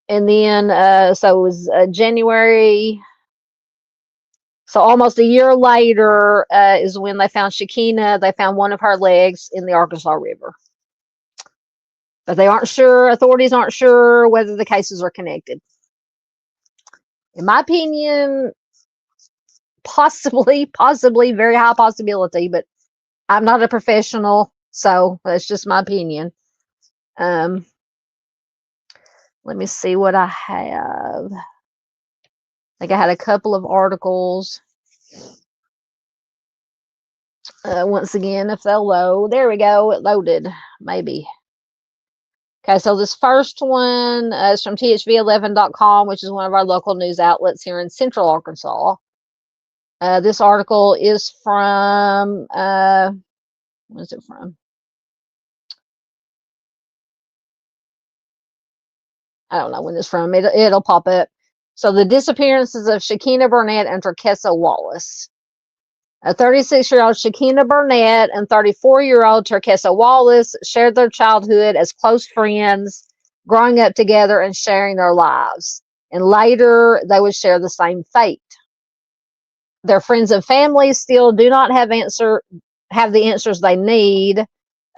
then, so it was January. So almost a year later is when they found Shakina. They found one of her legs in the Arkansas River. But they aren't sure, authorities aren't sure whether the cases are connected. In my opinion, possibly, very high possibility, but I'm not a professional, so that's just my opinion. Let me see what I have. I think I had a couple of articles. Once again, if they'll load. There we go. It loaded. Maybe. Okay, so this first one is from thv11.com, which is one of our local news outlets here in Central Arkansas. This article is from, what is it from? I don't know when this is from. It'll pop up. So the disappearances of Shakina Burnett and Terkessa Wallace. A 36-year-old Shakina Burnett and 34-year-old Terkessa Wallace shared their childhood as close friends, growing up together and sharing their lives. And later, they would share the same fate. Their friends and family still do not have the answers they need.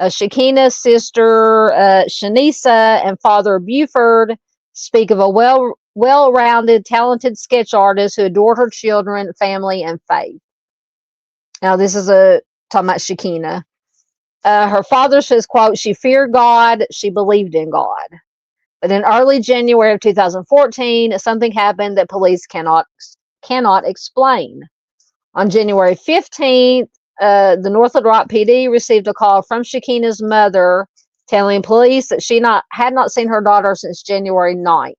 Shakina's sister, Shanisa, and father Buford speak of a well-rounded, talented sketch artist who adored her children, family, and faith. Now, this is talking about Shakina. Her father says, quote, she feared God, she believed in God. But in early January of 2014, something happened that police cannot explain. On January 15th, the North Little Rock PD received a call from Shakina's mother telling police that she had not seen her daughter since January 9th.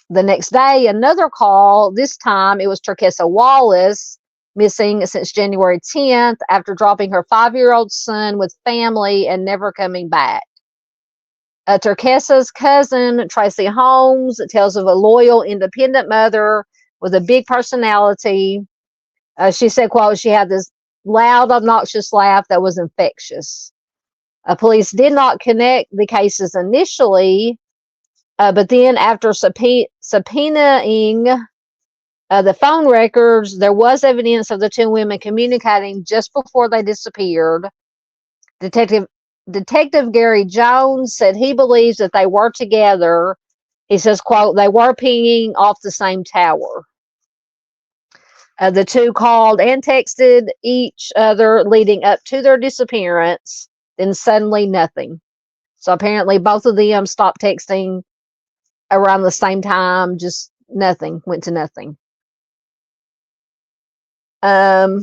The next day, another call. This time, it was Terkessa Wallace missing since January 10th after dropping her 5-year-old son with family and never coming back. Terkessa's cousin, Tracy Holmes, tells of a loyal, independent mother with a big personality. She said, quote, she had this loud, obnoxious laugh that was infectious. Police did not connect the cases initially, but then after subpoenaing the phone records, there was evidence of the two women communicating just before they disappeared. Detective Gary Jones said he believes that they were together. He says, quote, they were pinging off the same tower. The two called and texted each other leading up to their disappearance. Then suddenly nothing. So apparently both of them stopped texting around the same time. Just nothing. Went to nothing. I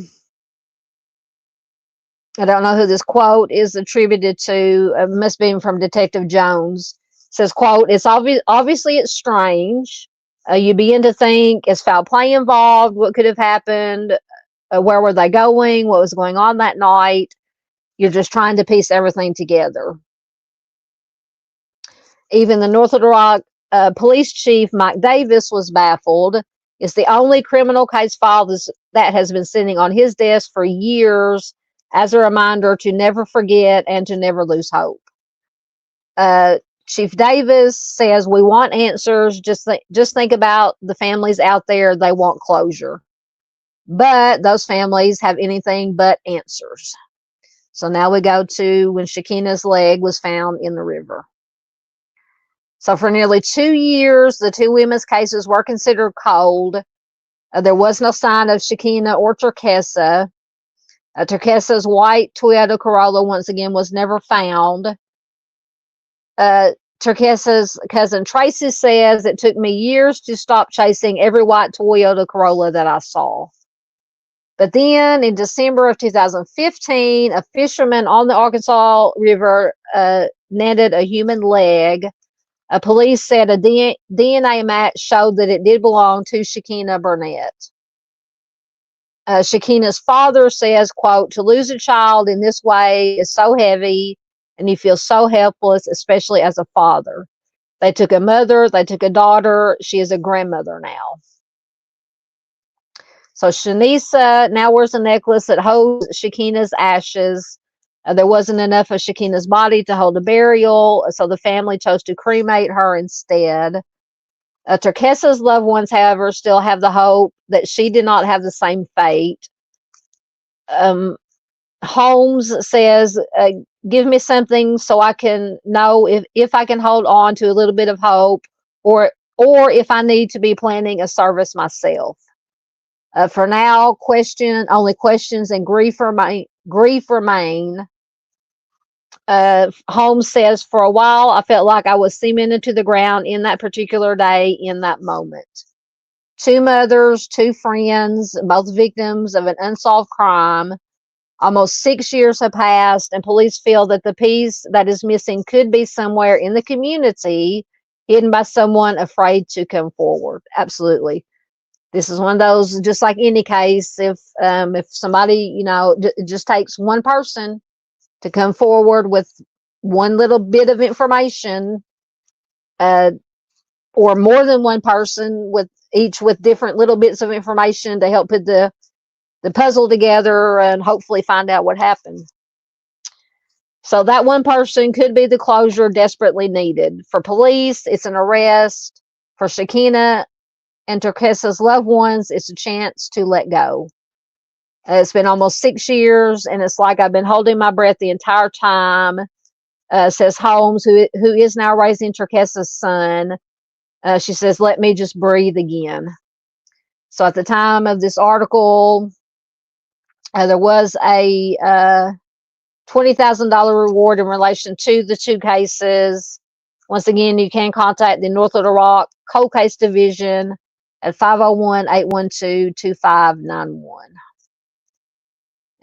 don't know who this quote is attributed to. It must be from Detective Jones. It says, quote, it's obviously it's strange. You begin to think, is foul play involved? What could have happened? Where were they going? What was going on that night? You're just trying to piece everything together. Even the North Little Rock police chief, Mike Davis, was baffled. It's the only criminal case file that has been sitting on his desk for years as a reminder to never forget and to never lose hope. Chief Davis says, we want answers. Just think about the families out there. They want closure. But those families have anything but answers. So now we go to when Shakina's leg was found in the river. So for nearly 2 years, the two women's cases were considered cold. There was no sign of Shakina or Terkessa. Terkessa's white Toyota Corolla, once again, was never found. Terkessa's cousin Tracy says, it took me years to stop chasing every white Toyota Corolla that I saw. But then in December of 2015, a fisherman on the Arkansas River netted a human leg. Police said a DNA match showed that it did belong to Shakina Burnett. Shakina's father says, quote, to lose a child in this way is so heavy and you feel so helpless, especially as a father. They took a mother, they took a daughter. She is a grandmother now. So Shanisa now wears a necklace that holds Shakina's ashes. There wasn't enough of Shakina's body to hold a burial, so the family chose to cremate her instead. Terkessa's loved ones, however, still have the hope that she did not have the same fate. Holmes says, give me something so I can know if I can hold on to a little bit of hope or if I need to be planning a service myself. For now, only questions and grief remain. Holmes says, for a while, I felt like I was cemented to the ground in that particular day, in that moment. 2 mothers, 2 friends, both victims of an unsolved crime. Almost 6 years have passed, and police feel that the piece that is missing could be somewhere in the community, hidden by someone afraid to come forward. Absolutely. This is one of those, just like any case, if somebody, it just takes one person to come forward with one little bit of information, or more than one person with different little bits of information to help put the puzzle together and hopefully find out what happened. So that one person could be the closure desperately needed. For police, it's an arrest. For Shakina and Terkessa's loved ones, it's a chance to let go. It's been almost 6 years, and it's like I've been holding my breath the entire time, says Holmes, who is now raising Terkessa's son. She says, let me just breathe again. So at the time of this article, there was a $20,000 reward in relation to the 2 cases. Once again, you can contact the North Little Rock Cold Case Division at 501-812-2591.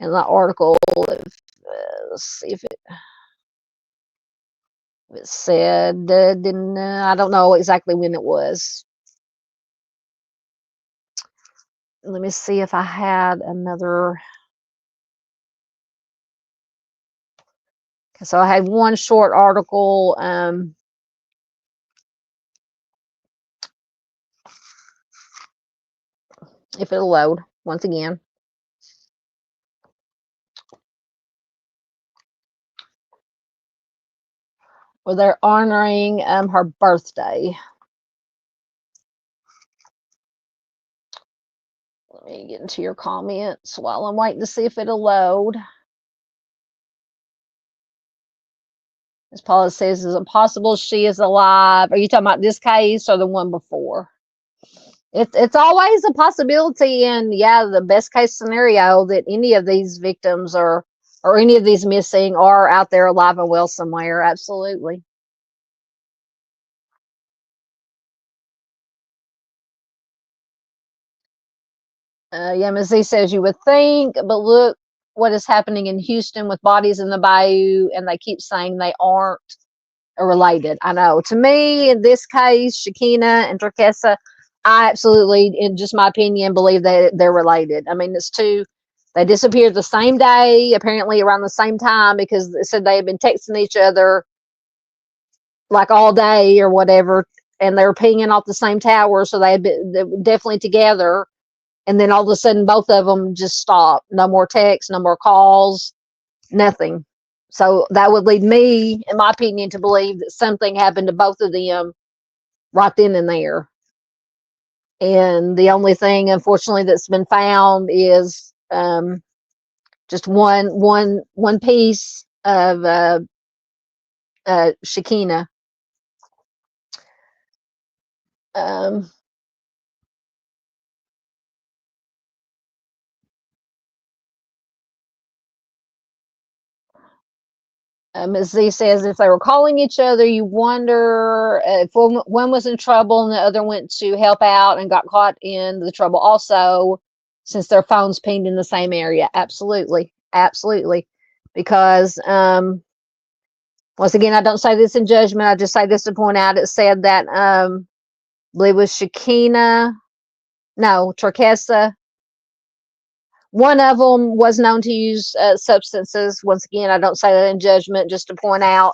In the article, let's see if it said, I don't know exactly when it was. let me see if I had another. So I had one short article. If it'll load once again. Where they're honoring her birthday. Let me get into your comments while I'm waiting to see if it'll load. As Paula says, is it possible she is alive? Are you talking about this case or the one before? It's always a possibility, and yeah, the best case scenario that any of these victims or any of these missing are out there alive and well somewhere. Absolutely. Yeah, Ms. Z says you would think, but look what is happening in Houston with bodies in the bayou, and they keep saying they aren't related. I know. To me, in this case, Shakina and Terkessa, I absolutely, in just my opinion, believe that they're related. I mean, it's two. They disappeared the same day, apparently around the same time, because they said they had been texting each other like all day or whatever, and they were pinging off the same tower, so they were definitely together. And then all of a sudden, both of them just stopped. No more texts, no more calls, nothing. So that would lead me, in my opinion, to believe that something happened to both of them right then and there. And the only thing, unfortunately, that's been found is just one piece of Shakina. Ms. Z says if they were calling each other, you wonder if one was in trouble and the other went to help out and got caught in the trouble also, since their phones pinged in the same area. Absolutely. Absolutely. Because, once again, I don't say this in judgment. I just say this to point out. It said that, I believe it was Terkessa. One of them was known to use substances. Once again, I don't say that in judgment, just to point out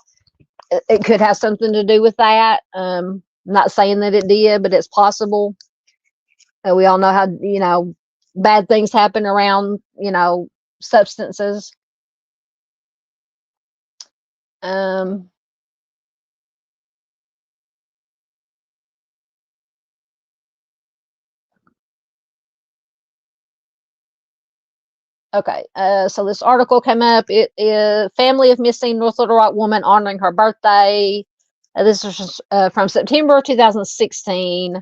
it could have something to do with that. Not saying that it did, but it's possible. We all know how, bad things happen around, substances. Okay, so this article came up. It is family of missing North Little Rock woman honoring her birthday. This is from September 2016.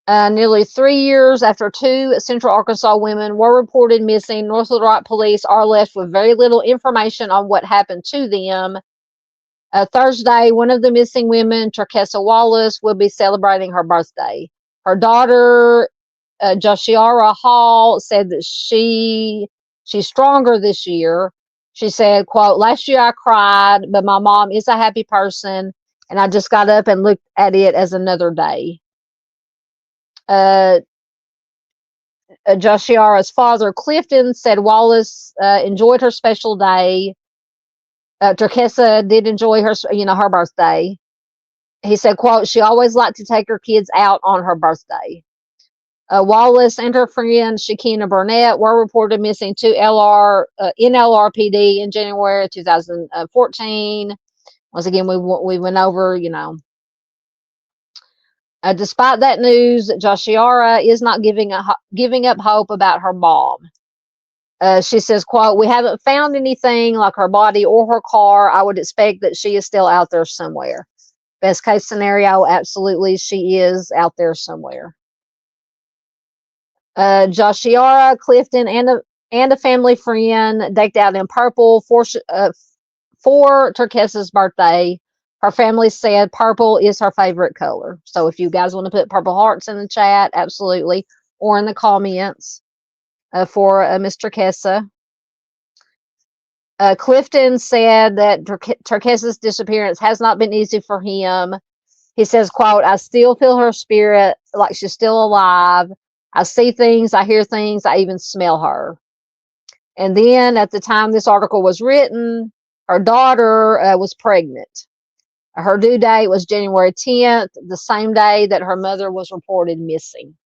Nearly 3 years after two Central Arkansas women were reported missing, North Little Rock police are left with very little information on what happened to them. Thursday, one of the missing women, Terkessa Wallace, will be celebrating her birthday. Her daughter, Joshiara Hall, said that she's stronger this year. She said, quote, last year I cried, but my mom is a happy person, and I just got up and looked at it as another day. Joshiara's father, Clifton, said Wallace enjoyed her special day. Terkessa did enjoy her birthday. He said, quote, she always liked to take her kids out on her birthday. Wallace and her friend Shakina Burnett were reported missing in LRPD in January of 2014. Once again, we went over, despite that news, Joshiara is not giving up hope about her mom. She says, quote, we haven't found anything like her body or her car. I would expect that she is still out there somewhere. Best case scenario, absolutely, she is out there somewhere. Joshiara, Clifton, and a family friend decked out in purple for Terkessa's birthday. Her family said purple is her favorite color. So if you guys want to put purple hearts in the chat, absolutely, or in the comments for Miss Terkessa. Clifton said that Terkessa's disappearance has not been easy for him. He says, quote, I still feel her spirit like she's still alive. I see things, I hear things, I even smell her. And then at the time this article was written, her daughter was pregnant. Her due date was January 10th, the same day that her mother was reported missing.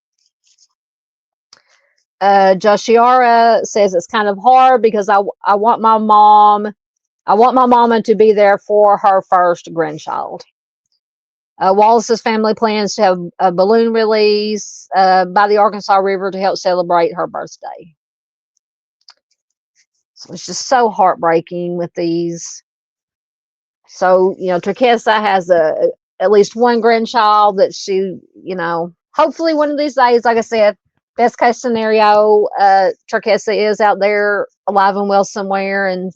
Joshiara says it's kind of hard because I want my mama to be there for her first grandchild. Wallace's family plans to have a balloon release by the Arkansas River to help celebrate her birthday. So it's just so heartbreaking with these. So, Terkessa has at least one grandchild that she, hopefully one of these days, like I said, best case scenario, Terkessa is out there alive and well somewhere, and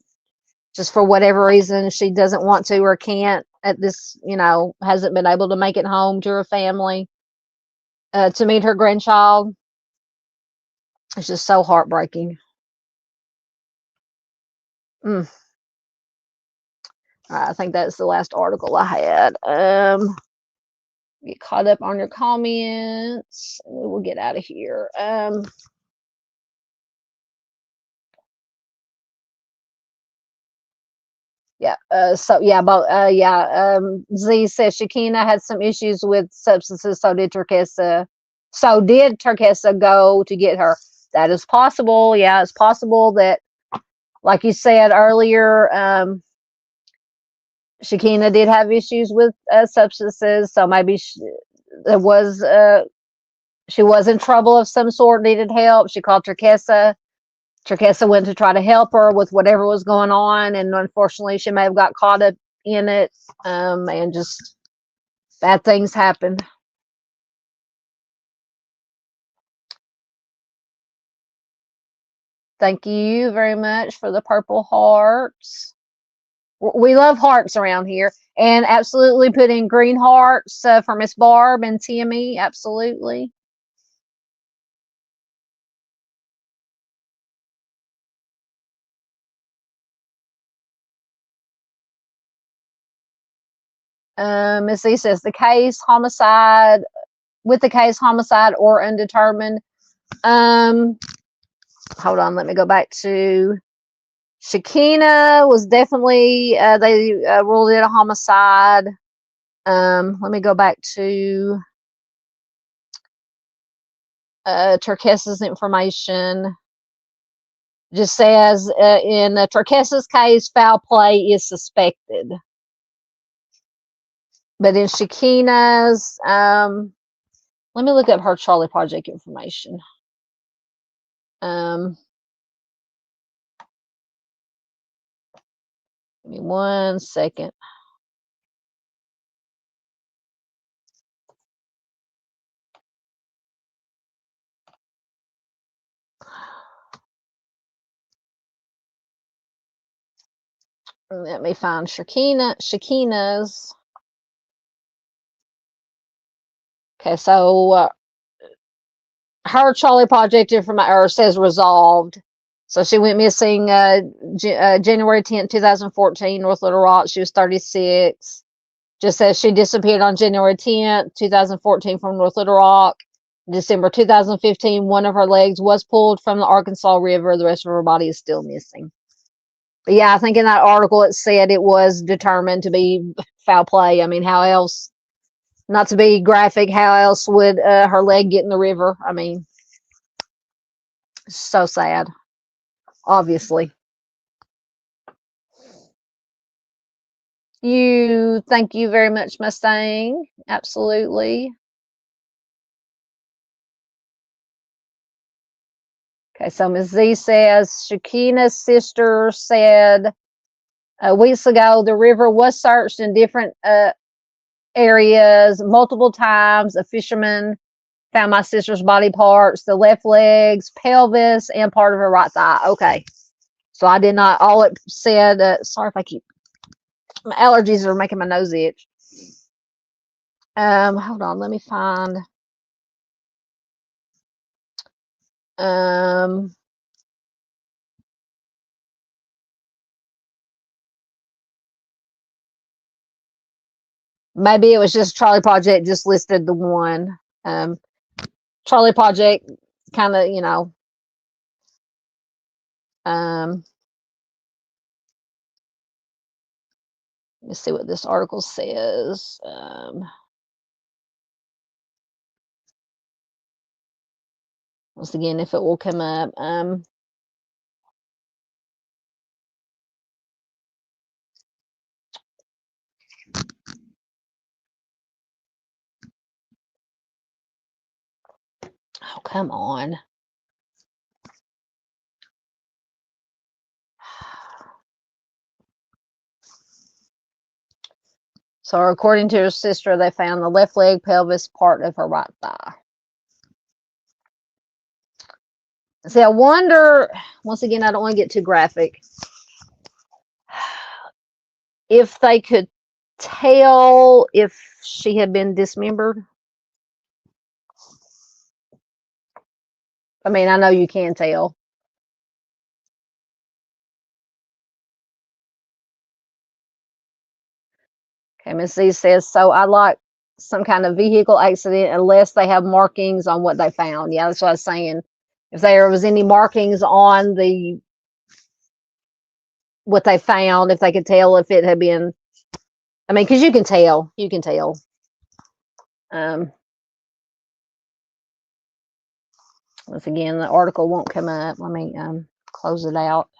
just for whatever reason she doesn't want to or can't at this, hasn't been able to make it home to her family to meet her grandchild. It's just so heartbreaking. I think that's the last article I had. Get caught up on your comments, and we will get out of here. Z says Shakina had some issues with substances, so did Terkessa. So did Terkessa go to get her? That is possible. Yeah, it's possible that, like you said earlier, Shakina did have issues with substances, so maybe she was in trouble of some sort, needed help. She called Terkessa. Terkessa went to try to help her with whatever was going on, and unfortunately, she may have got caught up in it, and just bad things happened. Thank you very much for the purple hearts. We love hearts around here, and absolutely put in green hearts for Miss Barb and Timmy. Absolutely. Miss E says the case homicide or undetermined. Hold on, let me go back to Shakina. Was definitely they ruled it a homicide. Let me go back to Terkessa's information. Just says in Terkessa's case, foul play is suspected. But in Shakina's, let me look up her Charlie Project information. Give me 1 second. Let me find Shakina's. Okay, so her Charlie Project information says resolved. So she went missing January 10th, 2014, North Little Rock. She was 36. Just says she disappeared on January 10th, 2014 from North Little Rock. December 2015, one of her legs was pulled from the Arkansas River. The rest of her body is still missing. But yeah, I think in that article it said it was determined to be foul play. I mean, how else, not to be graphic, how else would her leg get in the river? I mean, so sad, obviously. Thank you very much, Mustang. Absolutely. Okay, so Ms. Z says Shakina's sister said weeks ago the river was searched in different areas multiple times. A fisherman found my sister's body parts, the left legs, pelvis, and part of her right thigh. Okay, so I did not. All it said. Sorry if I keep. My allergies are making my nose itch. Hold on, let me find. Maybe it was just Charlie Project just listed the one. Charlie Project kind of, let's see what this article says. Once again, if it will come up. Oh, come on. So according to her sister, they found the left leg, pelvis, part of her right thigh. See, I wonder, once again, I don't want to get too graphic, if they could tell if she had been dismembered. I mean, I know you can tell. Okay, Ms. Z says, so I like some kind of vehicle accident unless they have markings on what they found. Yeah, that's what I was saying. If there was any markings on what they found, if they could tell if it had been, I mean, because you can tell. Once again, the article won't come up. Let me close it out.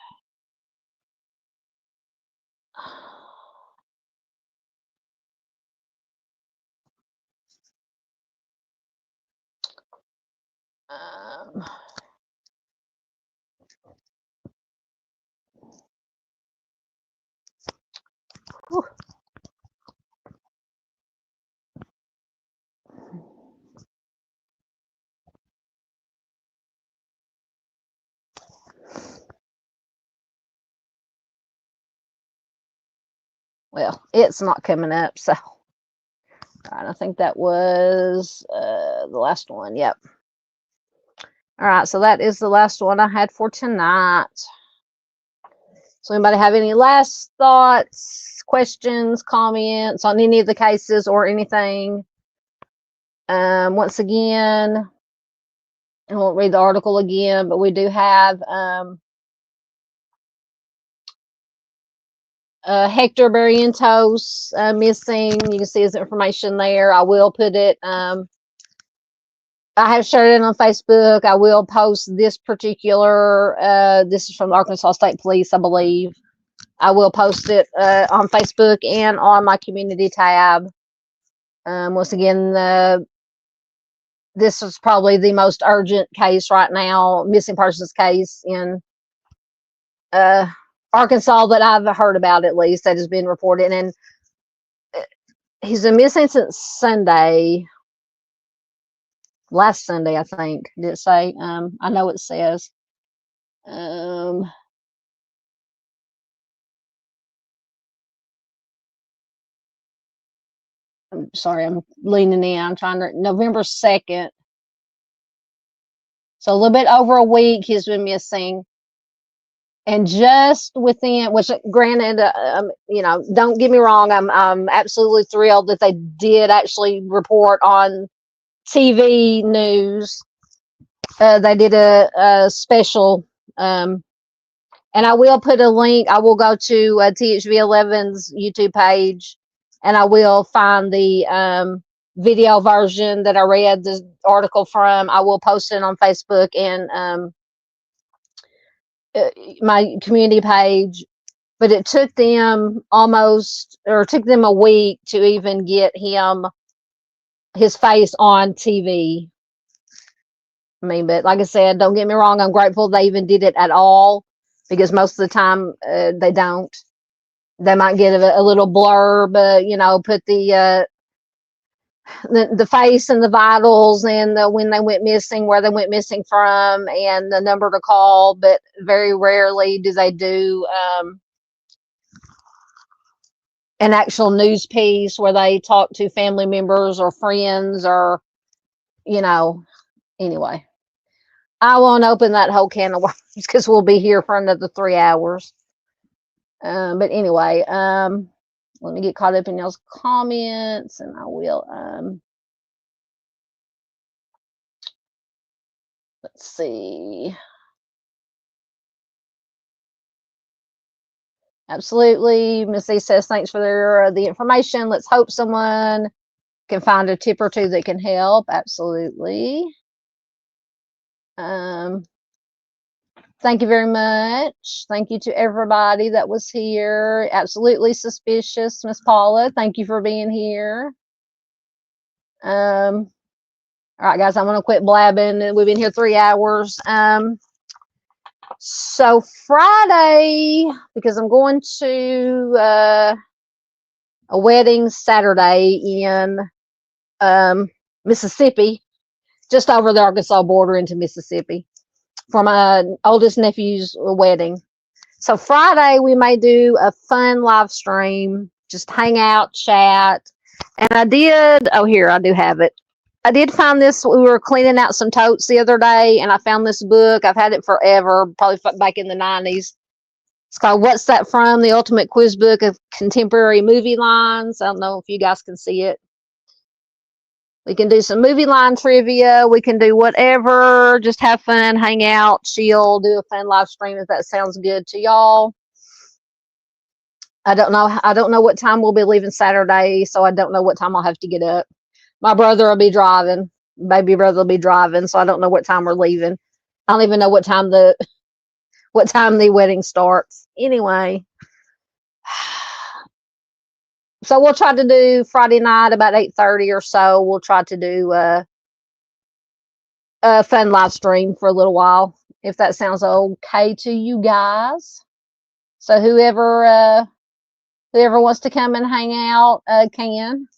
Whew. Well, it's not coming up, so all right, I think that was the last one. Yep. All right, so that is the last one I had for tonight. So anybody have any last thoughts, questions, comments on any of the cases or anything? Once again, I won't read the article again, but we do have Hector Barrientos missing. You can see his information there. I will put it. I have shared it on Facebook. I will post this particular. This is from the Arkansas State Police, I believe. I will post it on Facebook and on my community tab. Once again, this is probably the most urgent case right now, missing persons case in Arkansas that I've heard about, at least, that has been reported. And he's been missing since Sunday, last Sunday, I think. Did it say? I know it says. I'm sorry, I'm leaning in. I'm trying to, November 2nd. So a little bit over a week he's been missing. And just within, which granted, don't get me wrong, I'm absolutely thrilled that they did actually report on TV news. They did a special, and I will put a link. I will go to THV11's YouTube page, and I will find the video version that I read the article from. I will post it on Facebook and my community page. But it took them took them a week to even get his face on TV. I mean, but like I said, don't get me wrong, I'm grateful they even did it at all, because most of the time they don't. They might get a little blurb, put the face and the vitals and when they went missing, where they went missing from, and the number to call. But very rarely do they do an actual news piece where they talk to family members or friends or, anyway. I won't open that whole can of worms because we'll be here for another 3 hours. But anyway, let me get caught up in y'all's comments, and I will Let's see. Absolutely. Missy says thanks for the information. Let's hope someone can find a tip or two that can help. Absolutely. Thank you very much. Thank you to everybody that was here. Absolutely suspicious, Miss Paula. Thank you for being here. All right, guys, I'm gonna quit blabbing. We've been here 3 hours. So Friday, because I'm going to a wedding Saturday in Mississippi, just over the Arkansas border into Mississippi, for my oldest nephew's wedding. So Friday we may do a fun live stream, just hang out, chat. And I did, oh here, I do have it. I did find this, we were cleaning out some totes the other day and I found this book. I've had it forever, probably back in the 90s. It's called What's That From? The Ultimate Quiz Book of Contemporary Movie Lines. I don't know if you guys can see it. We can do some movie line trivia. We can do whatever. Just have fun, hang out, chill, do a fun live stream if that sounds good to y'all. I don't know what time we'll be leaving Saturday, so I don't know what time I'll have to get up. My brother will be driving. Baby brother will be driving, so I don't know what time we're leaving. I don't even know what time the wedding starts. Anyway, so we'll try to do Friday night about 8:30 or so. We'll try to do a fun live stream for a little while, if that sounds okay to you guys. So whoever wants to come and hang out can.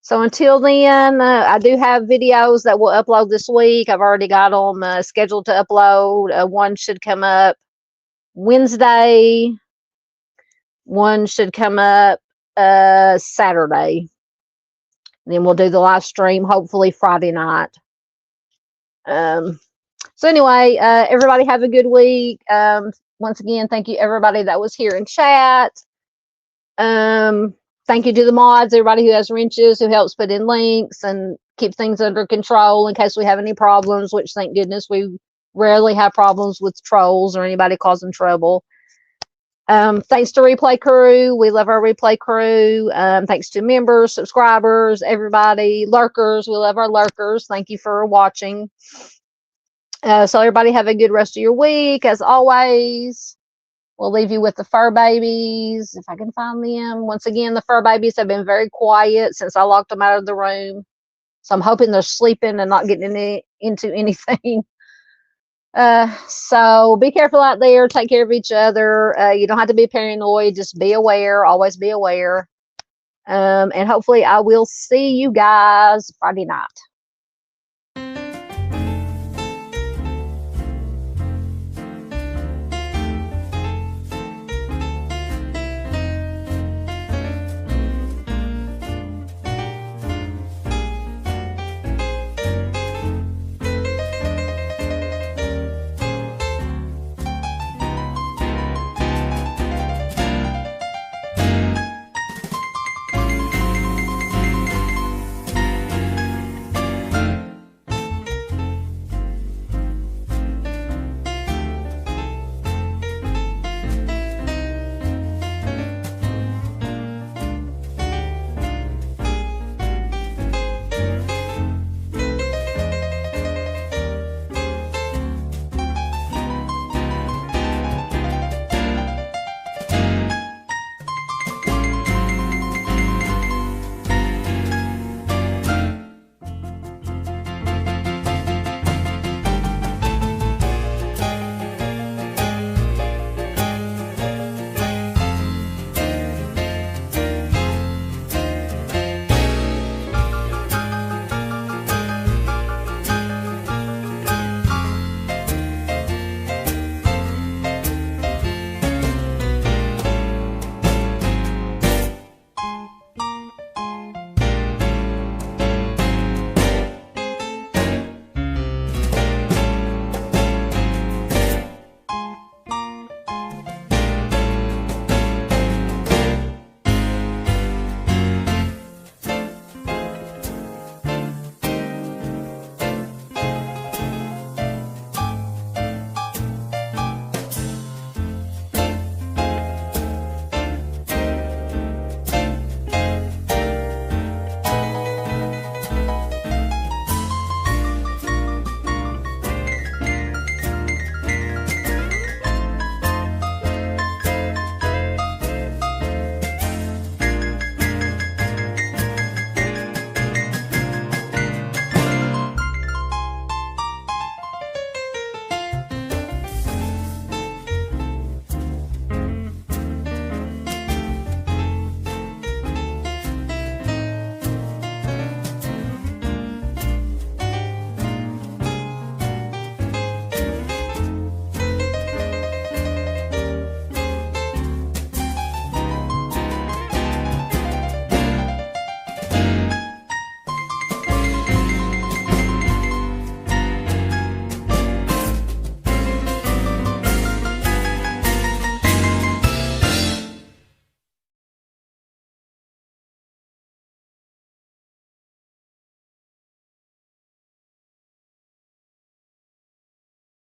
So until then, I do have videos that we'll upload this week. I've already got them scheduled to upload. One should come up Wednesday. One should come up Saturday. Then we'll do the live stream hopefully Friday night. So anyway, everybody have a good week. Once again, thank you everybody that was here in chat. Thank you to the mods, everybody who has wrenches, who helps put in links and keep things under control in case we have any problems, which thank goodness we rarely have problems with trolls or anybody causing trouble. Thanks to Replay Crew. We love our Replay Crew. Thanks to members, subscribers, everybody, lurkers. We love our lurkers. Thank you for watching. So everybody have a good rest of your week. As always, we'll leave you with the fur babies, if I can find them. Once again, the fur babies have been very quiet since I locked them out of the room. So I'm hoping they're sleeping and not getting into anything. So be careful out there. Take care of each other. You don't have to be paranoid. Just be aware. Always be aware. And hopefully I will see you guys Friday night.